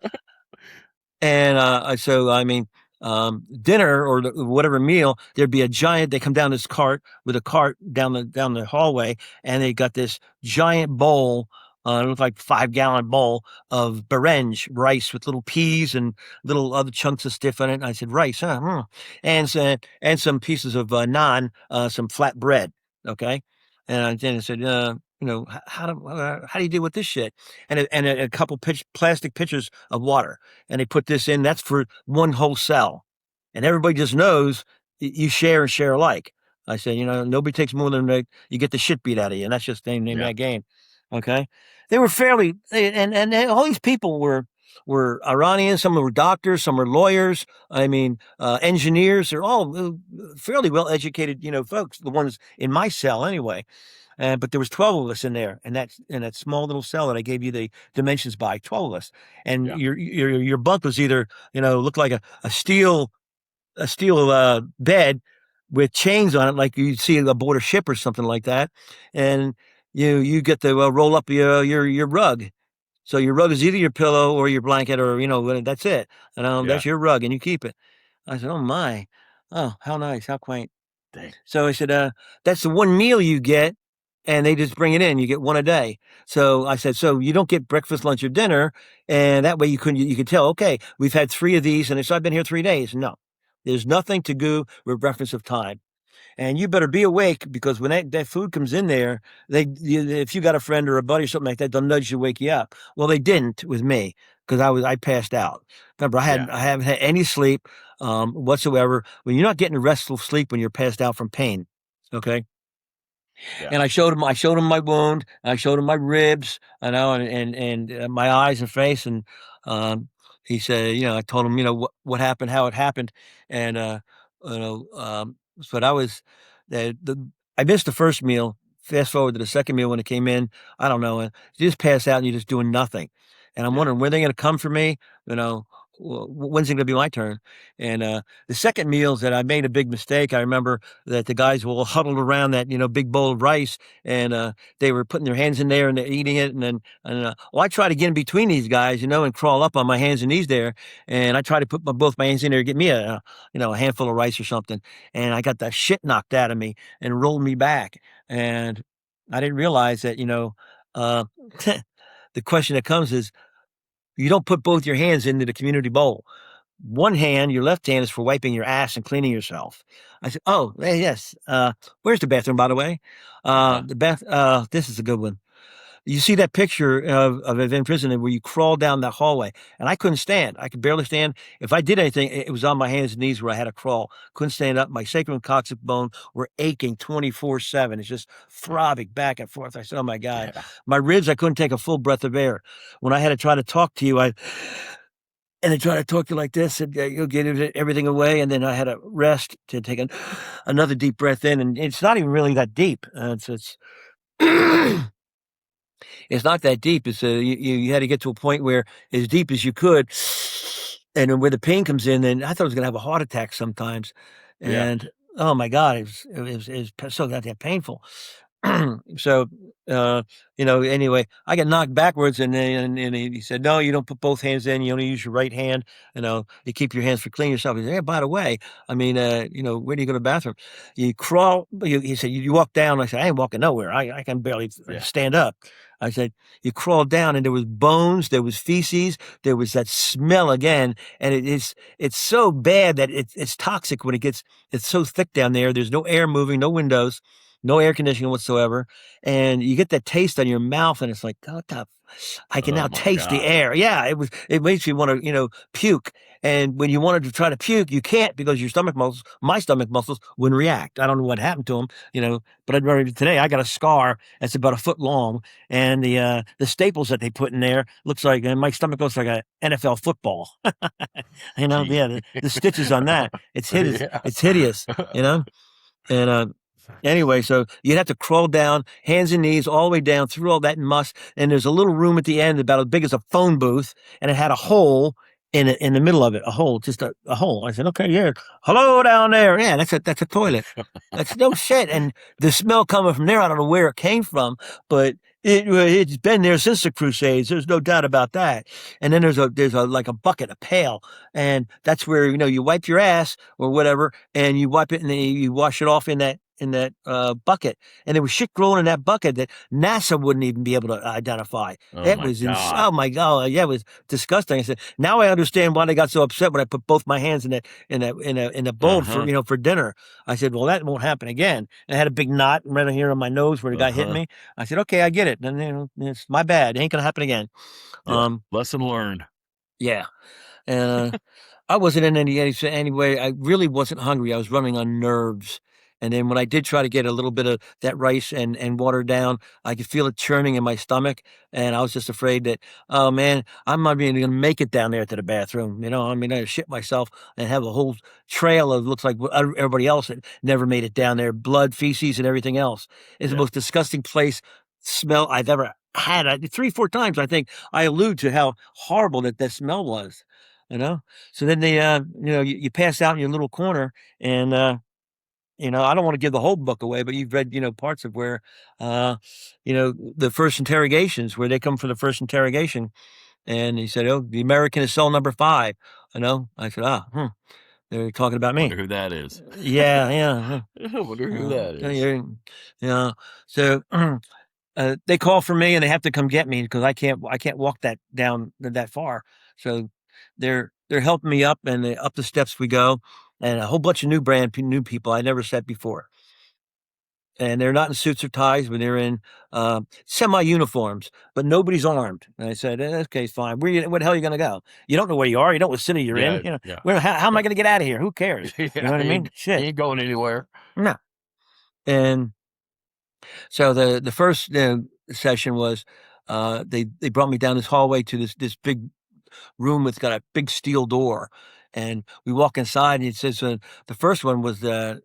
And so I mean, dinner or whatever meal, there'd be a giant. They come down this cart with a cart down the hallway, and they got this giant bowl. It looked like 5-gallon bowl of barenge rice with little peas and little other chunks of stuff in it. And I said, rice, huh? And some pieces of naan, some flat bread. Okay. And then I said, how do you deal with this shit? And a couple plastic pitchers of water, and they put this in. That's for one whole cell, and everybody just knows you share and share alike. I said, nobody takes more than you get the shit beat out of you, and that's just the name of Yeah. that game. Okay, they were fairly, and all these people were Iranians. Some were doctors, some were lawyers. I mean, engineers. They're all fairly well educated, folks. The ones in my cell, anyway. But there was 12 of us in there, and that small little cell that I gave you the dimensions by, 12 of us. And Yeah. your bunk was either, looked like a steel bed with chains on it, like you'd see aboard a ship or something like that. And you get to roll up your rug. So your rug is either your pillow or your blanket, or that's it. Yeah. That's your rug, and you keep it. I said, oh my, oh how nice, how quaint. Dang. So I said, that's the one meal you get, and they just bring it in. You get one a day. So I said, so you don't get breakfast, lunch, or dinner, and that way you could tell, okay, we've had 3 of these, and I've been here 3 days. No, there's nothing to do with reference of time. And you better be awake, because when that food comes in there, if you got a friend or a buddy or something like that, they'll nudge you, wake you up. Well, they didn't with me, because I passed out. Remember, I haven't had any sleep whatsoever. When you're not getting restful sleep when you're passed out from pain, okay. Yeah. And I showed him my wound. And I showed him my ribs, and my eyes and face. And he said, I told him, what happened, how it happened, and but I was I missed the first meal. Fast forward to the second meal when it came in. I don't know. You just pass out and you're just doing nothing. And I'm Yeah. wondering when they're going to come for me. When's it going to be my turn? And the second meals that I made a big mistake. I remember that the guys were all huddled around that big bowl of rice, and they were putting their hands in there and they're eating it. I try to get in between these guys, and crawl up on my hands and knees there, and I try to put both my hands in there to get me a handful of rice or something, and I got the shit knocked out of me and rolled me back, and I didn't realize that uh, the question that comes is, you don't put both your hands into the community bowl. One hand, your left hand, is for wiping your ass and cleaning yourself. I said, oh, yes. Where's the bathroom, by the way? This is a good one. You see that picture of an imprisonment where you crawl down that hallway, and I couldn't stand. I could barely stand. If I did anything, it was on my hands and knees where I had to crawl. Couldn't stand up. My sacrum and coccyx bone were aching 24/7. It's just throbbing back and forth. I said, oh my God. Yeah. My ribs, I couldn't take a full breath of air. When I had to try to talk to you, and they try to talk to you like this, and you'll get everything away. And then I had to rest to take another deep breath in. And it's not even really that deep. It's it's not that deep. It's you had to get to a point where as deep as you could, and then where the pain comes in. And I thought I was going to have a heart attack sometimes. Yeah. And oh my God, it was so goddamn painful. So, anyway, I got knocked backwards, and he said, no, you don't put both hands in. You only use your right hand. You keep your hands for cleaning yourself. He said, hey, by the way, I mean, where do you go to the bathroom? You crawl. He said, you walk down. I said, I ain't walking nowhere. I can barely Yeah. stand up. I said, you crawl down, and there was bones, there was feces, there was that smell again. And it's so bad that it's toxic when it's so thick down there. There's no air moving, no windows, no air conditioning whatsoever. And you get that taste on your mouth, and it's like, I can Oh now my taste the God. air. Yeah, it makes you want to, puke. And when you wanted to try to puke, you can't because my stomach muscles wouldn't react. I don't know what happened to them, but I remember today I got a scar that's about a foot long, and the staples that they put in there looks like, and my stomach looks like a NFL football. Gee. Yeah, the stitches on that, it's hideous. Yeah. It's hideous, and anyway, so you'd have to crawl down, hands and knees, all the way down through all that musk. And there's a little room at the end about as big as a phone booth, and it had a hole in the middle of it, a hole, just a hole. I said, okay, yeah, hello down there. Yeah, that's a toilet. That's no shit. And the smell coming from there, I don't know where it came from, but it's been there since the Crusades. There's no doubt about that. And then there's a like a bucket, a pail, and that's where you wipe your ass or whatever, and you wipe it and then you wash it off in that bucket. And there was shit growing in that bucket that NASA wouldn't even be able to identify. Oh my God. Oh my God, yeah, it was disgusting. I said, now I understand why they got so upset when I put both my hands in the bowl for dinner. I said, well, that won't happen again. And I had a big knot right here on my nose where the guy hit me. I said, okay, I get it. And it's my bad. It ain't gonna happen again. Yeah. Lesson learned. Yeah. And I wasn't in any way. I really wasn't hungry. I was running on nerves. And then when I did try to get a little bit of that rice and water down, I could feel it churning in my stomach. And I was just afraid that, oh man, I'm not even going to make it down there to the bathroom. I shit myself and have a whole trail of looks like everybody else that never made it down there, blood, feces, and everything else. It's the most disgusting place smell I've ever had. 3-4 times, I think I allude to how horrible that smell was. So then you pass out in your little corner, and I don't want to give the whole book away, but you've read parts of where the first interrogations, where they come for the first interrogation, and he said, "Oh, the American is cell number 5." I said, they're talking about me. Wonder who that is. Yeah, yeah. I wonder who that is. Yeah. So they call for me, and they have to come get me because I can't walk that far. So they're helping me up, and up the steps we go, and a whole bunch of new people I never met before. And they're not in suits or ties, but they're in semi-uniforms, but nobody's armed. And I said, okay, fine. Where the hell are you going to go? You don't know where you are. You don't know what city you're in. How am I going to get out of here? Who cares? You know what I mean? Shit. You ain't going anywhere. No. And so the first session was they brought me down this hallway to this big room that's got a big steel door, and we walk inside, and it says the first one was the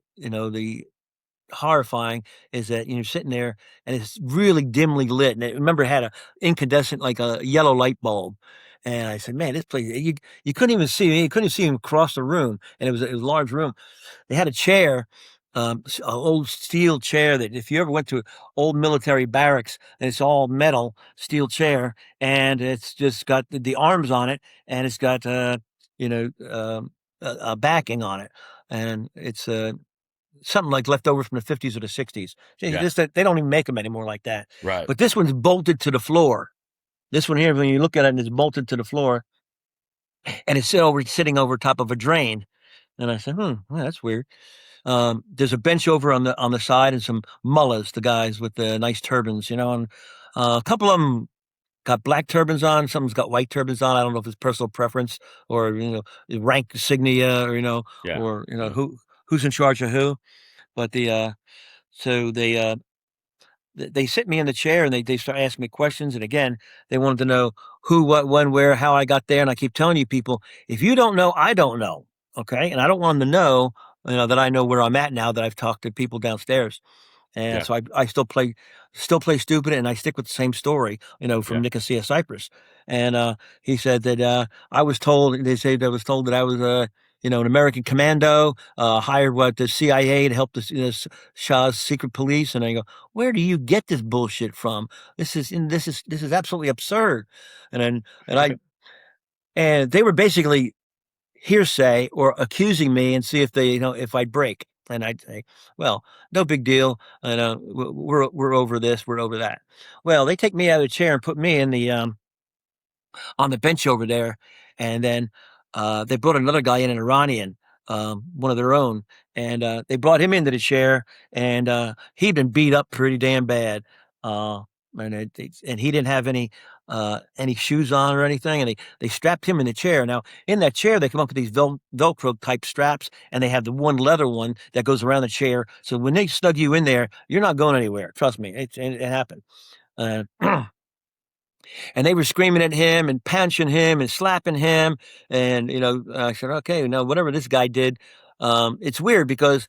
horrifying is that you're sitting there and it's really dimly lit, and remember it had a incandescent, like a yellow light bulb. And I said, man, this place, you couldn't even see me. You couldn't see him across the room, and it was a large room. They had a chair, an old steel chair that if you ever went to old military barracks, and it's all metal steel chair, and it's just got the arms on it, and it's got a backing on it, and it's something like left over from the 50s or the 60s. They don't even make them anymore like that. Right. But this one's bolted to the floor. This one here, when you look at it, it's bolted to the floor, and it's sitting over top of a drain. And I said, well, that's weird. There's a bench over on the side, and some mullahs, the guys with the nice turbans, and a couple of them got black turbans on. Someone's got white turbans on. I don't know if it's personal preference or rank insignia, or who's in charge of who. But so they sit me in the chair, and they start asking me questions. And again, they wanted to know who, what, when, where, how I got there. And I keep telling you people, if you don't know, I don't know. Okay. And I don't want them to know, that I know where I'm at now that I've talked to people downstairs. And so I still play stupid, and I stick with the same story, from Nicosia, Cyprus. And he said that I was told that I was an American commando, hired the CIA to help the Shah's secret police. And I go, where do you get this bullshit from? This is absolutely absurd. And they were basically hearsay or accusing me and see if they, if I'd break. And I'd say, well, no big deal. And we're over this, we're over that. Well, they take me out of the chair and put me in the on the bench over there, and then they brought another guy in, an Iranian, one of their own, and they brought him into the chair, and he'd been beat up pretty damn bad. and he didn't have any shoes on or anything, and they strapped him in the chair. Now in that chair, they come up with these Velcro type straps, and they have the one leather one that goes around the chair. So when they snug you in there, you're not going anywhere. Trust me, it happened. Uh, and they were screaming at him and punching him and slapping him. And I said, okay, whatever this guy did, it's weird because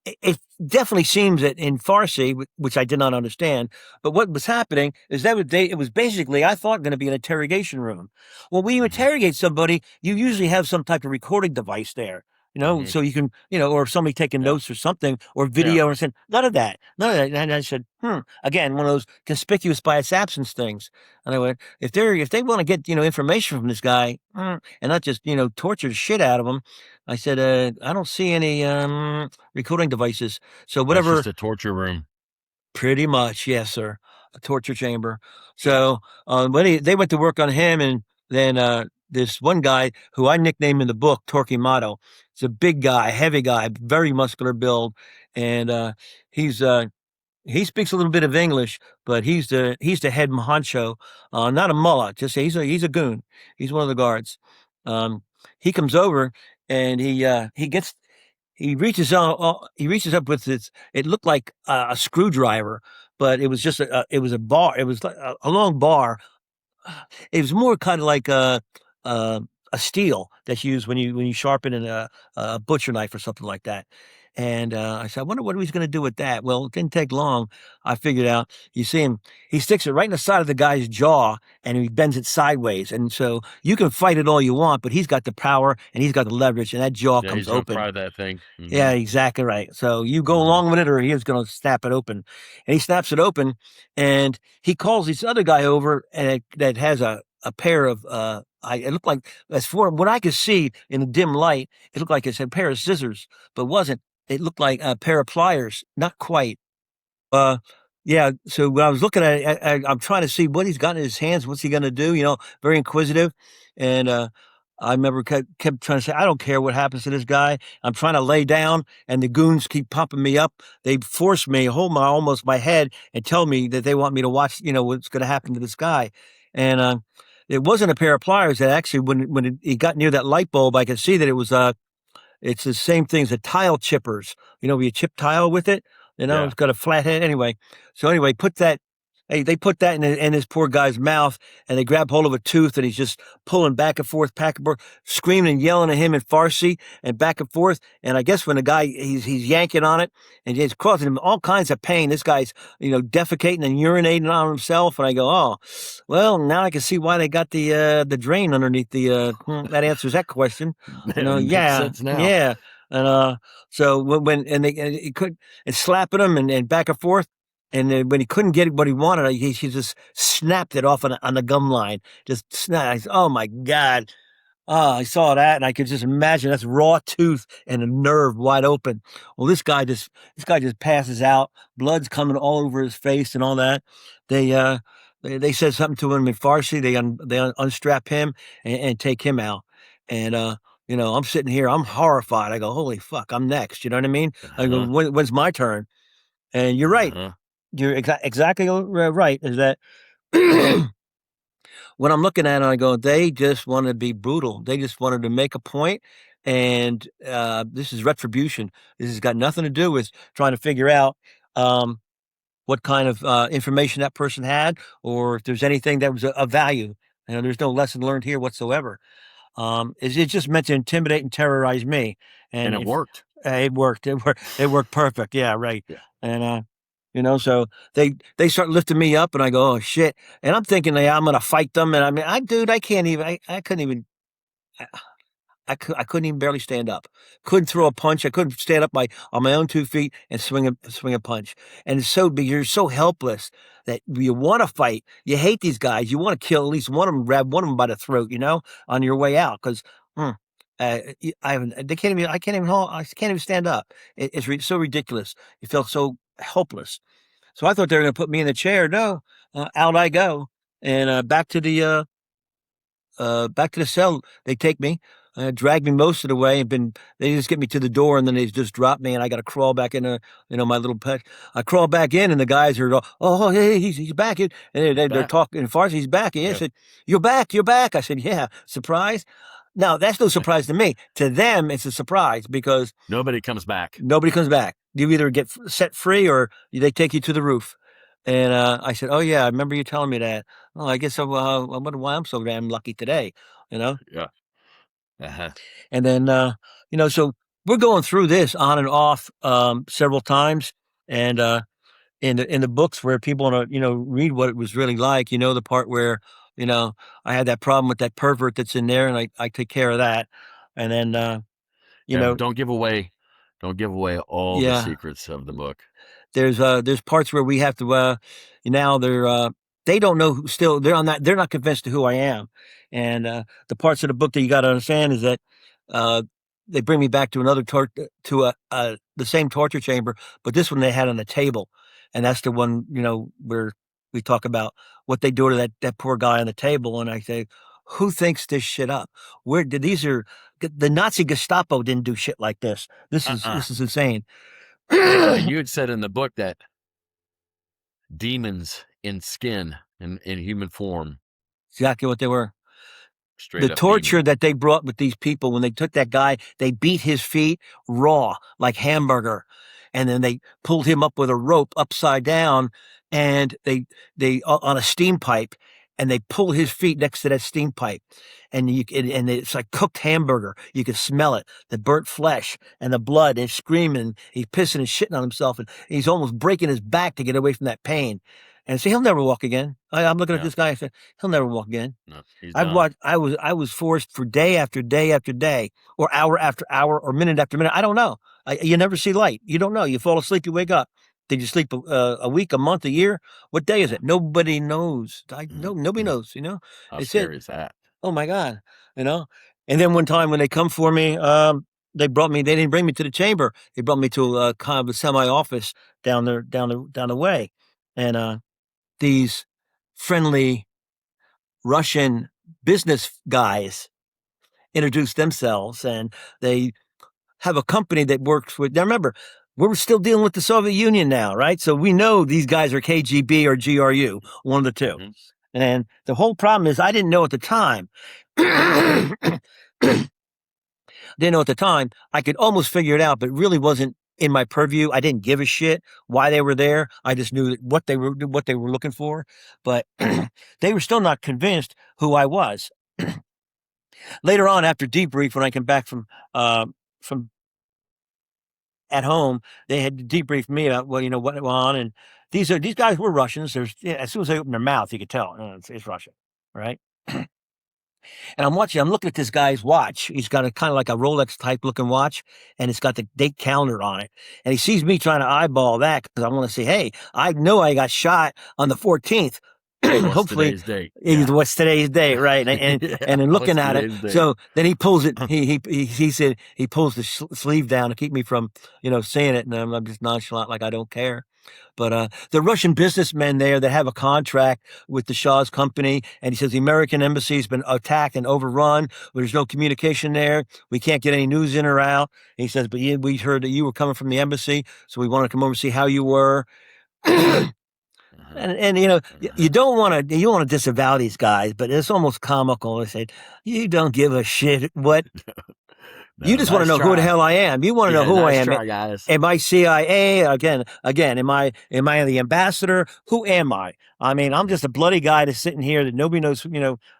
it definitely seems that in Farsi, which I did not understand, but what was happening is it was basically, I thought, going to be an interrogation room. Well, when you Hmm. interrogate somebody, you usually have some type of recording device there, Hmm. so you can, or somebody taking Yeah. notes or something, or Yeah. video or something. None of that. None of that. And I said, again, one of those conspicuous by its absence things. And I went, if they want to get, information from this guy, and not just, torture the shit out of him, I said, I don't see any, recording devices. So That's just whatever, a torture room. pretty much, yes, sir, a torture chamber. So when they went to work on him, and then this one guy who I nicknamed in the book Torquemado, it's a big guy, heavy guy, very muscular build, and he's he speaks a little bit of English, but he's the head honcho, not a mullah, just he's a goon. He's one of the guards. Um, he comes over and he reaches up with this. It looked like a screwdriver, but it was just it was a bar. It was like a long bar. It was more kind of like a, a steel that's used when you sharpen a butcher knife or something like that. And I said, I wonder what he's going to do with that. Well, it didn't take long. I figured out. You see him, he sticks it right in the side of the guy's jaw, and he bends it sideways. And so you can fight it all you want, but he's got the power and he's got the leverage, and that jaw Yeah, comes he's gonna open. pry that thing. Hmm. Yeah, exactly right. So you go Hmm. along with it, or he is going to snap it open. And he snaps it open, and he calls this other guy over, and that has a pair of it looked like, as for what I could see in the dim light, it looked like it's a pair of scissors, but wasn't. It looked like a pair of pliers, not quite. Uh, yeah. So when I was looking at it, I'm trying to see what he's got in his hands. What's he going to do? Very inquisitive. And I remember kept trying to say, I don't care what happens to this guy. I'm trying to lay down, and the goons keep pumping me up. They force me, hold almost my head, and tell me that they want me to watch, what's going to happen to this guy. And it wasn't a pair of pliers. That actually, it got near that light bulb, I could see that it's the same thing as the tile chippers. Where you chip tile with it. Yeah. It's got a flat head anyway. So anyway, they put that in this poor guy's mouth, and they grab hold of a tooth, and he's just pulling back and forth, screaming and yelling at him in Farsi and back and forth. And I guess when the guy he's yanking on it, and it's causing him all kinds of pain. This guy's defecating and urinating on himself, and I go, oh, well, now I can see why they got the drain underneath that answers that question. It makes Yeah, sense now. yeah. And so when and they and it could and slapping him and back and forth, and then when he couldn't get what he wanted, he just snapped it off on the gum line. Just snap. Oh my God. Oh, I saw that, and I could just imagine that's raw tooth and a nerve wide open. Well, this guy just passes out. Blood's coming all over his face and all that. They uh they said something to him in Farsi. They unstrap him and take him out. And I'm sitting here, I'm horrified. I go, holy fuck, I'm next. You know what I mean? I go, Uh-huh. when's my turn? And you're right. Uh-huh. You're exactly right. Is that when I'm looking at it, I go, they just want to be brutal. They just wanted to make a point, and this is retribution. This has got nothing to do with trying to figure out um, what kind of information that person had, or if there's anything that was of value. There's no lesson learned here whatsoever. It just meant to intimidate and terrorize me, And and it if worked. it worked, it worked perfect. Yeah, right. Yeah. And so they start lifting me up, and I go, oh shit, and I'm thinking, yeah, I'm gonna fight them, and I mean, I can't even, I couldn't even. I couldn't even barely stand up. Couldn't throw a punch. I couldn't stand up on my own 2 feet and swing a punch. And you're so helpless that you want to fight. You hate these guys. You want to kill at least one of them, grab one of them by the throat, on your way out. Because they can't even. I can't even. I can't even stand up. It's so ridiculous. You feel so helpless. So I thought they were going to put me in the chair. No, out I go, and back to the cell. They take me. dragged me most of the way, they just get me to the door and then they just drop me and I got to crawl back in, my little pet. I crawl back in and the guys are, oh, hey, he's back. And they're Back. talking Farsi, he's back. Yeah, I Yep. said, you're back. I said, yeah, surprise. Now, that's no surprise to me. To them, it's a surprise because Nobody comes back. nobody comes back. You either get set free or they take you to the roof. And I said, oh, yeah, I remember you telling me that. Oh, I guess I wonder why I'm so damn lucky today, Yeah. And then, so we're going through this on and off several times. And in the books where people want to, read what it was really like, the part where, I had that problem with that pervert that's in there and I take care of that. And then, Don't give away all the yeah, secrets of the book. there's parts where we have to, now they don't know they're not convinced of who I am. And the parts of the book that you got to understand is that they bring me back to the same torture chamber, but this one they had on the table. And that's the one, where we talk about what they do to that poor guy on the table. And I say, who thinks this shit up? The Nazi Gestapo didn't do shit like this. This is insane. You had said in the book that demons in skin and in human form. Exactly what they were. Straight The up torture demon. that they brought with these people when they took that guy, they beat his feet raw like hamburger, and then they pulled him up with a rope upside down, and they on a steam pipe, and they pull his feet next to that steam pipe, and it's like cooked hamburger. You could smell it, the burnt flesh and the blood. And he's screaming, he's pissing and shitting on himself, and he's almost breaking his back to get away from that pain. And so he'll never walk again. I'm looking at this guy. I said, he'll never walk again. No, he's I've done. watched. I was forced for day after day after day, or hour after hour, or minute after minute. I don't know. You never see light. You don't know. You fall asleep. You wake up. Did you sleep a week, a month, a year? What day is it? Nobody knows. Nobody knows. How It's scary it. is that? Oh my God. And then one time when they come for me, they brought me. They didn't bring me to the chamber. They brought me to kind of a semi-office down the way, and these friendly Russian business guys introduce themselves, and they have a company that works with. Now, remember, we're still dealing with the Soviet Union now, right? So we know these guys are KGB or GRU, one of the two. Mhm. And the whole problem is I didn't know at the time. Didn't know at the time. I could almost figure it out, but it really wasn't in my purview. I didn't give a shit why they were there. I just knew what they were looking for, but they were still not convinced who I was. Later on, after debrief, when I came back from at home, they had debriefed me about what went on, and these guys were Russians. As soon as they opened their mouth, you could tell it's Russia, right? And I'm looking at this guy's watch. He's got a kind of like a Rolex type looking watch, and it's got the date calendar on it. And he sees me trying to eyeball that because I want to say, hey, I know I got shot on the 14th. Hopefully, today's date? Yeah. what's today's date, right? And then looking at it, so then he pulls it. He said he pulls the sleeve down to keep me from seeing it, and I'm just nonchalant, like I don't care. But the Russian businessmen there that have a contract with the Shah's company, and he says the American embassy has been attacked and overrun. There's no communication there. We can't get any news in or out. And he says, but we heard that you were coming from the embassy, so we want to come over and see how you were. And you don't want to disavow these guys, but it's almost comical. They say, you don't give a shit what. No, You just want to know who the hell I am. You want to know who I am. Try, guys. Am I CIA? Again, am I the ambassador? Who am I? I mean, I'm just a bloody guy that's sitting here that nobody knows,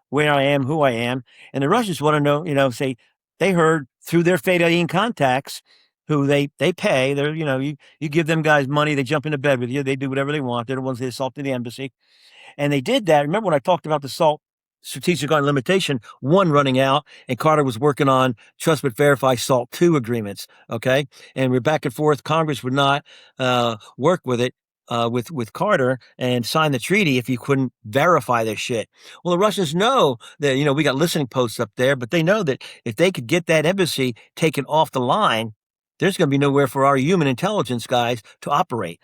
where I am, who I am. And the Russians want to know, say they heard through their Fedayeen contacts who they pay. They're, you give them guys money, they jump into bed with you, they do whatever they want. They're the ones that assaulted the embassy. And they did that. Remember when I talked about the SALT Strategic on Limitation 1 running out, and Carter was working on Trust but Verify SALT 2 agreements, okay? And we're back and forth. Congress would not work with it, with Carter and sign the treaty if you couldn't verify this shit. Well, the Russians know that, we got listening posts up there, but they know that if they could get that embassy taken off the line, there's going to be nowhere for our human intelligence guys to operate.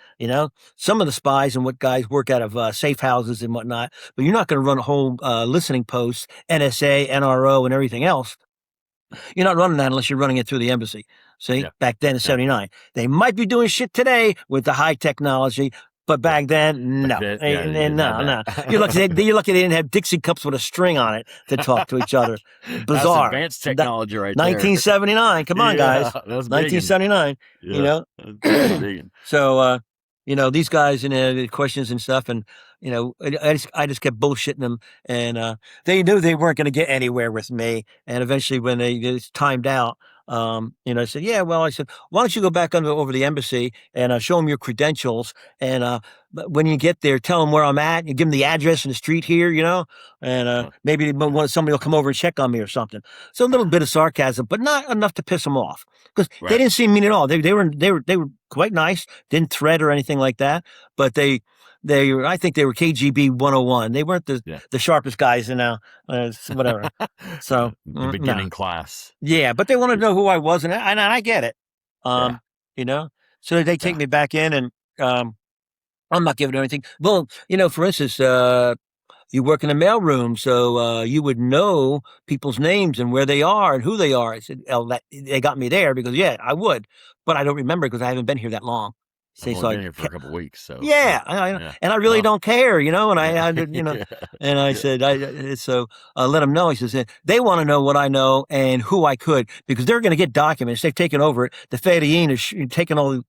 Some of the spies and what guys work out of safe houses and whatnot, but you're not going to run a whole listening post, NSA, NRO, and everything else You're not running that unless you're running it through the embassy. See, back then in '79, they might be doing shit today with the high technology, but back then, no, Back then, you didn't have no. that. You're lucky they didn't have Dixie cups with a string on it to talk to each other. That's Bizarre. advanced technology right there. 1979. Come on, guys. That's 1979. biggin'. You know, That's biggin'. so these guys and the questions and stuff, and I just kept bullshitting them, and they knew they weren't going to get anywhere with me. And eventually, when they timed out, I said, yeah, well, I said, why don't you go back over the embassy and show them your credentials, and when you get there, tell them where I'm at. You give them the address and the street here, and maybe somebody will come over and check on me or something. So a little bit of sarcasm, but not enough to piss them off, because they didn't seem mean at all. They were quite nice, didn't threat or anything like that, but I think they were KGB 101. They weren't the sharpest guys, whatever. So the beginning class. Yeah, but they wanted to know who I was, and I get it. So they take me back in, and I'm not giving them anything. Well, for instance, you work in a mailroom, so you would know people's names and where they are and who they are. I said, they got me there because, yeah, I would, but I don't remember because I haven't been here that long. I've only been here for a couple of weeks, so and I really don't care, and and I said, so let them know. He says they want to know what I know and who I could, because they're going to get documents. They've taken over it. The Fedayeen is taking all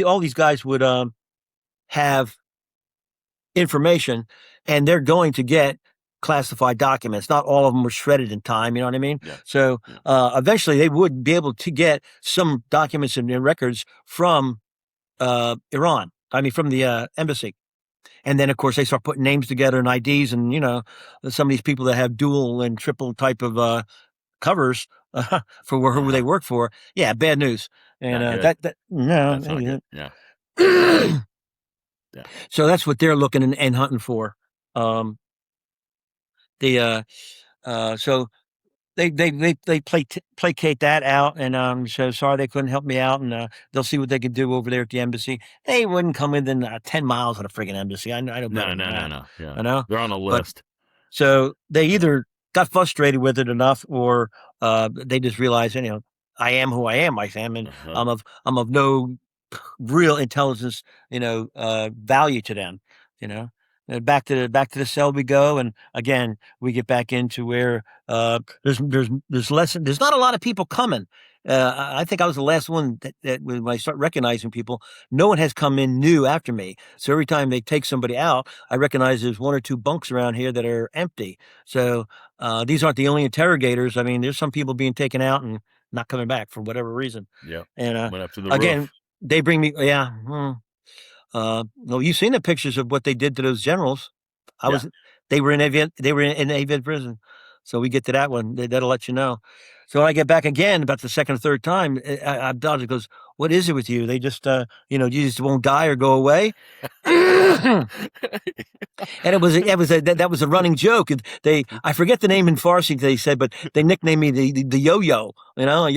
all these guys would have information, and they're going to get classified documents. Not all of them were shredded in time, you know what I mean? Yeah. So eventually they would be able to get some documents and records from Iran. I mean, from the embassy. And then, of course, they start putting names together and IDs, and, some of these people that have dual and triple type of covers for who they work for. Yeah, bad news. And that's not good. Yeah. Yeah. So that's what they're looking and hunting for. So they placate that out, and so sorry they couldn't help me out, and they'll see what they can do over there at the embassy. They wouldn't come within 10 miles of the friggin' embassy. I don't know. No. Yeah. I know they're on a list. So they either got frustrated with it enough, or they just realized, I am who I am, and I'm of no real intelligence, value to them, And back to the cell we go, and again we get back into where there's less. There's not a lot of people coming. I think I was the last one that when I start recognizing people, no one has come in new after me. So every time they take somebody out, I recognize there's one or two bunks around here that are empty. So these aren't the only interrogators. I mean, there's some people being taken out and not coming back for whatever reason. Yeah, and went up to the again, roof. they bring me. Yeah. Well, you've seen the pictures of what they did to those generals. They were in Aviv prison. So we get to that one. That'll let you know. So when I get back again, about the second or third time, Abdallah goes, "What is it with you? They just, you just won't die or go away." And that was a running joke. I forget the name in Farsi they said, but they nicknamed me the yo-yo. Yo-yo.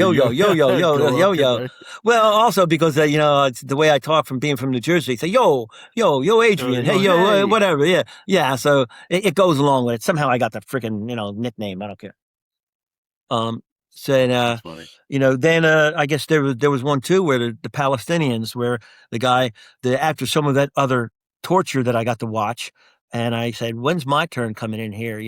Well, also because it's the way I talk from being from New Jersey. Say yo, Adrian, hey, whatever. Yeah. So it goes along with it. Somehow I got the freaking nickname. I don't care. That's funny. Then I guess there was one too where the Palestinians, where the guy, after some of that other torture that I got to watch, and I said, "When's my turn coming in here?"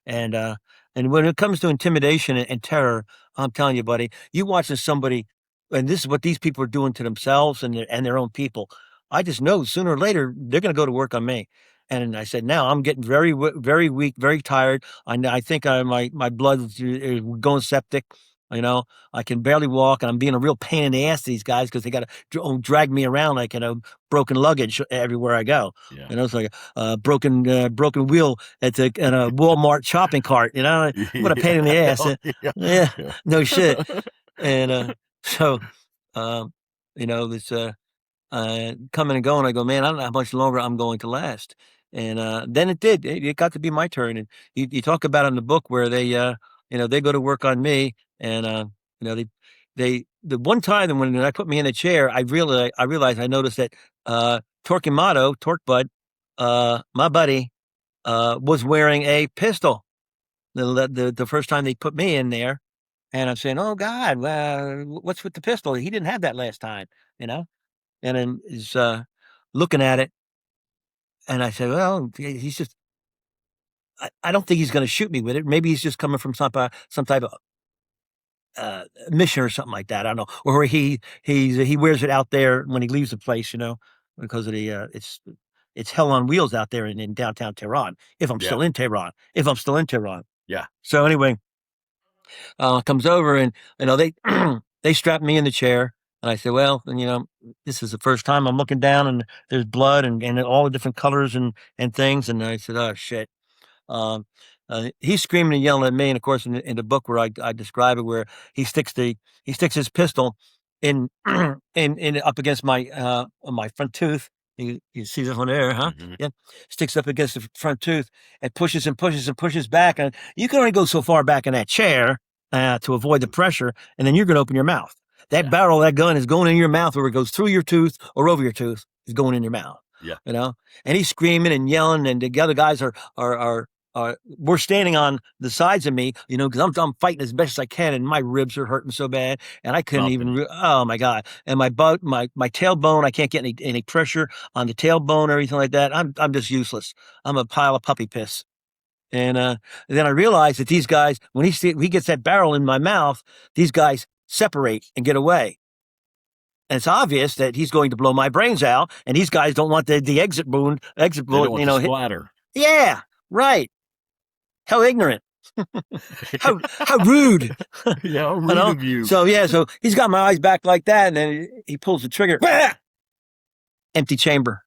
And when it comes to intimidation and terror, I'm telling you, buddy, you watching somebody, and this is what these people are doing to themselves and their own people. I just know sooner or later they're going to go to work on me. And I said, now I'm getting very, very weak, very tired. I think my blood is going septic. I can barely walk, and I'm being a real pain in the ass to these guys because they got to drag me around like broken luggage everywhere I go. Yeah. It's like a broken wheel at a Walmart shopping cart. What a pain in the ass. Yeah, no shit. And so this coming and going. I go, man, I don't know how much longer I'm going to last. And then it did. It got to be my turn. And you talk about in the book where they go to work on me, and the one time when I put me in a chair, I noticed that Torquemado, Torque Bud, my buddy, was wearing a pistol. the first time they put me in there, and I'm saying, "Oh God, what's with the pistol? He didn't have that last time, you know." And then he's looking at it, and I said, "Well, he's just. I don't think he's going to shoot me with it. Maybe he's just coming from some type of mission or something like that. I don't know. Or he wears it out there when he leaves the place, because of the it's hell on wheels out there in downtown Tehran. If I'm still in Tehran, Yeah. So anyway, comes over and they they strap me in the chair, and I say, well, this is the first time I'm looking down and there's blood and all the different colors and things, and I said, oh shit. Um, he's screaming and yelling at me, and of course, in the book where I describe it, where he sticks his pistol in in up against my front tooth. You see this one there, huh? Mm-hmm. Yeah, sticks up against the front tooth and pushes and pushes and pushes back, and you can only go so far back in that chair to avoid the pressure, and then you're going to open your mouth. That barrel of that gun is going in your mouth, where it goes through your tooth or over your tooth. Is going in your mouth. Yeah. And he's screaming and yelling, and the other guys are we're standing on the sides of me, because I'm fighting as best as I can, and my ribs are hurting so bad, and I couldn't even. Oh my God! And my tailbone, I can't get any pressure on the tailbone or anything like that. I'm just useless. I'm a pile of puppy piss. And then I realized that these guys, when he gets that barrel in my mouth, these guys separate and get away. And it's obvious that he's going to blow my brains out, and these guys don't want the exit bullet. They don't want the splatter. Yeah, right. How ignorant. how rude. Yeah, how rude of you. So he's got my eyes back like that, and then he pulls the trigger. Empty chamber.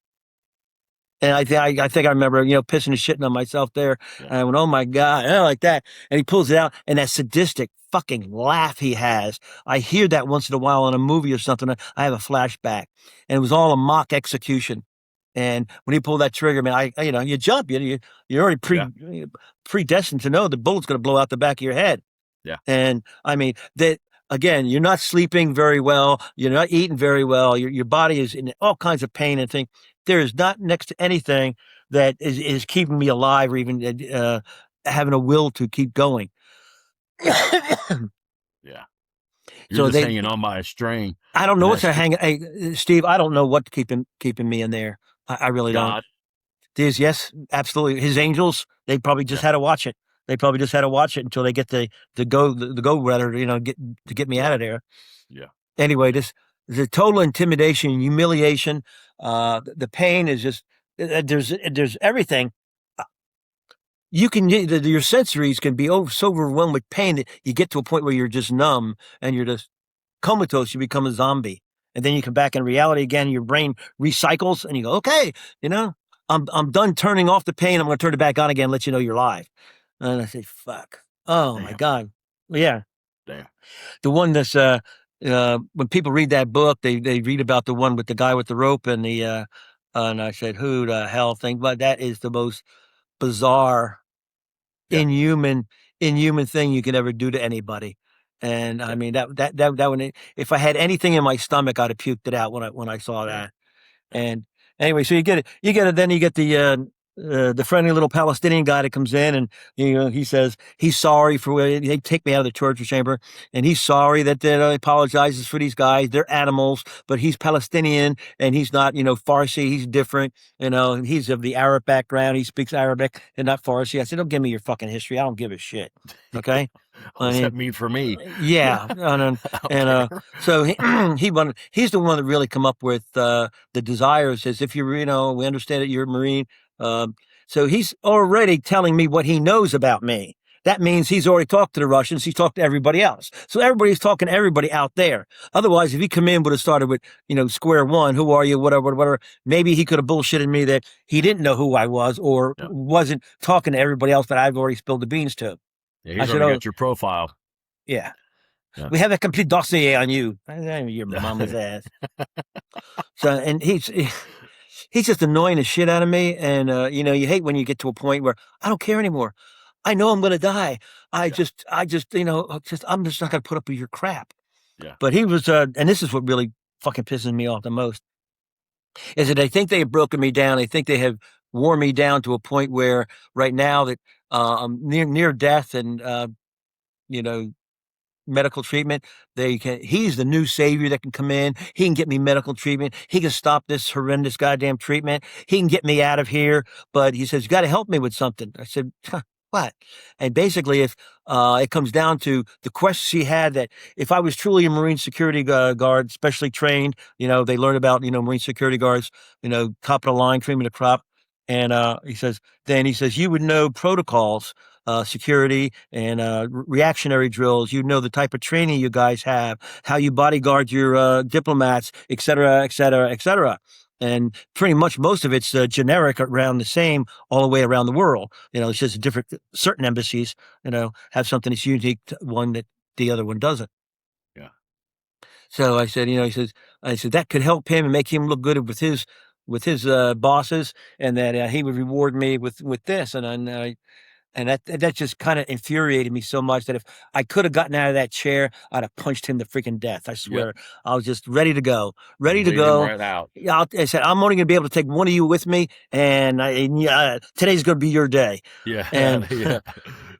And I think I remember, pissing and shitting on myself there. Yeah. And I went, oh my God, like that. And he pulls it out, and that sadistic fucking laugh he has. I hear that once in a while in a movie or something. I have a flashback, and it was all a mock execution. And when he pulled that trigger, man, you jump. You're already predestined to know the bullet's going to blow out the back of your head. Yeah. And I mean that. Again, you're not sleeping very well. You're not eating very well. Your body is in all kinds of pain and things. There is not next to anything that is keeping me alive, or even having a will to keep going. Yeah. You're just hanging on by a string. I don't know what's hanging. Hey, Steve, I don't know what's keeping me in there. I really don't. There's, yes, absolutely. His angels, they probably just had to watch it. They probably just had to watch it until they get the go rather, get me out of there. Yeah. Anyway, the total intimidation, humiliation, the pain is just, there's everything. Your sensories can be so overwhelmed with pain that you get to a point where you're just numb and you're just comatose. You become a zombie, and then you come back in reality again. Your brain recycles, and you go, okay, I'm done turning off the pain. I'm going to turn it back on again. And let you know you're live. And I say, fuck. Oh, damn. My God. Yeah. Damn. The one that's, when people read that book, they read about the one with the guy with the rope and and I said, who the hell think, but that is the most bizarre, inhuman thing you could ever do to anybody. And I mean, that one, if I had anything in my stomach, I'd have puked it out when I saw that. And anyway, so you get it, then you get the friendly little Palestinian guy that comes in, and he says he's sorry for they take me out of the torture chamber, and he's sorry that he apologizes for these guys. They're animals, but he's Palestinian and he's not Farsi. He's different, and he's of the Arab background. He speaks Arabic and not Farsi. I said, don't give me your fucking history. I don't give a shit. Okay. What does that mean for me? Yeah, so he's the one that really come up with the desire. Says, if we understand that you're a Marine. So he's already telling me what he knows about me. That means he's already talked to the Russians. He's talked to everybody else. So everybody's talking to everybody out there. Otherwise, if he come in, would have started with, square one. Who are you? Whatever. Maybe he could have bullshitted me that he didn't know who I was or wasn't talking to everybody else that I've already spilled the beans to. Yeah, he's already got your profile. Yeah. We have a complete dossier on you. Your mama's ass. So, and he's just annoying the shit out of me. And, you hate when you get to a point where I don't care anymore. I know I'm going to die. I'm just not going to put up with your crap. Yeah. But he was, and this is what really fucking pisses me off the most, is that they think they have broken me down. They think they have wore me down to a point where right now that I'm near death and you know, medical treatment. He's the new savior that can come in. He can get me medical treatment. He can stop this horrendous goddamn treatment. He can get me out of here. But he says, you got to help me with something. I said, huh, what? And basically, if it comes down to the questions he had, that if I was truly a Marine security guard, specially trained, they learn about, Marine security guards, top of the line, cream of the crop. And he says, you would know protocols, security and reactionary drills. You know the type of training you guys have, how you bodyguard your diplomats, et cetera, et cetera, et cetera. And pretty much most of it's generic, around the same all the way around the world. It's just different. Certain embassies, have something that's unique to one that the other one doesn't. Yeah. So I said, I said that could help him and make him look good with his bosses, and that he would reward me with this. And that just kind of infuriated me so much that if I could have gotten out of that chair, I'd have punched him to freaking death. I swear. Yep. I was just ready to go. Ready to go. Right out. I said, I'm only going to be able to take one of you with me, and today's going to be your day. Yeah. And yeah.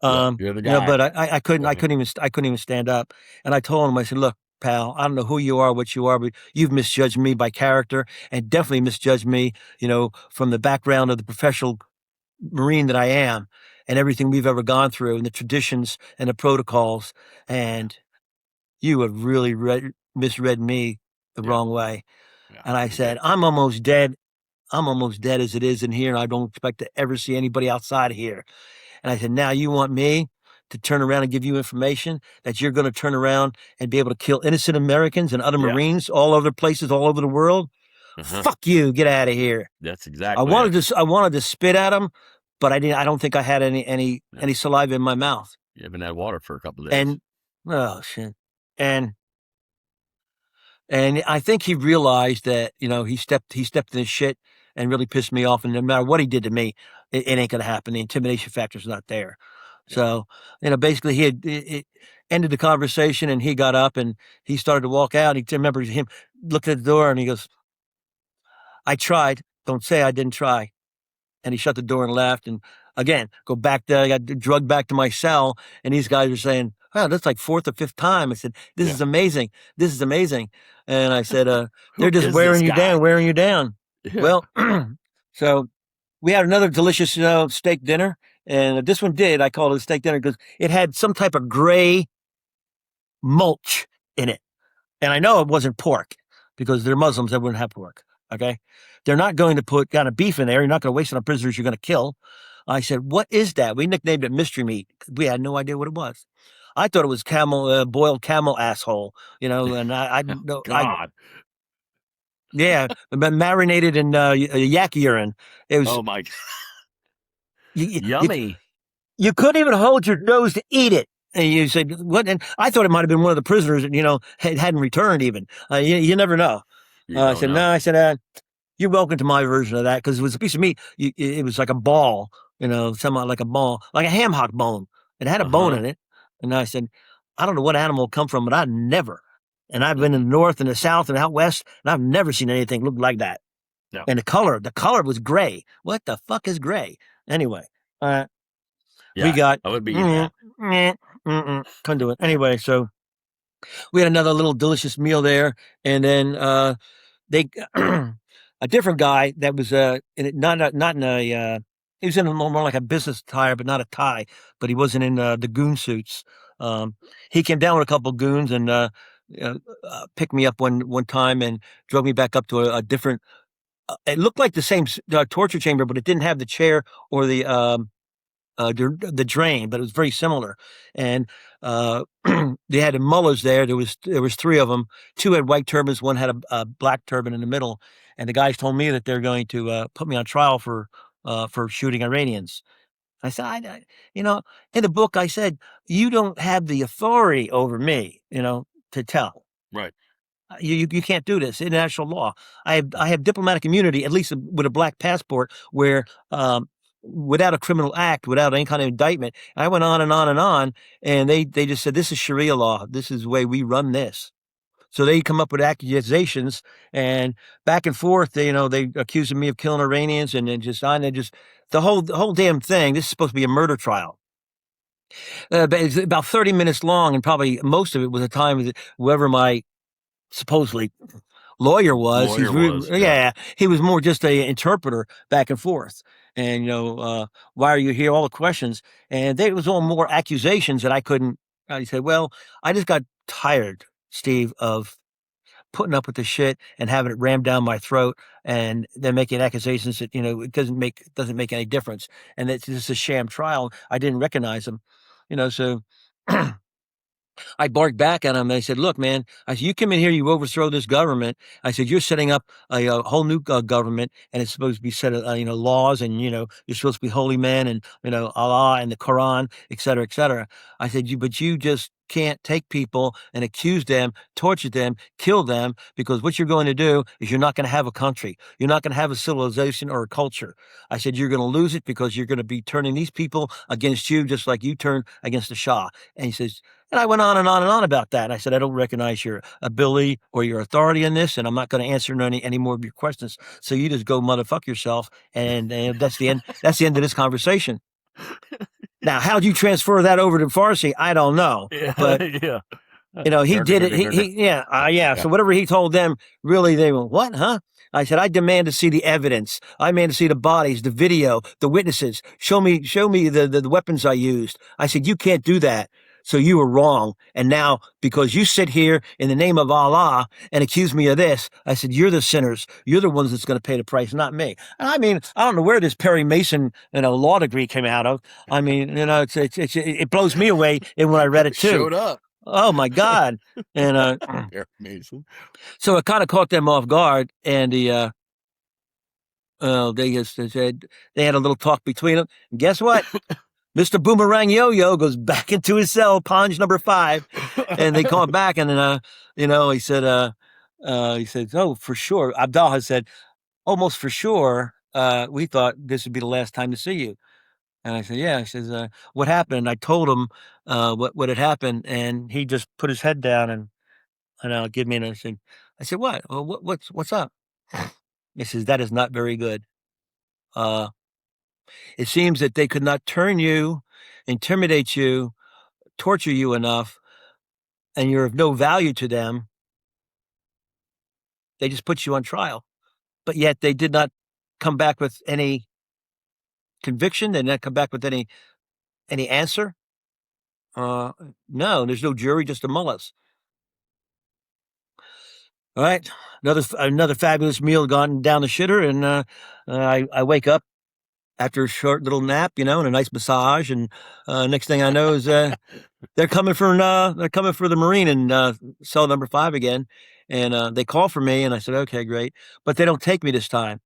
You're the guy. But I couldn't even stand up. And I told him, I said, look, pal, I don't know who you are, what you are, but you've misjudged me by character, and definitely misjudged me, from the background of the professional Marine that I am, and everything we've ever gone through, and the traditions and the protocols. And you have really misread me the wrong way. Yeah, and I said, I'm almost dead. I'm almost dead as it is in here, and I don't expect to ever see anybody outside of here. And I said, now you want me to turn around and give you information that you're going to turn around and be able to kill innocent Americans and other Marines all over places, all over the world? Fuck you! Get out of here. That's exactly. I wanted to spit at him, but I didn't. I don't think I had any saliva in my mouth. You haven't had water for a couple of days. And oh shit! And I think he realized that he stepped in his shit and really pissed me off. And no matter what he did to me, it ain't gonna happen. The intimidation factor's not there. So basically he had ended the conversation, and he got up and he started to walk out. And he remembers him looked at the door and he goes, I tried. Don't say I didn't try. And he shut the door and left. And again, go back there. I got drugged back to my cell. And these guys are saying, wow, that's like fourth or fifth time. I said, this is amazing. This is amazing. And I said, they're just wearing you down. Yeah. Well, so we had another delicious, steak dinner. And this one I called it a steak dinner because it had some type of gray mulch in it. And I know it wasn't pork because they're Muslims that wouldn't have pork. Okay. They're not going to put kind of beef in there. You're not going to waste it on prisoners you're going to kill. I said, what is that? We nicknamed it mystery meat. We had no idea what it was. I thought it was boiled camel asshole, and I know. God. Yeah. Marinated in yak urine. It was. Oh my God. Yummy. You couldn't even hold your nose to eat it. And you said, what? And I thought it might have been one of the prisoners that, hadn't returned even. You never know. I said, no, I said, you're welcome to my version of that, because it was a piece of meat. It was like a ball, somewhat like a ball, like a ham hock bone. It had a bone in it. And I said, I don't know what animal it come from, but I've never. And I've been in the north and the south and out west, and I've never seen anything look like that. No. And the color was gray. What the fuck is gray? Anyway, we got. I would be. Couldn't do it. Anyway, so we had another little delicious meal there, and then they a different guy that was he was in more like a business attire, but not a tie. But he wasn't in the goon suits. He came down with a couple of goons and picked me up one time and drove me back up to a different. It looked like the same torture chamber, but it didn't have the chair or the drain, but it was very similar. And they had the mullahs there. There was three of them. Two had white turbans. One had a black turban in the middle. And the guys told me that they're going to put me on trial for shooting Iranians. I said, in the book, I said, you don't have the authority over me, to tell. Right. You can't do this. International law. I have diplomatic immunity, at least with a black passport, where without a criminal act, without any kind of indictment, I went on and on and on, and they just said, this is Sharia law. This is the way we run this. So they come up with accusations and back and forth. They accusing me of killing Iranians and then just the whole damn thing. This is supposed to be a murder trial. But it's about 30 minutes long, and probably most of it was the time that whoever my supposedly lawyer was. He was more just a interpreter back and forth. And why are you here? All the questions, and it was all more accusations that I couldn't. I said, well, I just got tired, Steve, of putting up with the shit and having it rammed down my throat, and then making accusations that it doesn't make any difference, and it's just a sham trial. I didn't recognize him, so. I barked back at him and I said, look, man, I said, you come in here, you overthrow this government. I said, you're setting up a whole new government, and it's supposed to be set, laws, and, you're supposed to be holy men and, Allah and the Quran, et cetera, et cetera. I said, but you just can't take people and accuse them, torture them, kill them, because what you're going to do is you're not going to have a country. You're not going to have a civilization or a culture. I said, you're going to lose it because you're going to be turning these people against you just like you turn against the Shah. And he says, and I went on and on and on about that. And I said, I don't recognize your ability or your authority in this, and I'm not going to answer any more of your questions. So you just go motherfuck yourself. And that's the end. That's the end of this conversation. Now, how'd you transfer that over to Farsi? I don't know. Yeah, but yeah. he did it. So whatever he told them, really, they went, what, huh? I said, I demand to see the evidence. I demand to see the bodies, the video, the witnesses. Show me the weapons I used. I said, you can't do that. So you were wrong. And now, because you sit here in the name of Allah and accuse me of this, I said, you're the sinners. You're the ones that's going to pay the price, not me. And I mean, I don't know where this Perry Mason, law degree came out of. I mean, it blows me away when I read it too. Showed up. Oh my God. And Perry Mason. So it kind of caught them off guard, and they said they had a little talk between them. And guess what? Mr. Boomerang Yo-Yo goes back into his cell, Ponge number 5, and they call him back, and he said, oh, for sure. Abdal has said, almost for sure, we thought this would be the last time to see you. And I said, yeah. He says, what happened? And I told him what had happened, and he just put his head down and give me an answer. I said, what? Well, what's up? He says, that is not very good. It seems that they could not turn you, intimidate you, torture you enough, and you're of no value to them. They just put you on trial. But yet they did not come back with any conviction. They did not come back with any answer. No, there's no jury, just the mullahs. All right, another fabulous meal gone down the shitter, and I wake up after a short little nap, and a nice massage, and next thing I know is they're coming for the Marine in cell number 5 again, and they call for me, and I said, okay, great, but they don't take me this time.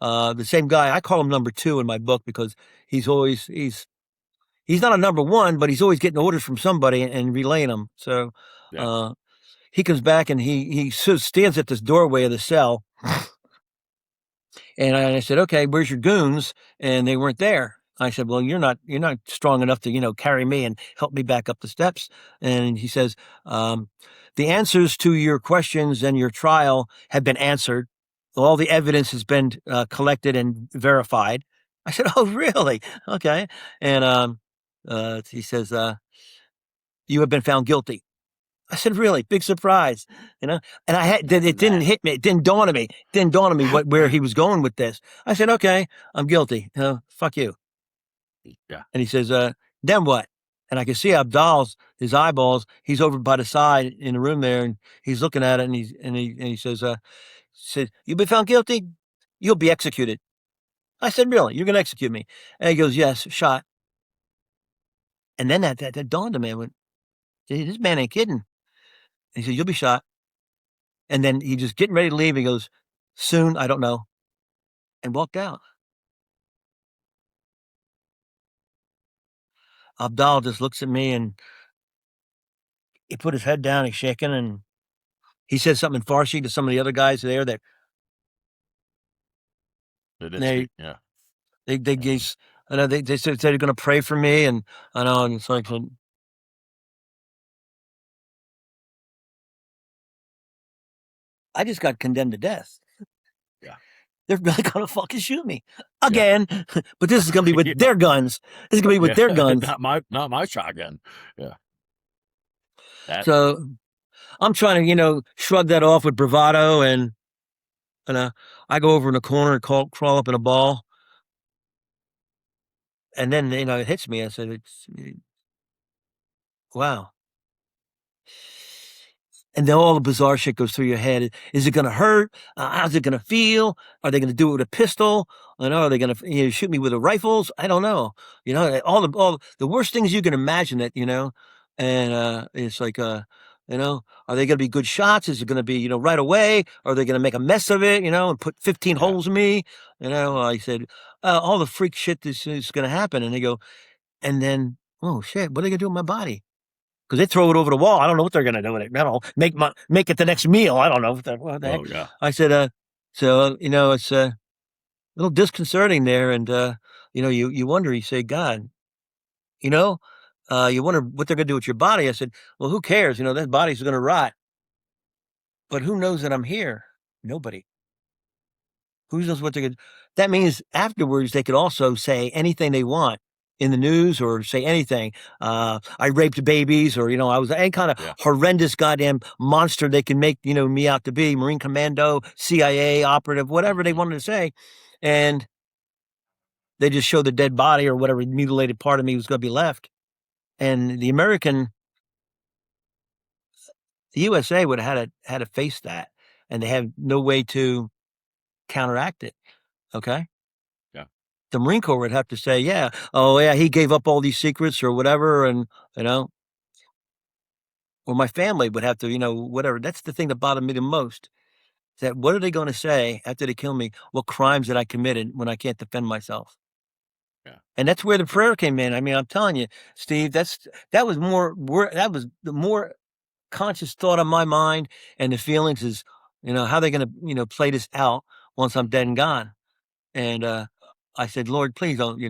The same guy, I call him number 2 in my book because he's not a number 1, but he's always getting orders from somebody and relaying them. So. Yeah. He comes back and he stands at this doorway of the cell. And I said, okay, where's your goons? And they weren't there. I said, well, you're not strong enough to, carry me and help me back up the steps. And he says, the answers to your questions and your trial have been answered. All the evidence has been collected and verified. I said, oh, really? Okay. And he says, you have been found guilty. I said, really? Big surprise, And it didn't hit me. It didn't dawn on me. Where he was going with this. I said, okay, I'm guilty. Fuck you. Yeah. And he says, then what? And I can see his eyeballs. He's over by the side in the room there, and he's looking at it, and he says, you've been found guilty. You'll be executed. I said, really? You're going to execute me? And he goes, yes, shot. And then that dawned on me. I went, this man ain't kidding. He said, you'll be shot. And then he just getting ready to leave. He goes, soon, I don't know. And walked out. Abdal just looks at me and he put his head down, he's shaking, and he said something in Farsi to some of the other guys there that they said they're going to pray for me, and I know, and it's like, I just got condemned to death. Yeah. They're really gonna fucking shoot me Yeah. again, but this is gonna be with Yeah. their guns. This is gonna be with their Yeah. guns. Not my shotgun. Yeah. That. So I'm trying to, shrug that off with bravado, and I go over in the corner and crawl up in a ball, and then it hits me. I said, wow. And then all the bizarre shit goes through your head. Is it going to hurt? How's it going to feel? Are they going to do it with a pistol? Are they going to shoot me with the rifles? I don't know. All the worst things you can imagine that, and it's like, are they going to be good shots? Is it going to be, right away? Are they going to make a mess of it, and put 15 Yeah. holes in me? I said, all the freak shit this is going to happen. And they go, and then, oh shit, what are they going to do with my body? Because they throw it over the wall. I don't know what they're going to do with it. I don't know. Make it the next meal. I don't know what the heck. Oh yeah. I said, so it's a little disconcerting there, and you wonder. You say, God, you wonder what they're going to do with your body. I said, well, who cares? That body's going to rot, but who knows that I'm here? Nobody. Who knows what they're going to? That means afterwards they could also say anything they want in the news, or say anything. I raped babies, or I was any kind of Yeah. horrendous goddamn monster they can make me out to be, Marine Commando, CIA operative, whatever they wanted to say, and they just show the dead body or whatever mutilated part of me was going to be left. And the USA would have had to face that, and they have no way to counteract it. Okay. Yeah. The Marine Corps would have to say, yeah, oh yeah, he gave up all these secrets or whatever, and or my family would have to, whatever. That's the thing that bothered me the most. Is that what are they going to say after they kill me? What crimes did I committed when I can't defend myself? Yeah. And that's where the prayer came in. I mean, I'm telling you, Steve, that was the more conscious thought on my mind, and the feelings is, how they going to, play this out once I'm dead and gone. And I said, Lord, please don't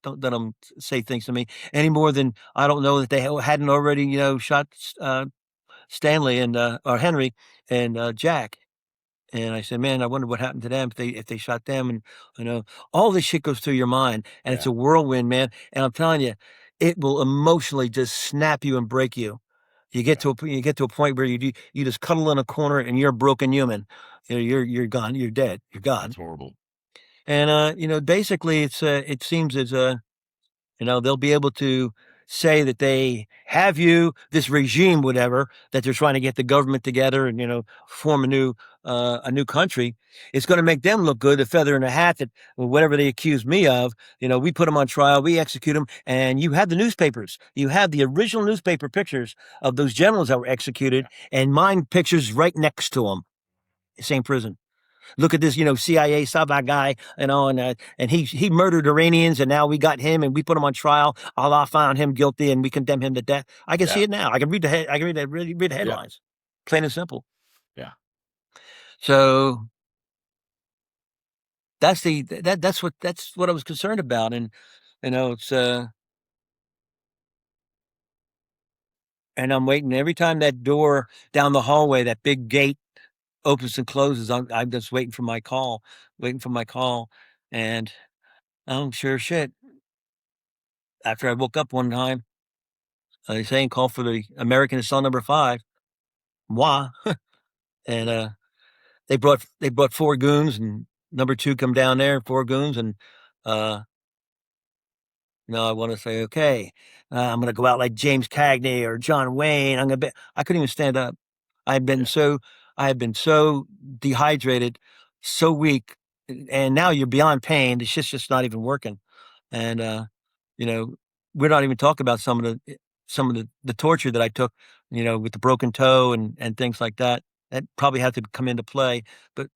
let them say things to me any more than I don't know that they hadn't already, shot Stanley and or Henry and Jack. And I said, man, I wonder what happened to them if they shot them. And all this shit goes through your mind, and it's Yeah. a whirlwind, man. And I'm telling you, it will emotionally just snap you and break you. Yeah. You get to a point where you just cuddle in a corner and you're a broken human. You're gone. You're dead. You're That's gone. horrible. And basically, it seems as they'll be able to say that they have this regime, whatever, that they're trying to get the government together and, form a new country. It's going to make them look good, a feather in the hat that whatever they accuse me of, we put them on trial, we execute them. And you have the newspapers, you have the original newspaper pictures of those generals that were executed, Yeah. and mine pictures right next to them, same prison. Look at this, CIA Sabah guy, and he murdered Iranians, and now we got him, and we put him on trial. Allah found him guilty, and we condemn him to death. I can see Yeah. it now. I can read I can read the Yeah. headlines, plain and simple. Yeah. So that's what I was concerned about, and it's and I'm waiting every time that door down the hallway, that big gate opens and closes. I'm just waiting for my call, and I'm sure shit. After I woke up one time, they saying call for the American cell number 5, moi, and they brought 4 goons, and number 2 come down there, 4 goons, and uh, I want to say, okay, I'm going to go out like James Cagney or John Wayne. I couldn't even stand up. I've been Yeah. so I have been so dehydrated, so weak, and now you're beyond pain. The shit's just not even working, and you know, we're not even talking about some of the torture that I took, with the broken toe and things like that. That probably had to come into play, but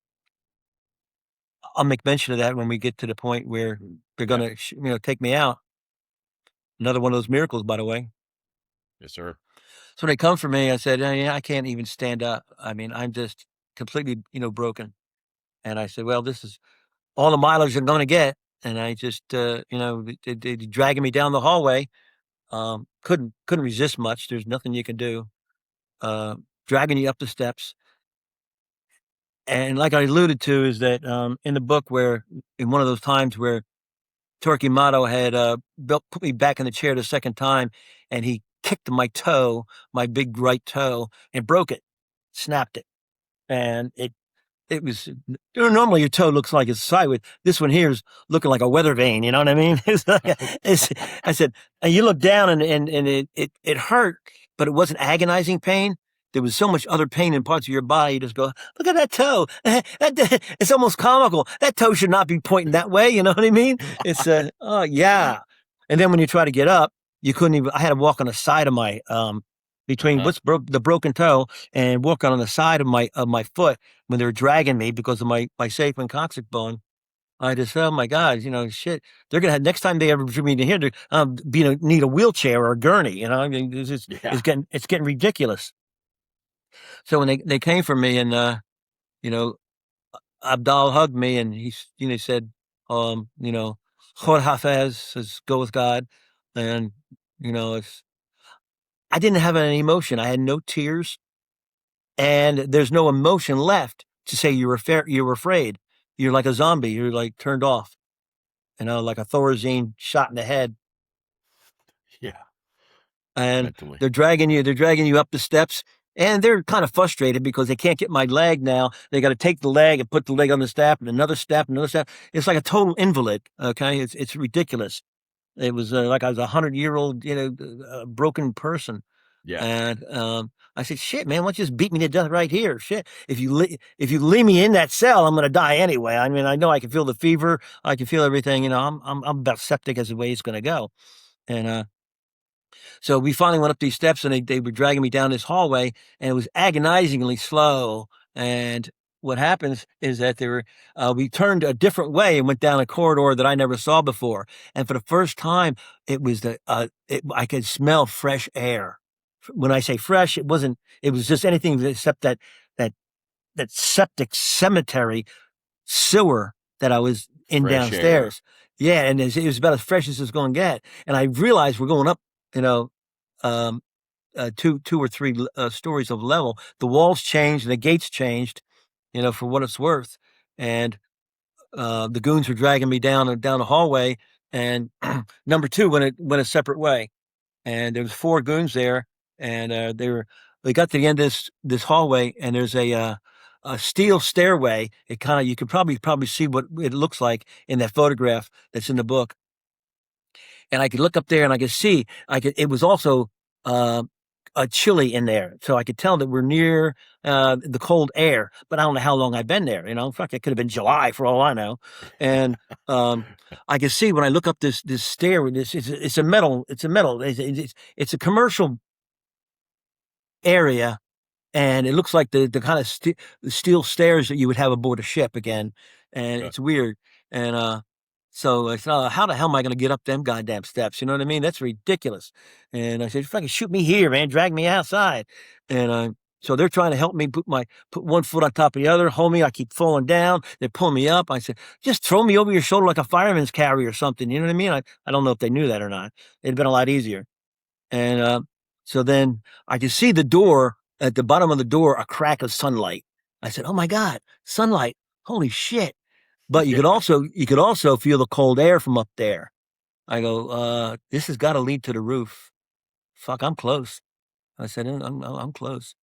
I'll make mention of that when we get to the point where they're Yeah. gonna, take me out. Another one of those miracles, by the way. Yes, sir. So when they come for me, I said, yeah, I can't even stand up. I mean, I'm just completely, broken. And I said, well, this is all the mileage I'm going to get. And I just, they dragging me down the hallway. Couldn't resist much. There's nothing you can do. Uh, Dragging you up the steps. And like I alluded to, is that in the book, where in one of those times where Torquemada had put me back in the chair the second time, and he kicked my toe, my big right toe, and broke it, snapped it, and it was normally your toe looks like it's sideways. This one here is looking like a weather vane. You know what I mean? I said, and you look down and it hurt, but it wasn't agonizing pain. There was so much other pain in parts of your body. You just go, look at that toe. It's almost comical. That toe should not be pointing that way. You know what I mean? It's oh yeah. And then when you try to get up, you couldn't even. I had to walk on the side of my between the broken toe and walk on the side of my foot when they were dragging me because of my sacrum coccyx bone. I just said, oh my God, shit. They're gonna have next time they ever bring me to here, they're need a wheelchair or a gurney. I mean, it's getting ridiculous. So when they came for me and Abdal hugged me and he said, Khod Hafez says go with God, and it's I didn't have any emotion. I had no tears. And there's no emotion left to say you were afraid. You're like a zombie. You're like turned off, like a Thorazine shot in the head. Yeah. And Mentally. they're dragging you up the steps, and they're kind of frustrated because they can't get my leg now. They got to take the leg and put the leg on the step and another step, another step. It's like a total invalid. Okay. It's ridiculous. It was like I was 100-year-old, broken person. Yeah. And I said, "Shit, man, why don't you just beat me to death right here? Shit, if you leave me in that cell, I'm gonna die anyway. I mean, I know I can feel the fever, I can feel everything. I'm about septic as the way it's gonna go." And so we finally went up these steps, and they were dragging me down this hallway, and it was agonizingly slow. And what happens is that we turned a different way and went down a corridor that I never saw before. And for the first time, it was I could smell fresh air. When I say fresh, it wasn't. It was just anything except that septic cemetery sewer that I was in Fresh downstairs. Yeah, and it was about as fresh as it's going to get. And I realized we're going up, um, two or three stories of level. The walls changed, and the gates changed, for what it's worth. And the goons were dragging me down the hallway, and number two went a separate way. And there was 4 goons there, and they got to the end of this hallway, and there's a steel stairway. You could probably see what it looks like in that photograph that's in the book. And I could look up there and I could see, it was also a chilly in there. So I could tell that we're near the cold air, but I don't know how long I've been there. Fuck, it could have been July for all I know. And I can see when I look up this stair, it's a metal, it's a commercial area. And it looks like the kind of steel stairs that you would have aboard a ship again. And it's weird. And so I said, oh, how the hell am I going to get up them goddamn steps? You know what I mean? That's ridiculous. And I said, fucking shoot me here, man. Drag me outside. And so they're trying to help me put one foot on top of the other, hold me. I keep falling down. They pull me up. I said, just throw me over your shoulder like a fireman's carry or something. You know what I mean? I don't know if they knew that or not. It'd been a lot easier. And so then I could see the door, at the bottom of the door, a crack of sunlight. I said, oh my God, sunlight. Holy shit. But you could also feel the cold air from up there. I go, this has got to lead to the roof. Fuck, I'm close. I said, I'm close.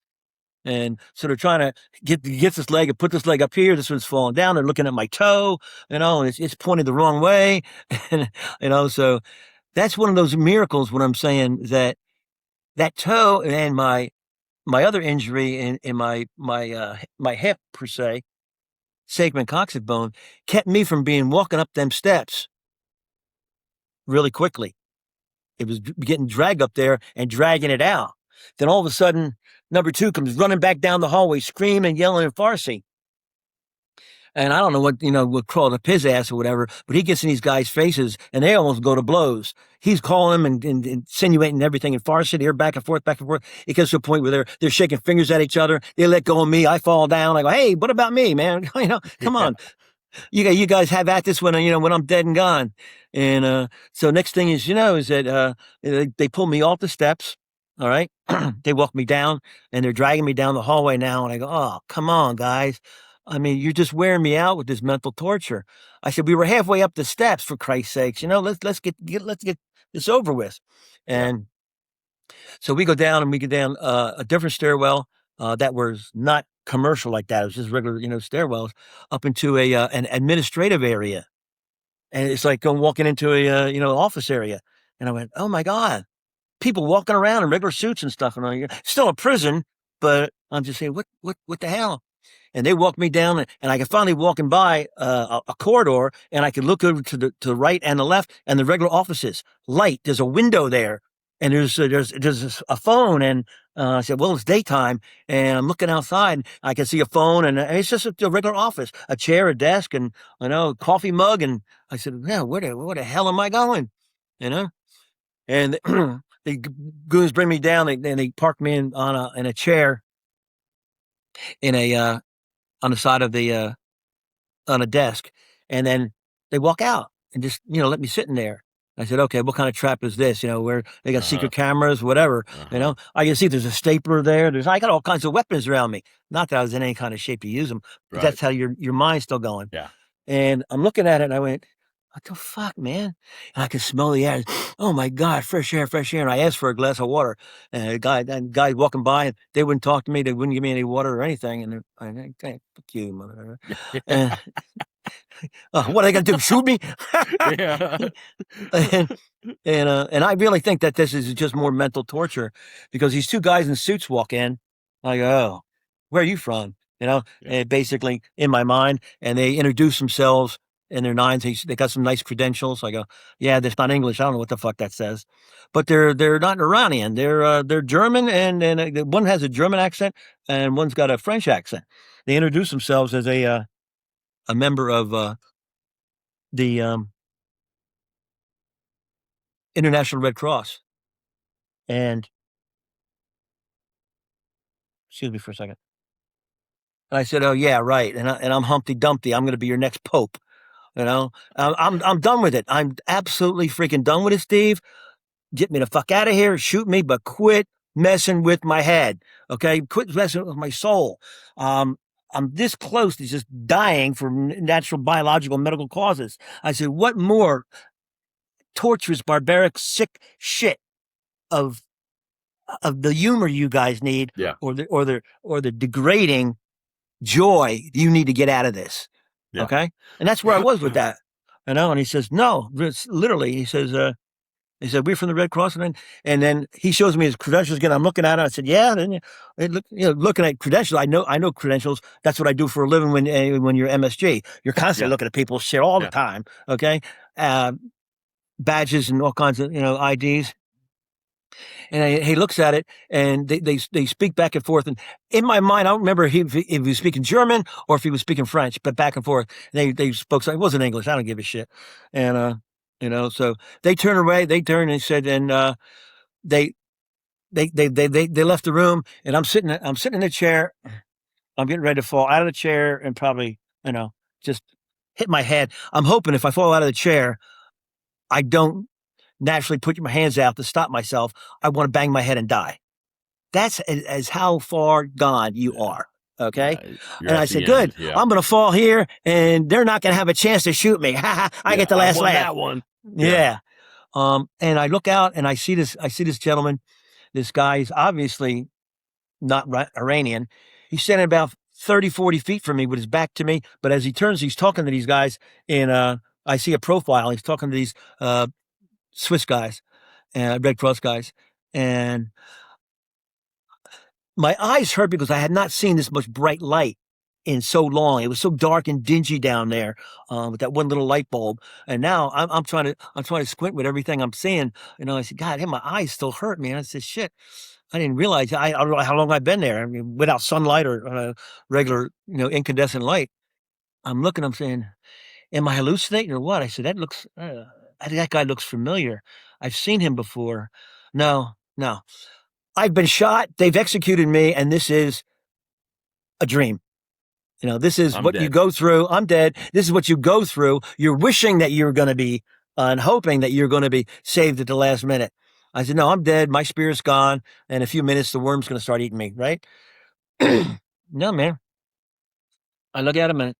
And so they're trying to get this leg and put this leg up here. This one's falling down. They're looking at my toe, and it's pointed the wrong way. And, so that's one of those miracles when I'm saying that toe and my other injury in my hip, per se, sacrum coccyx bone, kept me from walking up them steps really quickly. It was getting dragged up there and dragging it out. Then all of a sudden, number 2 comes running back down the hallway, screaming, yelling in Farsi. And I don't know what crawled up his ass or whatever, but he gets in these guys' faces and they almost go to blows. He's calling them and insinuating everything in Farsi. They're back and forth, back and forth. It gets to a point where they're shaking fingers at each other. They let go of me. I fall down. I go, hey, what about me, man? Come on. You guys have at this when I'm dead and gone. And so next thing is that they pull me off the steps. All right. They walk me down and they're dragging me down the hallway now. And I go, oh, come on, guys. I mean, you're just wearing me out with this mental torture. I said, we were halfway up the steps, for Christ's sakes. Let's get this over with. Yeah. And so we go down a different stairwell that was not commercial like that. It was just regular, stairwells up into an administrative area. And it's like walking into a, office area. And I went, oh my God, people walking around in regular suits and stuff. And I'm still a prison, but I'm just saying, what the hell? And they walked me down, and I could finally walking by a corridor, and I could look over to the right and the left, and the regular offices. Light. There's a window there, and there's a phone. And I said, well, it's daytime, and I'm looking outside. And I can see a phone, and it's just a regular office, a chair, a desk, and a coffee mug. And I said, yeah, where the hell am I going? And the goons bring me down, and they park me in a chair in a on the side of the on a desk, and then they walk out and just let me sit in there. I said, okay, what kind of trap is this? Where they got secret cameras, whatever. I can see there's a stapler there. I got all kinds of weapons around me. Not that I was in any kind of shape to use them, but that's how your mind's still going. Yeah. And I'm looking at it, and I went, what the fuck, man? And I could smell the air. Oh my God, fresh air, fresh air. And I asked for a glass of water. And a guy walking by, and they wouldn't talk to me. They wouldn't give me any water or anything. And I fuck you, motherfucker. And, what are they gonna do? Shoot me? Yeah. And I really think that this is just more mental torture, because these two guys in suits walk in. I go, oh, where are you from? And basically in my mind, and they introduce themselves in their nines. They got some nice credentials. I go, yeah, that's not English. I don't know what the fuck that says, but they're not Iranian. They're German, and one has a German accent, and one's got a French accent. They introduce themselves as a member of the International Red Cross. And excuse me for a second. And I said, oh yeah, right. And I'm Humpty Dumpty. I'm going to be your next pope. I'm done with it. I'm absolutely freaking done with it, Steve. Get me the fuck out of here. Shoot me, but quit messing with my head. Okay, quit messing with my soul. I'm this close to just dying from natural, biological, medical causes. I said, what more torturous, barbaric, sick shit of the humor you guys need, or the degrading joy you need to get out of this? Okay, and that's where I was with that. And he says, no, literally, he said, we're from the Red Cross. And then he shows me his credentials again. I'm looking at it. I said, yeah. Then looking at credentials, I know credentials. That's what I do for a living when you're MSG. You're constantly looking at people's shit all the time. Okay, badges and all kinds of IDs. And he looks at it, and they speak back and forth. And in my mind, I don't remember if he was speaking German or if he was speaking French, but back and forth. They spoke. So it wasn't English. I don't give a shit. And so they turned away. They turned and said, and they left the room. And I'm sitting in a chair. I'm getting ready to fall out of the chair and probably just hit my head. I'm hoping if I fall out of the chair, I don't naturally put my hands out to stop myself. I want to bang my head and die. That's as how far gone you are. Okay. And I said, good, I'm going to fall here, and they're not going to have a chance to shoot me. I get the last laugh. That one. Yeah. And I look out, and I see this gentleman. This guy is obviously not Iranian. He's standing about 30, 40 feet from me with his back to me. But as he turns, he's talking to these guys, and I see a profile. He's talking to these Swiss guys and Red Cross guys. And my eyes hurt because I had not seen this much bright light in so long. It was so dark and dingy down there with that one little light bulb. And now I'm trying to squint with everything I'm seeing. I said, God, my eyes still hurt, man. I said, shit. I didn't realize I don't know how long I've been there. I mean, without sunlight or regular, incandescent light. I'm looking, I'm saying, am I hallucinating or what? I said, that guy looks familiar. I've seen him before. No. I've been shot. They've executed me, and this is a dream. This is what you go through. I'm dead. This is what you go through. You're wishing that you're going to be and hoping that you're going to be saved at the last minute. I said, no, I'm dead. My spirit's gone. In a few minutes, the worm's going to start eating me, right? No, man. I look at him and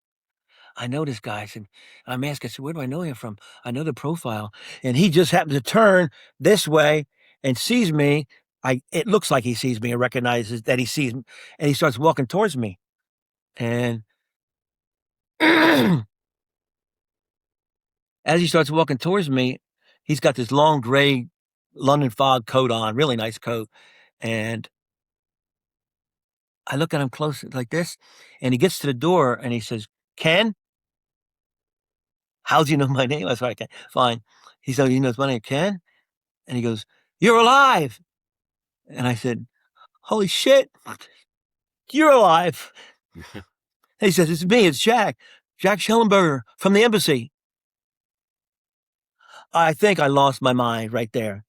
I know this guy. I said, I'm asking, I said, where do I know him from? I know the profile. And he just happened to turn this way and sees me. It looks like he sees me and recognizes that he sees me. And he starts walking towards me. And as he starts walking towards me, he's got this long gray London fog coat on, really nice coat. And I look at him close like this, and he gets to the door and he says, Ken? How do you know my name? I was like, fine. He said, you know my name, Ken? And he goes, you're alive. And I said, holy shit, you're alive. And he says, it's me, it's Jack Schellenberger from the embassy. I think I lost my mind right there.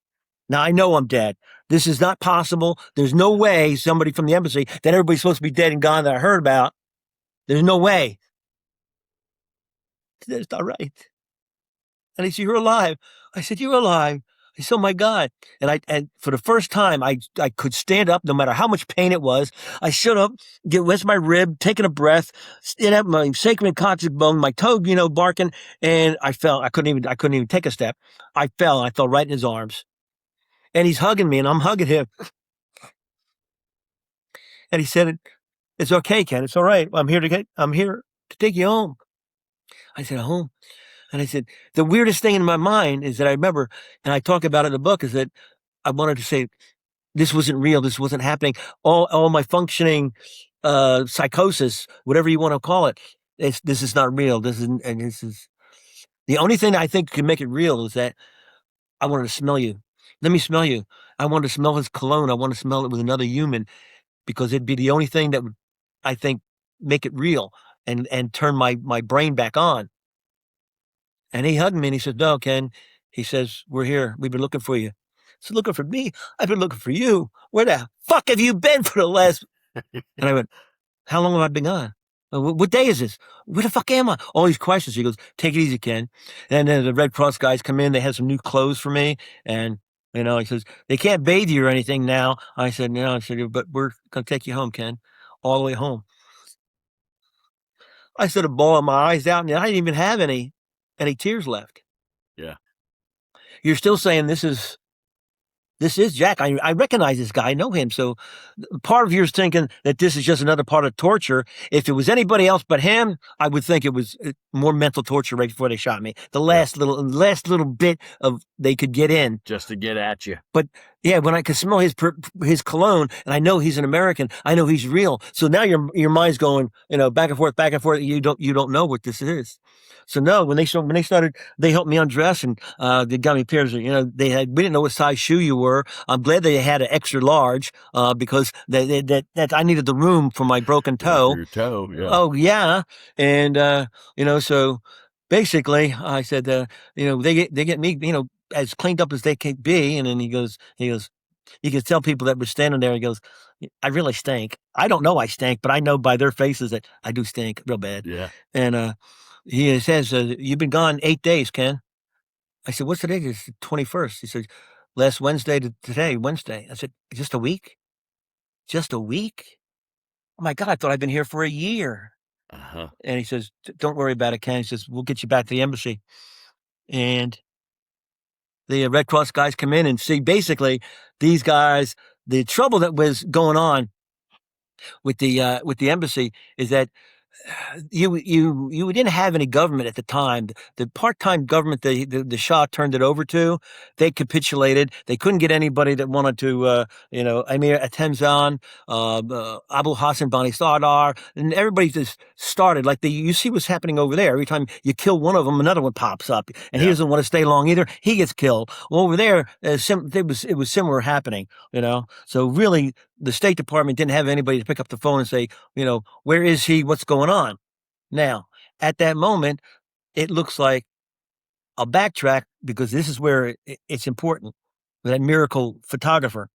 Now I know I'm dead. This is not possible. There's no way somebody from the embassy that everybody's supposed to be dead and gone that I heard about. There's no way. That's not right. And he said, you're alive. I said, you're alive. I said, oh my God. And for the first time, I could stand up no matter how much pain it was. I stood up, went to my rib, taking a breath, stand up, my sacrum and coccyx bone, my toe, barking, and I fell. I couldn't even take a step. I fell, and I fell right in his arms. And he's hugging me, and I'm hugging him. And he said, it's okay, Ken. It's all right. I'm here to take you home. I said, home? And I said, the weirdest thing in my mind is that I remember, and I talk about it in the book, is that I wanted to say, this wasn't real. This wasn't happening. All my functioning psychosis, whatever you want to call it, this is not real. This is the only thing I think can make it real is that I wanted to smell you. Let me smell you. I wanted to smell his cologne. I want to smell it with another human because it'd be the only thing that would, I think, make it real and turn my brain back on. And he hugged me and he said, no, Ken. He says, we're here. We've been looking for you. I said, looking for me? I've been looking for you. Where the fuck have you been for the last? And I went, how long have I been gone? What day is this? Where the fuck am I? All these questions. He goes, take it easy, Ken. And then the Red Cross guys come in. They have some new clothes for me. And, he says, they can't bathe you or anything now. I said, no. I said, but we're going to take you home, Ken. All the way home. I started bawling my eyes out, and I didn't even have any tears left. Yeah. You're still saying this is Jack. I recognize this guy. I know him. So part of you's thinking that this is just another part of torture. If it was anybody else but him, I would think it was more mental torture right before they shot me. The last little bit of they could get in. Just to get at you. But yeah, when I could smell his cologne and I know he's an American, I know he's real. So now your mind's going, back and forth. You don't know what this is. So no, when they started, they helped me undress and they got me pairs of, we didn't know what size shoe you were. I'm glad they had an extra large because that I needed the room for my broken toe. Your toe, yeah. Oh yeah, and so basically I said, they get me, as cleaned up as they can be, and then he goes, you could tell people that were standing there. He goes, I really stink. I don't know I stink, but I know by their faces that I do stink real bad. Yeah, and he says, you've been gone 8 days, Ken. I said, what's the date? It's the 21st. He said, last Wednesday to today, Wednesday. I said, just a week? Just a week? Oh my God, I thought I'd been here for a year. Uh-huh. And he says, don't worry about it, Ken. He says, we'll get you back to the embassy. And the Red Cross guys come in and see basically these guys, the trouble that was going on with the embassy is that you didn't have any government at the time. The part-time government the Shah turned it over to, they capitulated. They couldn't get anybody that wanted to, Amir Atemzan, Abu Hassan Bani Sardar, and everybody just started like you see what's happening over there. Every time you kill one of them, another one pops up, and he doesn't want to stay long either. He gets killed. Well, over there, it was similar happening. So really, the State Department didn't have anybody to pick up the phone and say, where is he? What's going on? Now, at that moment, it looks like I'll backtrack because this is where it's important. That miracle photographer.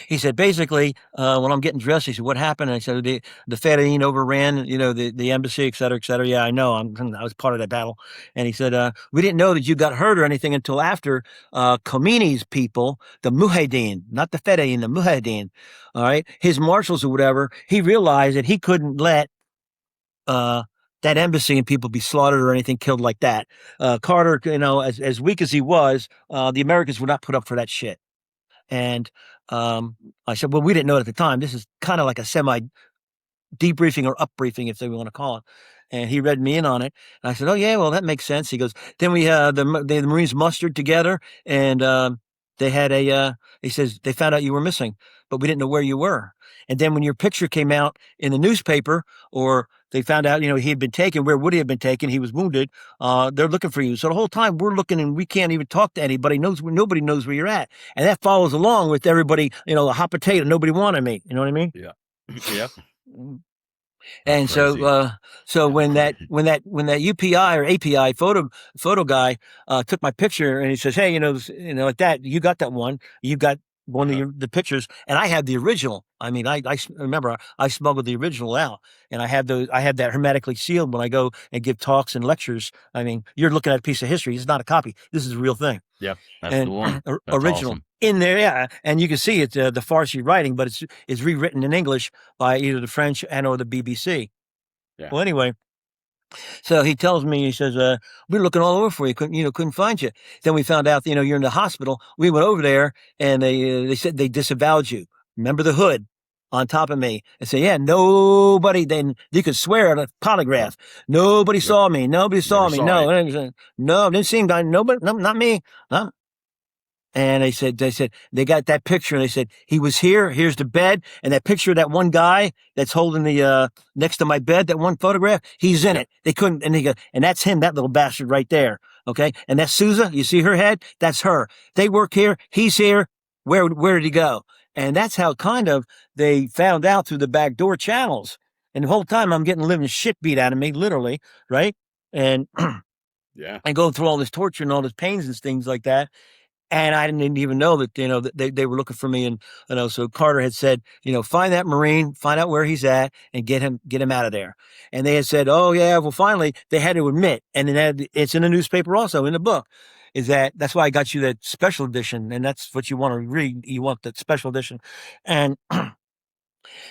He said, basically, when I'm getting dressed, he said, what happened? And I said, the Fedayeen overran, the embassy, et cetera, et cetera. Yeah, I know. I was part of that battle. And he said, we didn't know that you got hurt or anything until after Khomeini's people, the Mujahideen, not the Fedayeen, the Mujahideen, all right, his marshals or whatever, he realized that he couldn't let that embassy and people be slaughtered or anything killed like that. Carter, as weak as he was, the Americans would not put up for that shit. And I said, well, we didn't know it at the time. This is kind of like a semi debriefing or upbriefing, if they want to call it. And he read me in on it. And I said, oh, yeah, well, that makes sense. He goes, then the Marines mustered together and they had he says, they found out you were missing, but we didn't know where you were. And then when your picture came out in the newspaper, or they found out, he had been taken, where would he have been taken? He was wounded. They're looking for you. So the whole time we're looking and we can't even talk to anybody. Nobody knows where you're at. And that follows along with everybody, a hot potato. Nobody wanted me. You know what I mean? Yeah. Yeah. And so when that UPI or API photo guy took my picture and he says, hey, like that, you got that one, you got one of the pictures, and I had the original. I mean, I remember I smuggled the original out, and I had that hermetically sealed when I go and give talks and lectures. I mean, you're looking at a piece of history. It's not a copy. This is a real thing. Yeah, that's the one. That's original. Awesome. In there, yeah, and you can see it's the Farsi writing, but it's rewritten in English by either the French or the BBC. Yeah. Well, anyway, so he tells me, he says, we're looking all over for you, couldn't find you. Then we found out, you're in the hospital. We went over there, and they said they disavowed you. Remember the hood on top of me, and say, yeah, nobody. Then you could swear on a polygraph. Nobody saw me. Nobody saw me. No, didn't see him. Nobody, no, not me. Huh? And they said they got that picture, and they said he was here. Here's the bed, and that picture of that one guy that's holding the next to my bed, that one photograph, he's in it. They couldn't, and that's him, that little bastard right there. Okay, and that's Sousa. You see her head? That's her. They work here. He's here. Where did he go? And that's how kind of they found out through the back door channels. And the whole time I'm getting living shit beat out of me, literally, right? And yeah, and going through all this torture and all this pains and things like that. And I didn't even know that, that they were looking for me. And, so Carter had said, find that Marine, find out where he's at, and get him out of there. And they had said, oh, yeah, well, finally, they had to admit, and it's in the newspaper also, in the book, that's why I got you that special edition. And that's what you want to read. You want that special edition. And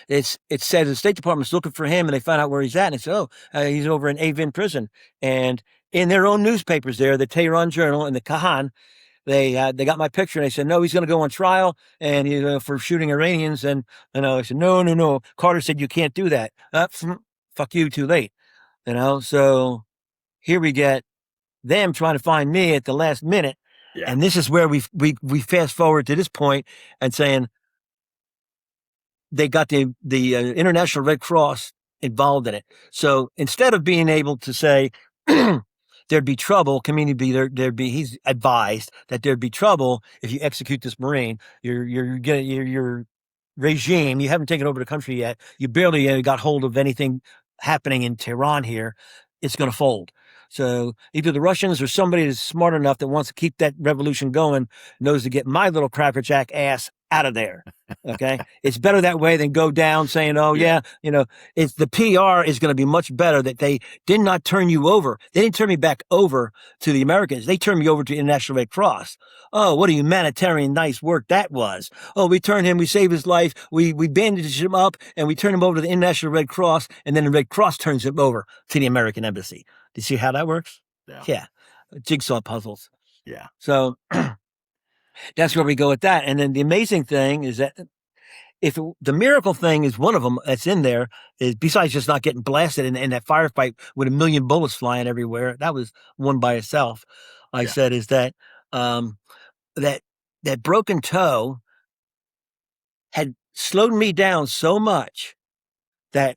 it said the State Department's looking for him, and they found out where he's at. And it said, he's over in Evin prison. And in their own newspapers there, the Tehran Journal and the Kahan, they got my picture, and they said, no, he's going to go on trial and for shooting Iranians. And I said, no. Carter said, you can't do that. Fuck you, too late. So here we get them trying to find me at the last minute. Yeah. And this is where we fast forward to this point and saying they got the International Red Cross involved in it. So instead of being able to say, there'd be trouble, he's advised that there'd be trouble if you execute this Marine. Your regime, you haven't taken over the country yet. You barely got hold of anything happening in Tehran here. It's going to fold. So either the Russians or somebody that's smart enough that wants to keep that revolution going knows to get my little crackerjack ass out of there. Okay. It's better that way than go down saying, oh yeah, it's the PR is going to be much better that they did not turn you over. They didn't turn me back over to the Americans. They turned me over to International Red Cross. Oh, what a humanitarian nice work that was. Oh, we turned him, we saved his life. We bandaged him up and we turned him over to the International Red Cross. And then the Red Cross turns him over to the American embassy. Do you see how that works? Yeah. Jigsaw puzzles. Yeah. So that's where we go with that. And then the amazing thing is that the miracle thing is one of them that's in there, is besides just not getting blasted in that firefight with a million bullets flying everywhere. That was one by itself. I said is that that broken toe had slowed me down so much that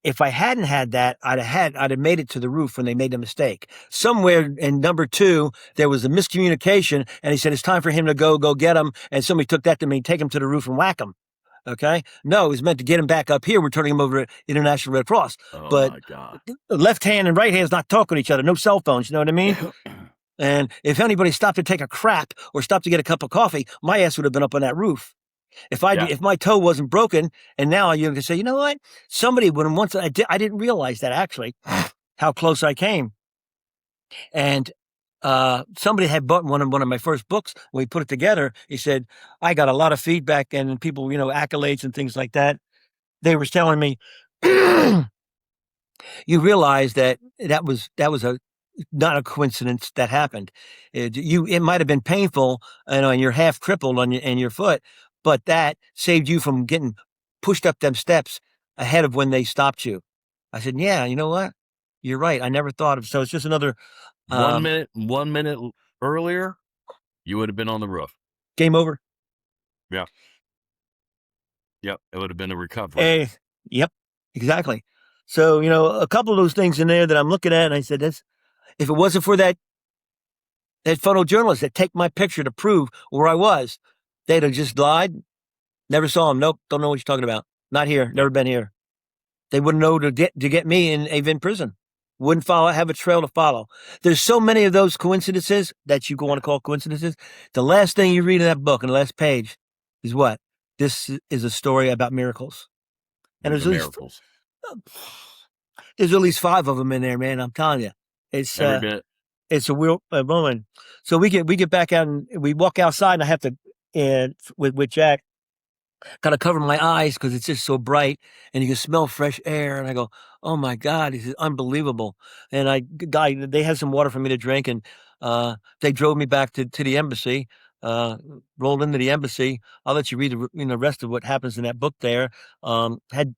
if I hadn't had that, I'd have made it to the roof when they made the mistake. Somewhere in number 2, there was a miscommunication, and he said, it's time for him to go get him. And somebody took that to mean take him to the roof and whack him. Okay? No, it was meant to get him back up here. We're turning him over to International Red Cross. Oh, but my God. The left hand and right hand's not talking to each other. No cell phones, you know what I mean? And if anybody stopped to take a crap or stopped to get a cup of coffee, my ass would have been up on that roof. If my toe wasn't broken, and now you can say, you know what? Somebody once I didn't realize that actually, how close I came. And somebody had bought one of my first books. When we put it together, he said, I got a lot of feedback and people, accolades and things like that. They were telling me you realize that was a not a coincidence that happened. It might have been painful, and you're half crippled on your foot, but that saved you from getting pushed up them steps ahead of when they stopped you. I said, yeah, you know what? You're right. I never thought of. So it's just another 1 minute earlier, you would have been on the roof. Game over. Yeah. Yep. It would have been a recovery. Yep. Exactly. So, a couple of those things in there that I'm looking at, and I said, if it wasn't for that photojournalist that take my picture to prove where I was, they'd have just lied. Never saw him. Nope. Don't know what you're talking about. Not here. Never been here. They wouldn't know to get me in prison. Wouldn't have a trail to follow. There's so many of those coincidences that you want to call coincidences. The last thing you read in that book on the last page is what? This is a story about miracles. And there's at least 5 of them in there, man. I'm telling you, it's Every bit. It's a real moment. So we get back out and we walk outside, and I have to with Jack kind of cover my eyes because it's just so bright, and you can smell fresh air. And I go, oh my God, this is unbelievable. And they had some water for me to drink, and they drove me back to the embassy. Rolled into the embassy. I'll let you read the rest of what happens in that book there. Had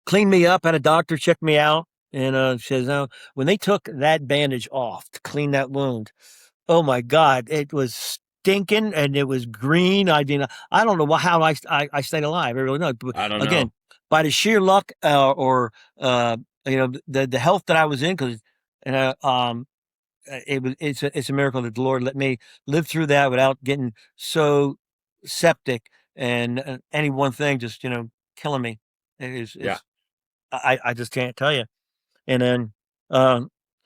cleaned me up, had a doctor check me out, and says, when they took that bandage off to clean that wound, oh my God, it was stinking and it was green. I mean, I don't know how I stayed alive. I really don't. I don't Again, know. by the sheer luck or the health that I was in, because it's a miracle that the Lord let me live through that without getting so septic and any one thing just killing me. Yeah. I just can't tell you. And then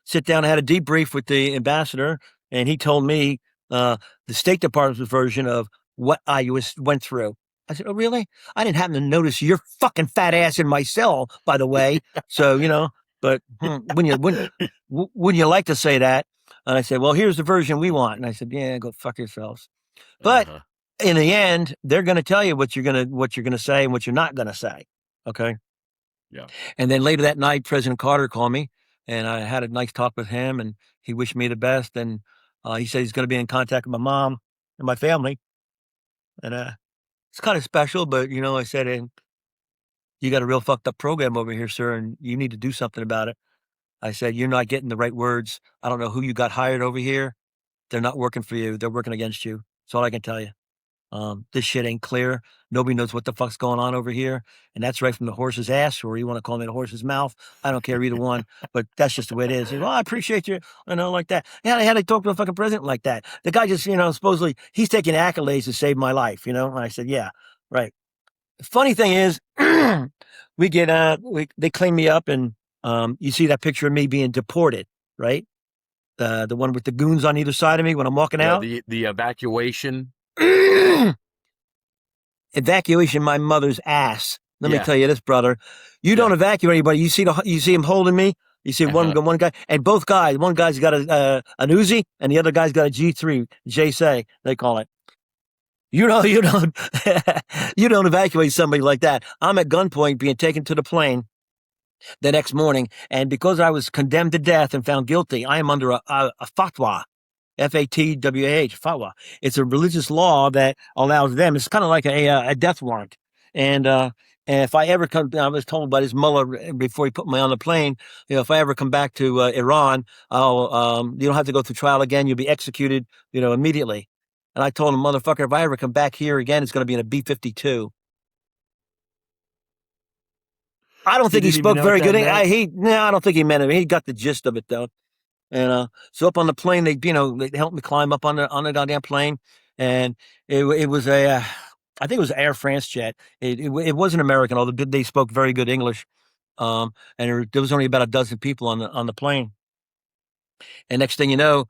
sit down and had a debrief with the ambassador, and he told me the State Department's version of what I went through. I said, oh, really? I didn't happen to notice your fucking fat ass in my cell, by the way. So, but wouldn't you like to say that? And I said, well, here's the version we want. And I said, yeah, go fuck yourselves. But in the end, they're going to tell you what you're going to say and what you're not going to say. Okay. Yeah. And then later that night, President Carter called me, and I had a nice talk with him, and he wished me the best. And he said he's going to be in contact with my mom and my family. And it's kind of special, but, I said, hey, you got a real fucked up program over here, sir, and you need to do something about it. I said, you're not getting the right words. I don't know who you got hired over here. They're not working for you. They're working against you. That's all I can tell you. This shit ain't clear. Nobody knows what the fuck's going on over here. And that's right from the horse's ass, or you want to call me the horse's mouth. I don't care either one, but that's just the way it is. Well, I appreciate you, like that. Yeah, I had to talk to a fucking president like that. The guy just, supposedly he's taking accolades to save my life, And I said, yeah, right. The funny thing is, they clean me up, and you see that picture of me being deported, right? The one with the goons on either side of me when I'm walking out. The evacuation. Evacuation my mother's ass. Let me tell you this, brother. You don't evacuate anybody. You see him holding me. You see one guy, and both guys. One guy's got an Uzi, and the other guy's got a G3, JSA, they call it. You don't you don't evacuate somebody like that. I'm at gunpoint being taken to the plane the next morning, and because I was condemned to death and found guilty, I am under a fatwa. FATWAH, fatwa. It's a religious law that allows them. It's kind of like a death warrant. And if I ever come, I was told by this mullah before he put me on the plane, if I ever come back to Iran, you don't have to go through trial again. You'll be executed, immediately. And I told him, motherfucker, if I ever come back here again, it's going to be in a B-52. I don't think he spoke very good. I don't think he meant it. He got the gist of it though. And so up on the plane, they helped me climb up on the goddamn plane, and it was I think it was an Air France jet. It wasn't American, although they spoke very good English. And there was only about a dozen people on the plane. And next thing you know,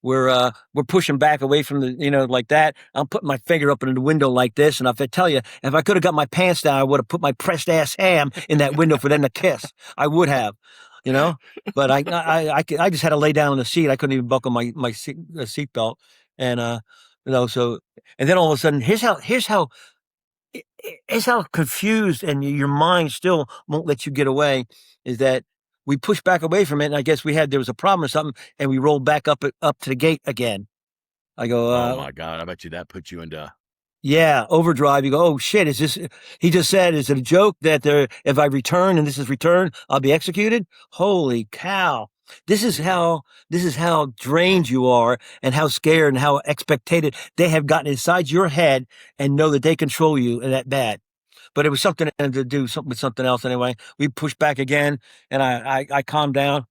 we're pushing back away from the like that. I'm putting my finger up in the window like this, and if I tell you, if I could have got my pants down, I would have put my pressed ass ham in that window for them to kiss. I would have. But I just had to lay down in the seat. I couldn't even buckle my seat belt, and so, and then all of a sudden, here's how it's how confused and your mind still won't let you get away. Is that we pushed back away from it, and I guess there was a problem or something, and we rolled back up to the gate again. I go, Oh my God. I bet you that put you into. yeah, overdrive. You go, oh shit, is this, he just said, is it a joke that if I return and this is return, I'll be executed? Holy cow. This is how drained you are and how scared and how expectated they have gotten inside your head and know that they control you that bad. But it was something to do something with something else anyway. We pushed back again and I calmed down.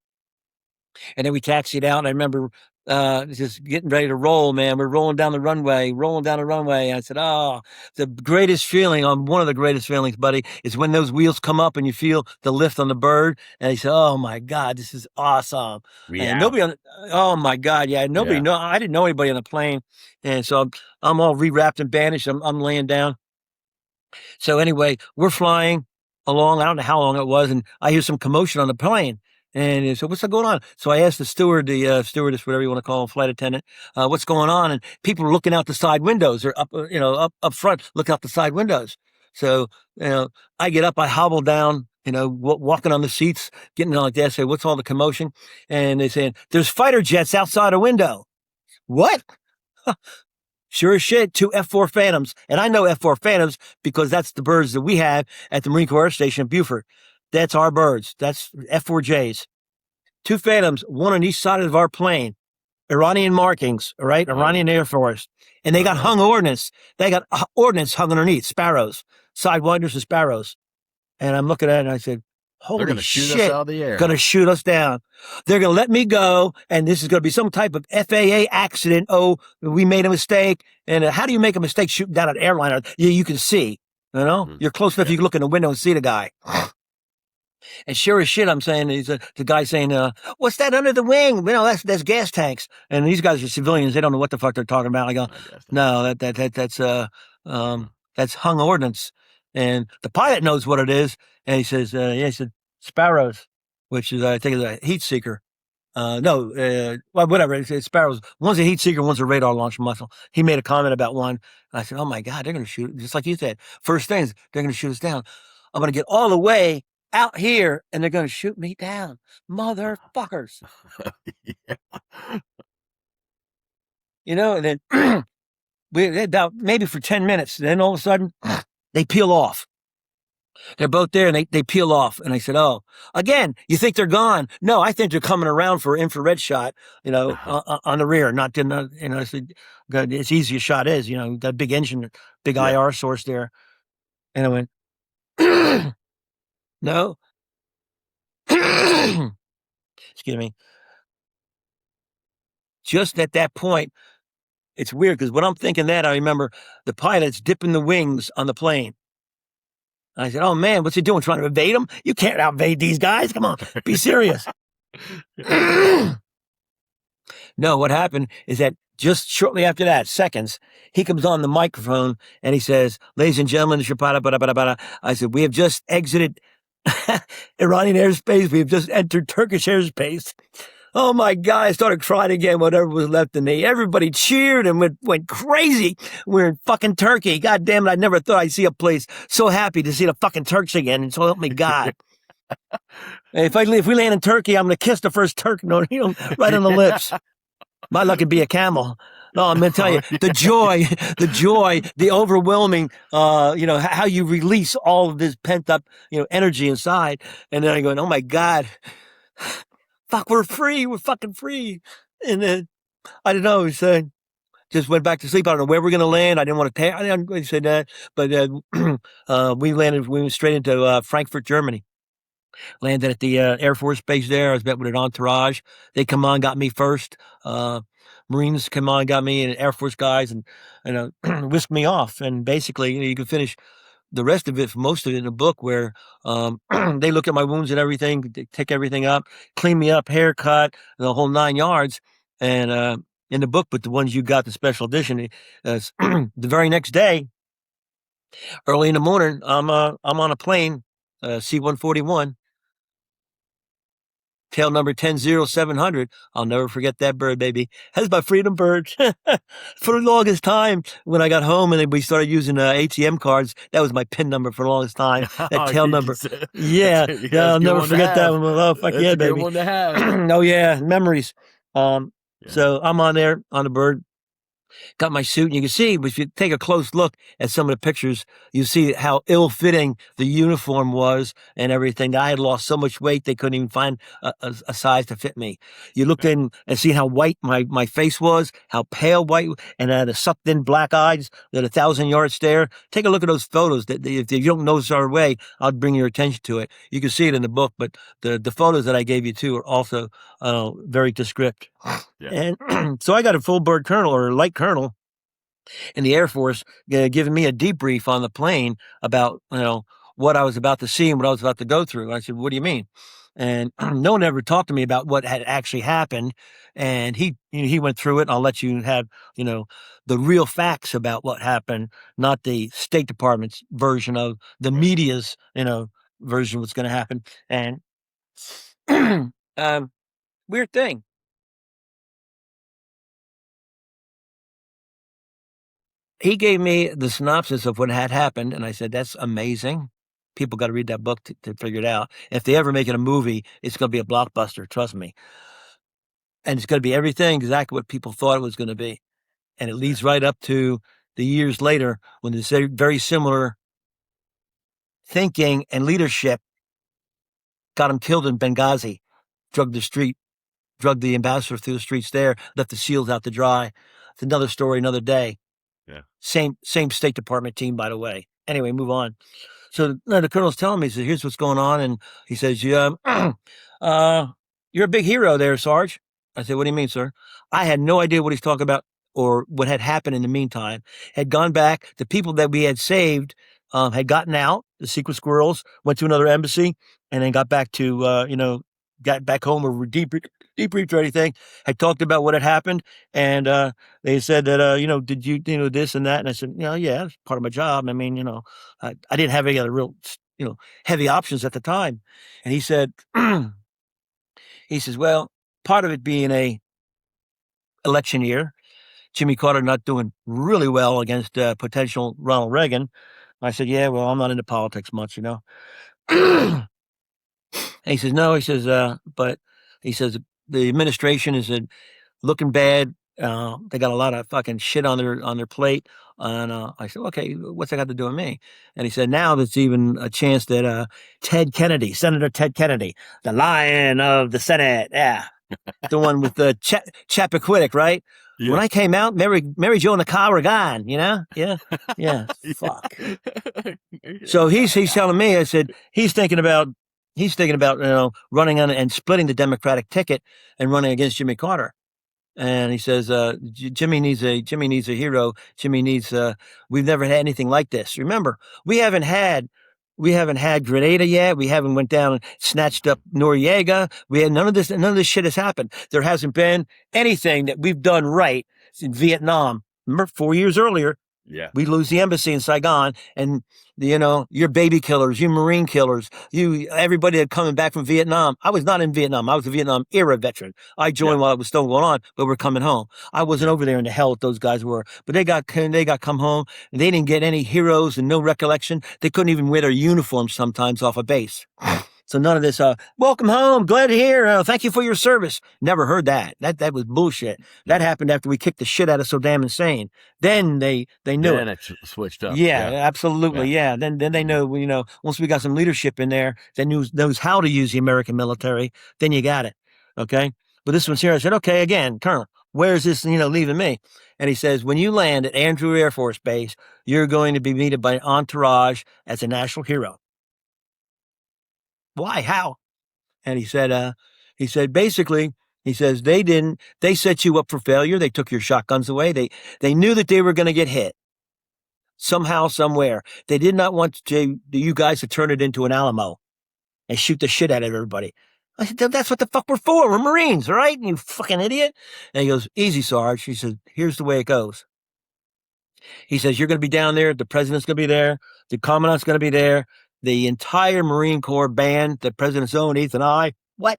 And then we taxied out. And I remember just getting ready to roll, man. We're rolling down the runway. And I said, oh, the greatest feeling, one of the greatest feelings, buddy, is when those wheels come up and you feel the lift on the bird. And he said, oh my God, this is awesome. Yeah. And oh my God, yeah, nobody know. I didn't know anybody on the plane. And so I'm all rewrapped and bandaged. I'm laying down. So anyway, we're flying along. I don't know how long it was, and I hear some commotion on the plane. And he said, what's going on? So I asked the stewardess, whatever you want to call him, flight attendant, what's going on? And people are looking out the side windows. They're up front, look out the side windows. So, I get up, I hobble down, walking on the seats, getting like that. Say, what's all the commotion? And they saying, there's fighter jets outside a window. What? Sure as shit, 2 F-4 Phantoms. And I know F-4 Phantoms because that's the birds that we have at the Marine Corps Air Station in Beaufort. That's our birds. That's F-4Js. 2 Phantoms, one on each side of our plane. Iranian markings, all right? Iranian Air Force. And they got hung ordnance. They got ordnance hung underneath, sparrows, sidewinders and sparrows. And I'm looking at it and I said, holy shit. They're going to shoot us out of the air. Going to shoot us down. They're going to let me go. And this is going to be some type of FAA accident. Oh, we made a mistake. And how do you make a mistake shooting down an airliner? You can see, you're close enough. You can look in the window and see the guy. And sure as shit, I'm saying, the guy saying, what's that under the wing? That's gas tanks. And these guys are civilians. They don't know what the fuck they're talking about. I go, no, that's hung ordnance. And the pilot knows what it is. And he says, he said, sparrows, which is, I think, is a heat seeker. Well, whatever. It's sparrows. One's a heat seeker, one's a radar launch missile. He made a comment about one. I said, oh my God, they're going to shoot. Just like you said, first things, they're going to shoot us down. I'm going to get all the way out here and they're going to shoot me down. Motherfuckers. And then we about maybe for 10 minutes. Then all of a sudden they peel off. They're both there and they peel off. And I said, oh, again, you think they're gone? No, I think they're coming around for infrared shot, on the rear. Not, I said, it's easy as shot is, that big engine, big IR source there. And I went, no. Excuse me. Just at that point, it's weird because when I'm thinking that, I remember the pilot's dipping the wings on the plane. I said, oh man, what's he doing? Trying to evade them? You can't evade these guys. Come on, be serious. No, what happened is that just shortly after that, seconds, he comes on the microphone and he says, ladies and gentlemen, I said, we have just exited Iranian airspace. We have just entered Turkish airspace. Oh my God, I started crying again, whatever was left in me. Everybody cheered and went crazy. We're in fucking Turkey. God damn it, I never thought I'd see a place so happy to see the fucking Turks again, and so help me God. If we land in Turkey, I'm going to kiss the first Turk, right on the lips. My luck would be a camel. No, I'm going to tell you, the joy, the overwhelming, how you release all of this pent up, energy inside. And then I go, oh my God. Fuck, we're free. We're fucking free. And then, I don't know, just went back to sleep. I don't know where we're going to land. I didn't want to I didn't going to say that. But we went straight into Frankfurt, Germany. Landed at the Air Force Base there. I was met with an entourage. They come on, got me first. Marines come on, got me, and Air Force guys, and whisked me off. And basically, you can finish the rest of it, most of it in a book where they look at my wounds and everything, they take everything up, clean me up, haircut, the whole 9 yards. And in the book, but the ones you got, the special edition, the very next day, early in the morning, I'm on a plane, C-141. tail number 100700. I'll never forget that bird, baby. That's my freedom bird. For the longest time, when I got home and then we started using ATM cards, that was my PIN number for the longest time. That tail number. Yeah, I'll never forget that one. Oh, fuck That's yeah, a good baby. one to have. Oh, yeah, memories. Yeah. So I'm on there on the bird. Got my suit, and you can see if you take a close look at some of the pictures, you see how ill-fitting the uniform was and everything. I had lost so much weight they couldn't even find a size to fit me. You looked in and see how white my face was, how pale white, and the sucked-in black eyes, that 1,000-yard stare. Take a look at those photos. If you don't notice our way, I'll bring your attention to it. You can see it in the book, but the photos that I gave you too are also very descriptive. Yeah. And so I got a full bird colonel or light colonel in the Air Force giving me a debrief on the plane about, what I was about to see and what I was about to go through. I said, what do you mean? And no one ever talked to me about what had actually happened. And he went through it. I'll let you have, the real facts about what happened, not the State Department's version of the media's, version of what's going to happen. And weird thing. He gave me the synopsis of what had happened, and I said, that's amazing. People got to read that book to figure it out. If they ever make it a movie, it's going to be a blockbuster, trust me. And it's going to be everything exactly what people thought it was going to be. And it leads right up to the years later when there's very similar thinking and leadership got him killed in Benghazi, drugged the ambassador through the streets there, left the SEALs out to dry. It's another story, another day. Yeah. Same State Department team, by the way. Anyway, move on. So the colonel's telling me, he says, here's what's going on. And he says, yeah, you're a big hero there, Sarge. I said, what do you mean, sir? I had no idea what he's talking about or what had happened in the meantime. Had gone back. The people that we had saved had gotten out. The secret squirrels went to another embassy and then got back to, got back home or debriefed or anything, had talked about what had happened. And they said that, did you, this and that? And I said, yeah, it's part of my job. I mean, I didn't have any other real, heavy options at the time. And he said, he says, well, part of it being a election year, Jimmy Carter not doing really well against potential Ronald Reagan. I said, yeah, well, I'm not into politics much, And he says, no, he says, but he says, the administration is looking bad. They got a lot of fucking shit on their plate. And I said, okay, what's that got to do with me? And he said, now there's even a chance that Senator Ted Kennedy, the lion of the Senate, the one with the Chappaquiddick, right? Yeah. When I came out, Mary Jo and the car were gone, Yeah. Fuck. So he's telling me, I said, he's thinking about running on and splitting the Democratic ticket and running against Jimmy Carter. And he says, Jimmy needs a hero. Jimmy needs, we've never had anything like this. Remember, we haven't had Grenada yet. We haven't went down and snatched up Noriega. We had none of this shit has happened. There hasn't been anything that we've done right in Vietnam. Remember 4 years earlier, we lose the embassy in Saigon, and your baby killers, you Marine killers, everybody that coming back from Vietnam. I was not in Vietnam. I was a Vietnam era veteran. I joined while it was still going on, but we're coming home. I wasn't over there in the hell that those guys were, but they got come home. And they didn't get any heroes and no recollection. They couldn't even wear their uniforms sometimes off a base. So none of this, welcome home, glad to hear, thank you for your service. Never heard that. That was bullshit. That happened after we kicked the shit out of Saddam Hussein. Then they knew then it switched up. Yeah, absolutely. Yeah. Then they know, once we got some leadership in there that knows how to use the American military, then you got it. Okay. But this one's here. I said, okay, again, Colonel, where's this, leaving me? And he says, when you land at Andrew Air Force Base, you're going to be greeted by an entourage as a national hero. Why? How? And he said, basically, he says, they set you up for failure. They took your shotguns away. They knew that they were going to get hit somehow, somewhere. They did not want you guys to turn it into an Alamo and shoot the shit out of everybody. I said, that's what the fuck we're for. We're Marines, all right? You fucking idiot. And he goes, easy, Sarge. He says, here's the way it goes. He says, you're going to be down there. The president's going to be there. The commandant's going to be there. The entire Marine Corps band, the President's own Ethan I. What?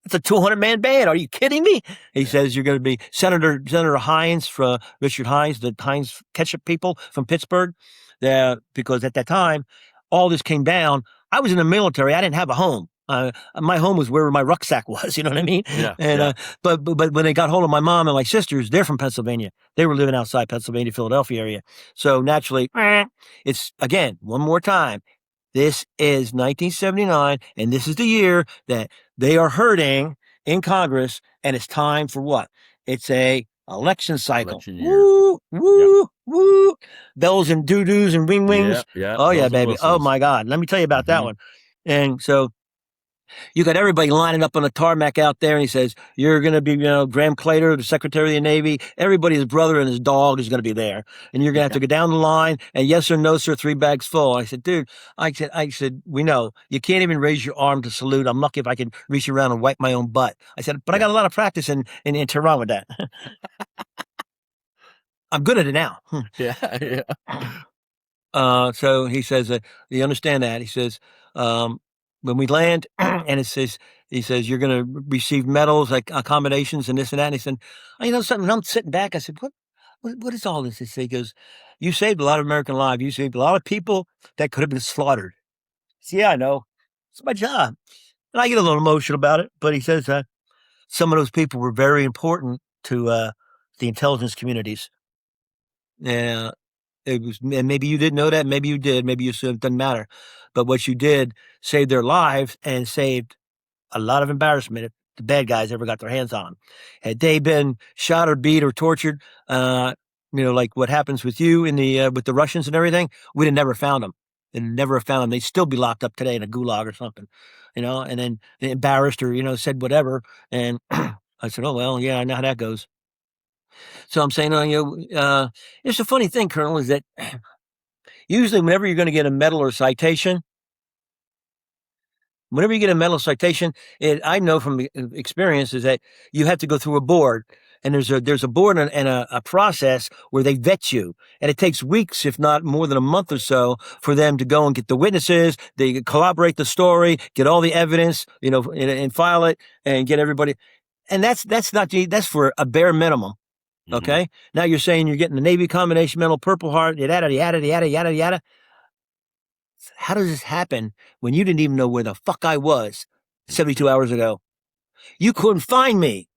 It's a 200-man band. Are you kidding me? He says you're going to be Senator Hines Richard Hines, the Heinz ketchup people from Pittsburgh. Because at that time, all this came down. I was in the military. I didn't have a home. My home was where my rucksack was. You know what I mean? Yeah. And but when they got hold of my mom and my sisters, they're from Pennsylvania. They were living outside Pennsylvania, Philadelphia area. So naturally, it's again one more time. This is 1979, and this is the year that they are hurting in Congress, and it's time for what? It's a election cycle. Election year. Woo, woo, woo. Bells and doo-doos and wing-wings. Yeah. Oh, yeah, Bells and baby. Oh, whistles. my God. Let me tell you about that one. And so you got everybody lining up on the tarmac out there, and he says, you're going to be, Graham Claytor, the Secretary of the Navy. Everybody's brother and his dog is going to be there. And you're going to have to go down the line, and yes or no, sir, 3 bags full. I said, dude, I said, we know. You can't even raise your arm to salute. I'm lucky if I can reach around and wipe my own butt. I said, but I got a lot of practice in Tehran with that. I'm good at it now. Yeah. So he says, you understand that? He says, when we land, and he says, you're going to receive medals, like accommodations and this and that. And he said, something. And I'm sitting back. I said, what is all this? He goes, you saved a lot of American lives. You saved a lot of people that could have been slaughtered. I said, yeah, I know. It's my job. And I get a little emotional about it. But he says some of those people were very important to the intelligence communities. Yeah. It was, and maybe you didn't know that. Maybe you did. Maybe you assumed it doesn't matter. But what you did saved their lives and saved a lot of embarrassment if the bad guys ever got their hands on them. Had they been shot or beat or tortured, like what happens with you in the with the Russians and everything, we'd have never found them. They'd never have found them. They'd still be locked up today in a gulag or something, and then embarrassed or said whatever. And I said, oh well, yeah, I know how that goes. So I'm saying, it's a funny thing, Colonel, is that usually whenever you're going to get a medal or citation, I know from experience is that you have to go through a board, and there's a board and a process where they vet you, and it takes weeks, if not more than a month or so, for them to go and get the witnesses, they corroborate the story, get all the evidence, and file it, and get everybody, and that's for a bare minimum. Okay. Now you're saying you're getting the Navy combination medal, Purple Heart, yada. How does this happen when you didn't even know where the fuck I was 72 hours ago? You couldn't find me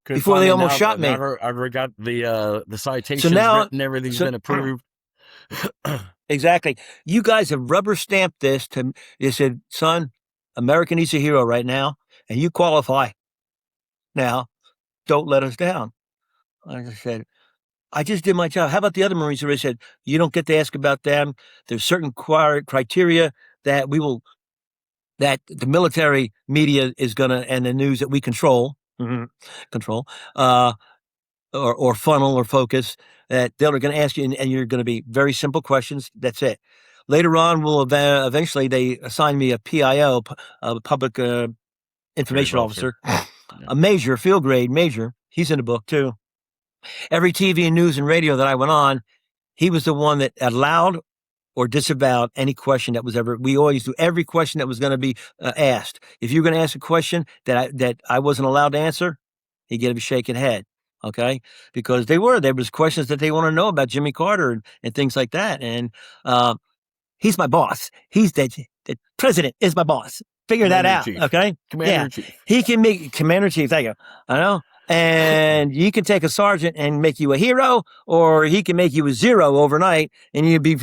before they almost shot me. I've got the citations written, everything's been approved. Exactly. You guys have rubber stamped this they said, son, America needs a hero right now, and you qualify. Now, don't let us down. I just said, I just did my job. How about the other Marines? They said, you don't get to ask about them. There's certain criteria that that the military media is going to, and the news that we control, or funnel or focus, that they're going to ask you, and you're going to be very simple questions. That's it. Later on, eventually they assigned me a PIO, a public information officer, a major, field grade major. He's in the book too. Every TV and news and radio that I went on, he was the one that allowed or disavowed any question that was ever. We always do every question that was going to be asked. If you're going to ask a question that I wasn't allowed to answer, he'd get a shaking head. Okay, because there was questions that they want to know about Jimmy Carter and things like that. And he's my boss. He's the president is my boss. Figure that out. Chief. Okay, Commander-in-Chief. He can make Commander-in-Chief. Thank you. I know. And you can take a sergeant and make you a hero, or he can make you a zero overnight, and you'd be,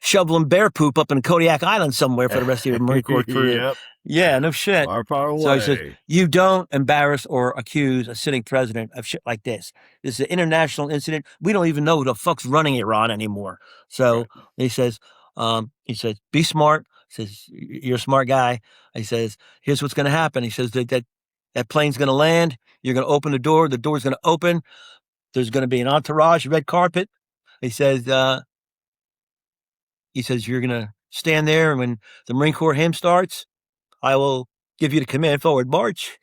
shoveling bear poop up in Kodiak Island somewhere for the rest of your Marine Corps career. Yep. Yeah, no shit. Far away. So I said, you don't embarrass or accuse a sitting president of shit like this. This is an international incident. We don't even know who the fuck's running Iran anymore. So he says, be smart. He says, you're a smart guy. He says, here's what's going to happen. He says that plane's going to land. You're going to open the door. The door's going to open. There's going to be an entourage, red carpet. He says, you're going to stand there, and when the Marine Corps hymn starts, I will give you the command forward march.